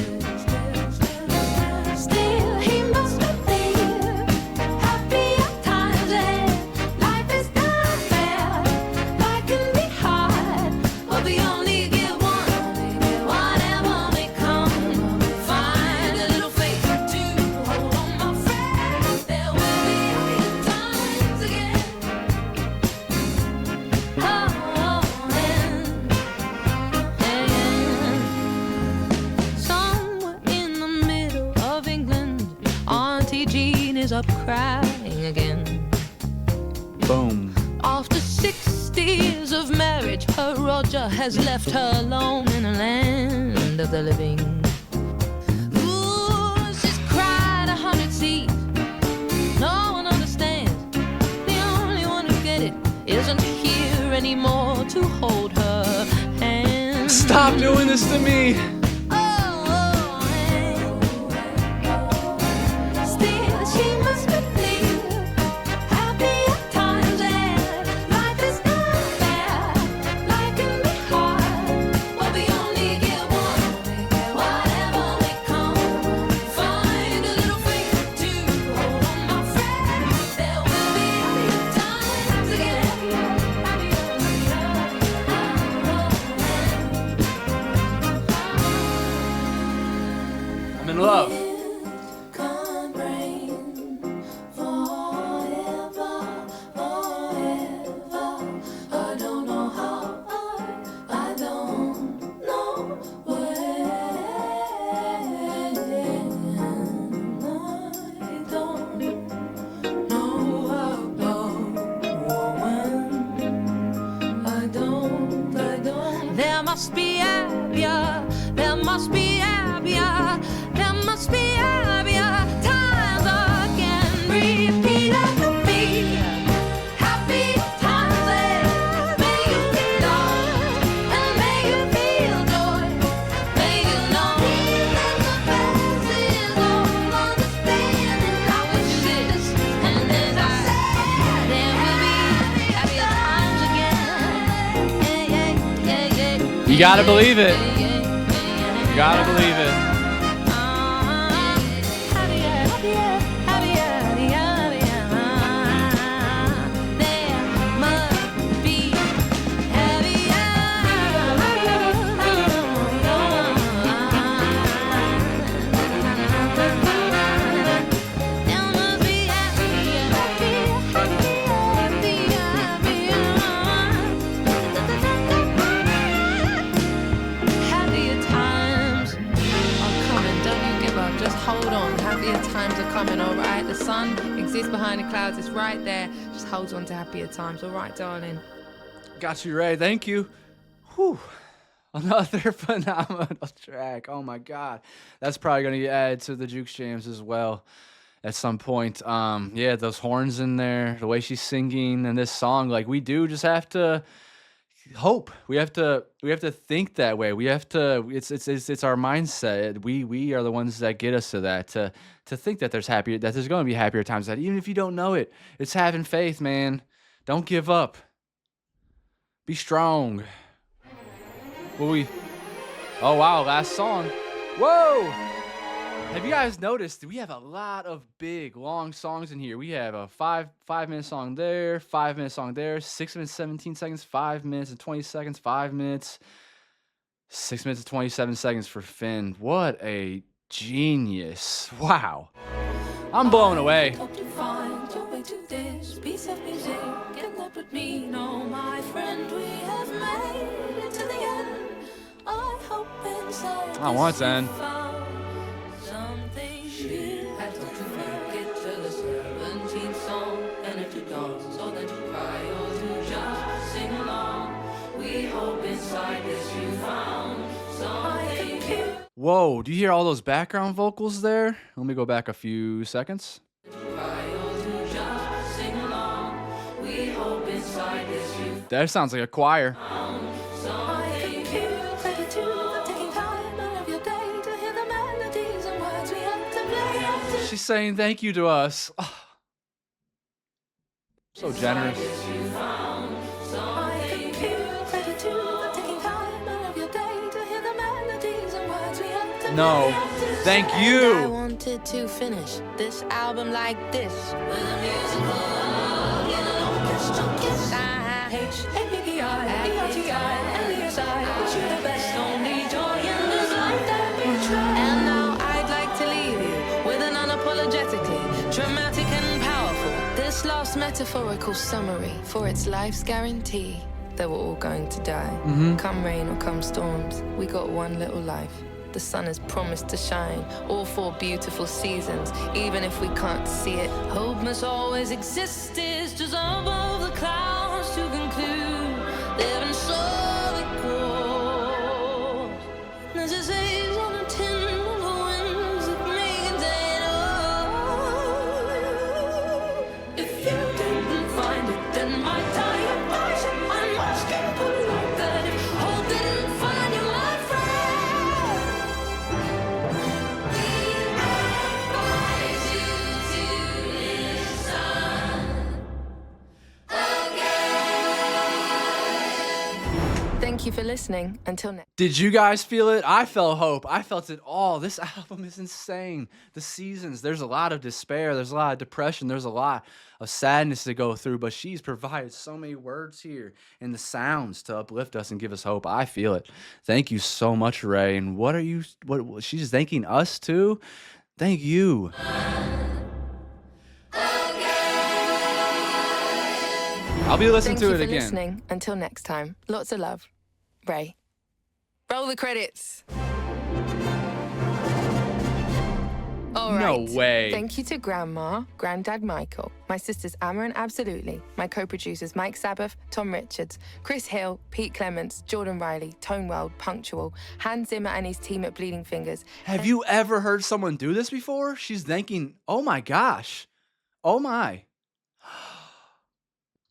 Still he must believe happier times ahead. Life is not fair, life can be hard, but we only get one. Whatever may come, find a little faith to hold on, my friend. There will be other times again. Somewhere in the middle of England, Auntie Jean is up crying again. Boom. After 60 years of marriage, her Roger has left her alone in a land of the living. Ooh, she's cried 100 seas. No one understands. The only one who get it isn't here anymore to hold her hand. Stop doing this to me. Still she must believe happier times ahead. Life is not fair, life can be hard, but we only get one. Whatever may come, find a little faith to hold on, my friend. There will be happier times again. I'm in love. Can't rain forever, forever. I don't know how, I don't know when. I don't know how, when. I don't. There must be happier, there must be happier, there must be happier times again. Repeat after me. Happy times ahead. May you feel love and may you feel joy. May you know that the best is all understanding. I wish this, and as I said, there will be happier times again. Yeah, yeah, yeah, yeah. You gotta believe it. You gotta believe it. Happier times are coming, don't you give up, just hold on. Happier times are coming, alright? The sun exists behind the clouds, it's right there. Just hold on to happier times, alright, darling? Got you, Ray. Thank you. Whew. Another phenomenal track. Oh my God. That's probably going to get added to the Jukes Jams as well at some point. Yeah, those horns in there, the way she's singing in this song, like we do just have to hope. We have to think that way. We have to, it's our mindset. We are the ones that get us to that, to think that there's going to be happier times, that even if you don't know it, it's having faith, man. Don't give up. Be strong. Oh wow, last song. Whoa! Have you guys noticed we have a lot of big, long songs in here? We have a 5-minute song there, 5-minute song there, 6 minutes, 17 seconds, 5 minutes and 20 seconds, 5 minutes, 6 minutes and 27 seconds for Finn. What a genius. Wow. I'm blown away. Hope you find your way to this piece of music. Get up with me, no, my friend, we have made it to the end. I hope inside I want this to end. you found Whoa, do you hear all those background vocals there? Let me go back a few seconds. That sounds like a choir. She's saying thank you to us. Oh, so generous. No, thank you. I wanted to finish this album like this. And now I'd like to leave you with an unapologetically dramatic and powerful. This last metaphorical summary for its life's guarantee that we're all going to die. Come rain or come storms, we got one little life. The sun has promised to shine all 4 beautiful seasons, even if we can't see it. Hope must always exist, is just above the clouds to conclude. Living so cold. There's a haze on the tin of the winds that make a day old. If you didn't find it, then my dying voice I'm asking for like that. If hope didn't find you, my friend. Thank you for listening. Until next. Did you guys feel it? I felt hope. I felt it all. This album is insane. The seasons, there's a lot of despair. There's a lot of depression. There's a lot of sadness to go through. But she's provided so many words here and the sounds to uplift us and give us hope. I feel it. Thank you so much, Raye. And what she's thanking us too? Thank you. I'll be listening to it again. Listening. Until next time. Lots of love. Raye. Roll the credits. All right. No way. Thank you to Grandma, Grandad Michael, my sisters Amma and Absolutely, my co-producers Mike Sabbath, Tom Richards, Chris Hill, Pete Clements, Jordan Riley, Tone Weld, Punctual, Hans Zimmer and his team at Bleeding Fingers. Have you ever heard someone do this before? She's thanking, oh my gosh. Oh my.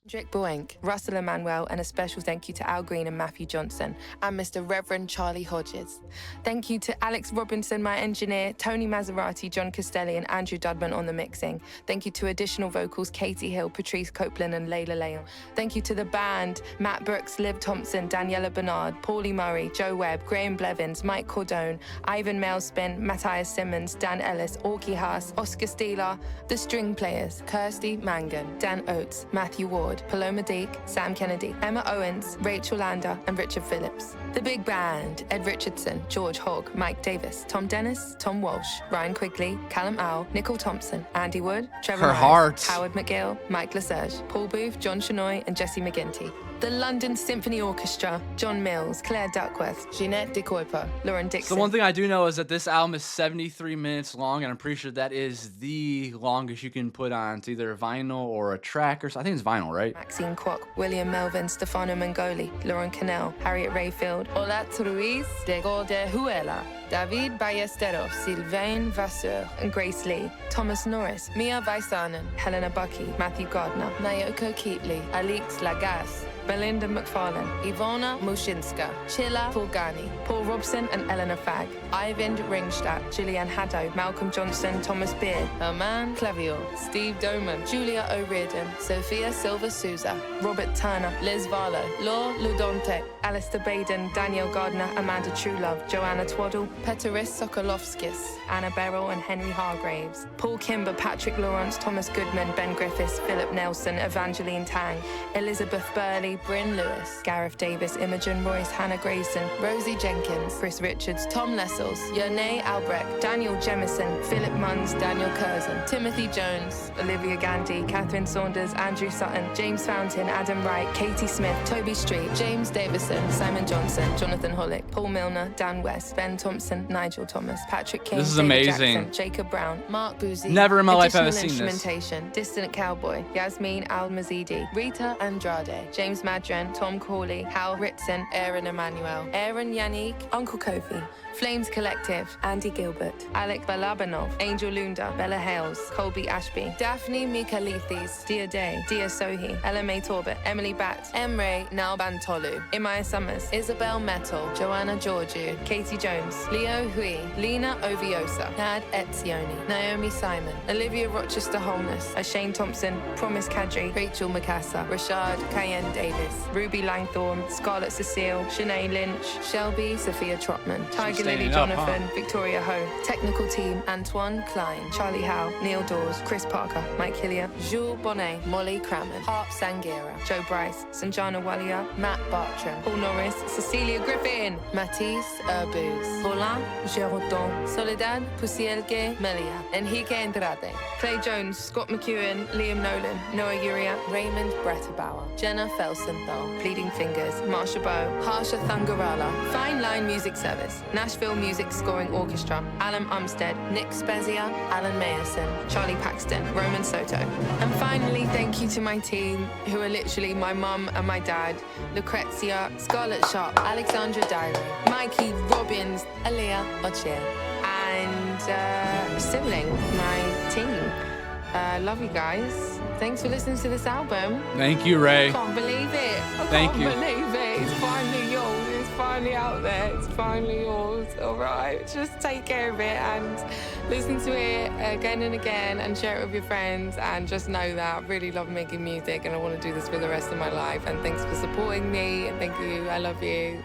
Hendrik Boenk, Russell Emanuel, and a special thank you to Al Green and Matthew Johnson, and Mr. Reverend Charlie Hodges. Thank you to Alex Robinson, my engineer, Tony Maserati, John Castelli, and Andrew Dudman on the mixing. Thank you to additional vocals, Katie Hill, Patrice Copeland, and Layla Leon. Thank you to the band, Matt Brooks, Liv Thompson, Daniela Bernard, Paulie Murray, Joe Webb, Graham Blevins, Mike Cordone, Ivan Mailspin, Matthias Simmons, Dan Ellis, Orky Haas, Oscar Steeler, The String Players, Kirsty Mangan, Dan Oates, Matthew Ward, Paloma Deek, Sam Kennedy, Emma Owens, Rachel Lander, and Richard Phillips. The Big Band, Ed Richardson, George Hogg, Mike Davis, Tom Dennis, Tom Walsh, Ryan Quigley, Callum Owl, Nicole Thompson, Andy Wood, Trevor Myers, Howard McGill, Mike Lesage, Paul Booth, John Shanoy, and Jesse McGinty. The London Symphony Orchestra, John Mills, Claire Duckworth, Jeanette De Kuiper, Lauren Dixon. So one thing I do know is that this album is 73 minutes long, and I'm pretty sure that is the longest you can put on. It's either a vinyl or a track, or I think it's vinyl, right? Maxine Kwok, William Melvin, Stefano Mangoli, Lauren Cannell, Harriet Rayfield, Olat Ruiz, Diego de Huela, David Ballesteros, Sylvain Vasseur, and Grace Lee, Thomas Norris, Mia Vaisanen, Helena Bucky, Matthew Gardner, Naoko Keatley, Alix Lagasse, Belinda McFarlane, Ivona Mushinska, Chilla Pulgani, Paul Robson and Eleanor Fagg, Ivan Ringstadt, Gillian Haddo, Malcolm Johnson, Thomas Beard, Herman Clavier, Steve Doman, Julia O'Riordan, Sophia Silva Souza, Robert Turner, Liz Varlo, Laure Ludonte, Alistair Baden, Danielle Gardner, Amanda Truelove, Joanna Twaddle, Peteris Sokolovskis, Anna Beryl and Henry Hargraves, Paul Kimber, Patrick Lawrence, Thomas Goodman, Ben Griffiths, Philip Nelson, Evangeline Tang, Elizabeth Burley, Bryn Lewis, Gareth Davis, Imogen Royce, Hannah Grayson, Rosie Jenkins, Chris Richards, Tom Lessels, Yone Albrecht, Daniel Jemison, Philip Munns, Daniel Curzon, Timothy Jones, Olivia Gandy, Catherine Saunders, Andrew Sutton, James Fountain, Adam Wright, Katie Smith, Toby Street, James Davison, Simon Johnson, Jonathan Hollick, Paul Milner, Dan West, Ben Thompson, Nigel Thomas, Patrick King, this is David amazing. Jackson, Jacob Brown, Mark Boozy, Never in my life have I Additional seen this. Instrumentation, Distant Cowboy, Yasmin Al-Mazidi, Rita Andrade, James Madren, Tom Corley, Hal Ritson, Aaron Emanuel, Aaron Yannick, Uncle Kofi, Flames Collective, Andy Gilbert, Alec Balabanov, Angel Lunda, Bella Hales, Colby Ashby, Daphne Mikalithis, Dia Day, Dia Sohi, LMA Torbett, Emily Batt, Emre Nalbantolu, Imaya Summers, Isabel Metal, Joanna Georgiou, Katie Jones, Leo Hui, Lena Oviosa, Nad Etzioni, Naomi Simon, Olivia Rochester Holness, Ashane Thompson, Promise Kadri, Rachel Mikasa, Rashad Cayenne Davis, Ruby Langthorne, Scarlett Cecile, Shanae Lynch, Shelby Sophia Trotman, Tiger Lily Jonathan, Victoria Ho, Technical Team, Antoine Klein, Charlie Howe, Neil Dawes, Chris Parker, Mike Hillier, Jules Bonnet, Molly Crammon, Harp Sangira, Joe Bryce, Sanjana Walia, Matt Bartram, Paul Norris, Cecilia Griffin, Matisse Urbuz, Paulin Gérodon, Soledad Pusielke Melia, Enrique Andrade, Clay Jones, Scott McEwen, Liam Nolan, Noah Uria, Raymond Bretterbauer, Jenna Felsenthal, Pleading Fingers, Marsha Bow, Harsha Thangarala, Fine Line Music Service, Nashville Music Scoring Orchestra, Alan Umstead, Nick Spezia, Alan Mayerson, Charlie Paxton, Roman Soto. And finally, thank you to my team, who are literally my mum and my dad, Lucrezia, Scarlett Sharp, Alexandra Diary, Mikey Robbins, Aaliyah Ochier, and Sibling, my team. Love you guys. Thanks for listening to this album. Thank you, Raye. I can't believe it. I Thank can't you. believe it. It's finally yours. It's finally out there. It's finally yours. All right. Just take care of it and listen to it again and again and share it with your friends. And just know that I really love making music and I want to do this for the rest of my life. And thanks for supporting me. And thank you. I love you.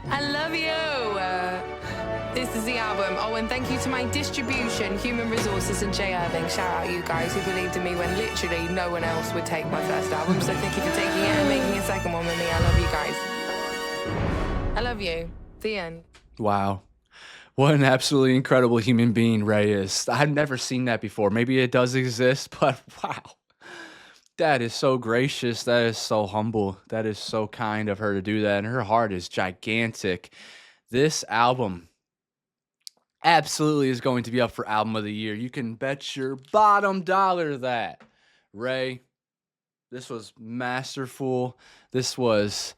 I love you. This is the album. Oh, and thank you to my distribution, Human Resources, and Jay Irving. Shout out you guys who believed in me when literally no one else would take my first album. So thank you for taking it and making a second one with me. I love you guys. I love you. The end. Wow. What an absolutely incredible human being Raye is. I've never seen that before. Maybe it does exist, but wow. That is so gracious. That is so humble. That is so kind of her to do that. And her heart is gigantic. This album absolutely is going to be up for Album of the Year. You can bet your bottom dollar that. Raye, this was masterful. This was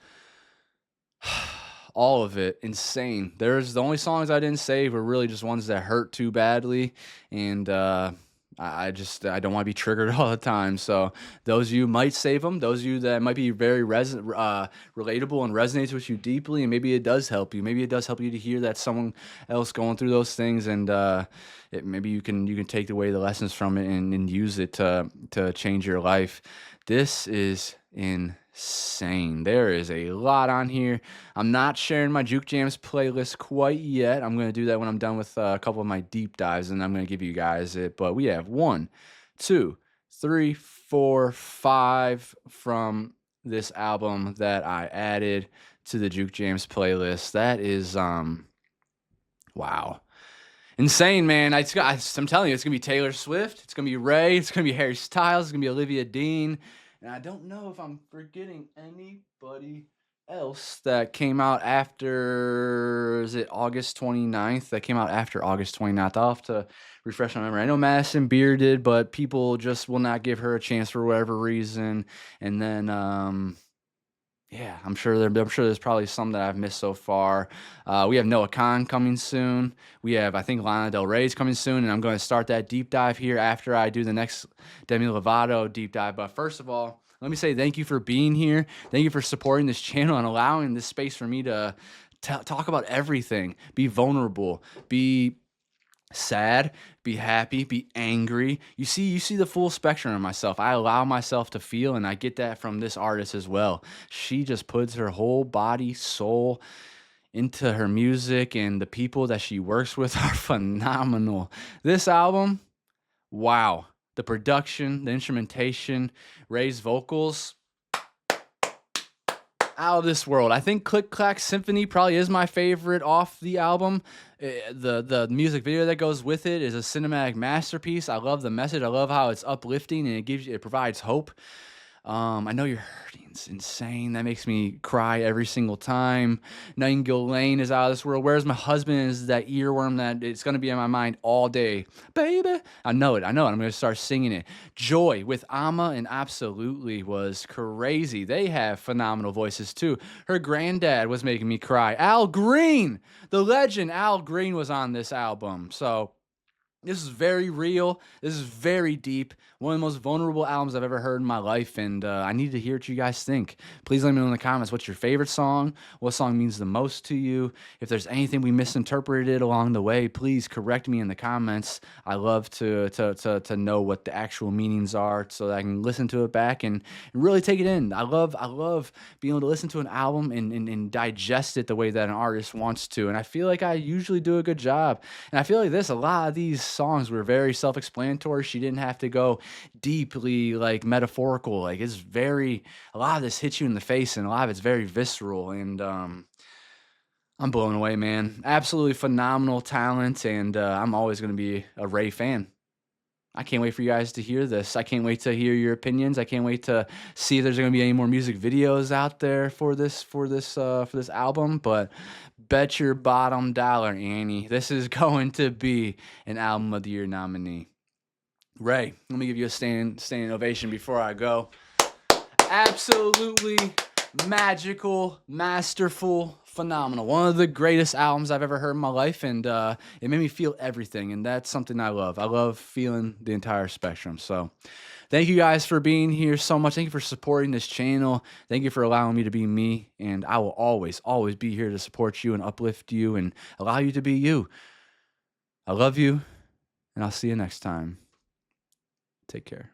all of it insane. There's the only songs I didn't save were really just ones that hurt too badly. And, I don't want to be triggered all the time. So those of you might save them. Those of you that might be very relatable and resonates with you deeply, and maybe it does help you. Maybe it does help you to hear that someone else going through those things, and maybe you can take away the lessons from it and use it to change your life. This is insane. There is a lot on here. I'm not sharing my Juke Jams playlist quite yet. I'm going to do that when I'm done with a couple of my deep dives, and I'm going to give you guys it. But we have 1, 2, 3, 4, 5 from this album that I added to the Juke Jams playlist. That is, wow. Insane, man. I'm telling you, it's going to be Taylor Swift. It's going to be Raye. It's going to be Harry Styles. It's going to be Olivia Dean. And I don't know if I'm forgetting anybody else that came out after, is it August 29th? That came out after August 29th. I'll have to refresh my memory. I know Madison Beer did, but people just will not give her a chance for whatever reason. And then, yeah, I'm sure there's probably some that I've missed so far. We have Noah Khan coming soon. We have, I think, Lana Del Rey's coming soon, and I'm going to start that deep dive here after I do the next Demi Lovato deep dive. But first of all, let me say thank you for being here. Thank you for supporting this channel and allowing this space for me to talk about everything. Be vulnerable. Be sad, be happy, be angry. You see the full spectrum of myself. I allow myself to feel, and I get that from this artist as well. She just puts her whole body, soul into her music, and the people that she works with are phenomenal. This album, wow. The production, the instrumentation, Raye's vocals, out of this world. I think Click Clack Symphony probably is my favorite off the album. The music video that goes with it is a cinematic masterpiece. I love the message. I love how it's uplifting and it provides hope. I Know You're Hurting's insane. That makes me cry every single time. Nightingale Lane is out of this world. Where's My Husband is that earworm that it's going to be in my mind all day. Baby. I know it. I'm going to start singing it. Joy with Amma and Absolutely was crazy. They have phenomenal voices too. Her granddad was making me cry. Al Green, the legend Al Green was on this album. So this is very real. This is very deep. One of the most vulnerable albums I've ever heard in my life, and I need to hear what you guys think. Please let me know in the comments what's your favorite song, what song means the most to you. If there's anything we misinterpreted along the way, please correct me in the comments. I love to know what the actual meanings are so that I can listen to it back and really take it in. I love being able to listen to an album and digest it the way that an artist wants to, and I feel like I usually do a good job. And I feel like a lot of these songs were very self-explanatory. She didn't have to go deeply like metaphorical. Like a lot of this hits you in the face and a lot of it's very visceral, and I'm blown away, man. Absolutely phenomenal talent, and I'm always going to be a Raye fan. I can't wait for you guys to hear this. I can't wait to hear your opinions. I can't wait to see if there's going to be any more music videos out there for this album. But bet your bottom dollar, Annie, this is going to be an Album of the Year nominee. Raye, let me give you a standing ovation before I go. Absolutely magical, masterful, phenomenal. One of the greatest albums I've ever heard in my life, and it made me feel everything, and that's something I love. I love feeling the entire spectrum. So thank you guys for being here so much. Thank you for supporting this channel. Thank you for allowing me to be me, and I will always, always be here to support you and uplift you and allow you to be you. I love you, and I'll see you next time. Take care.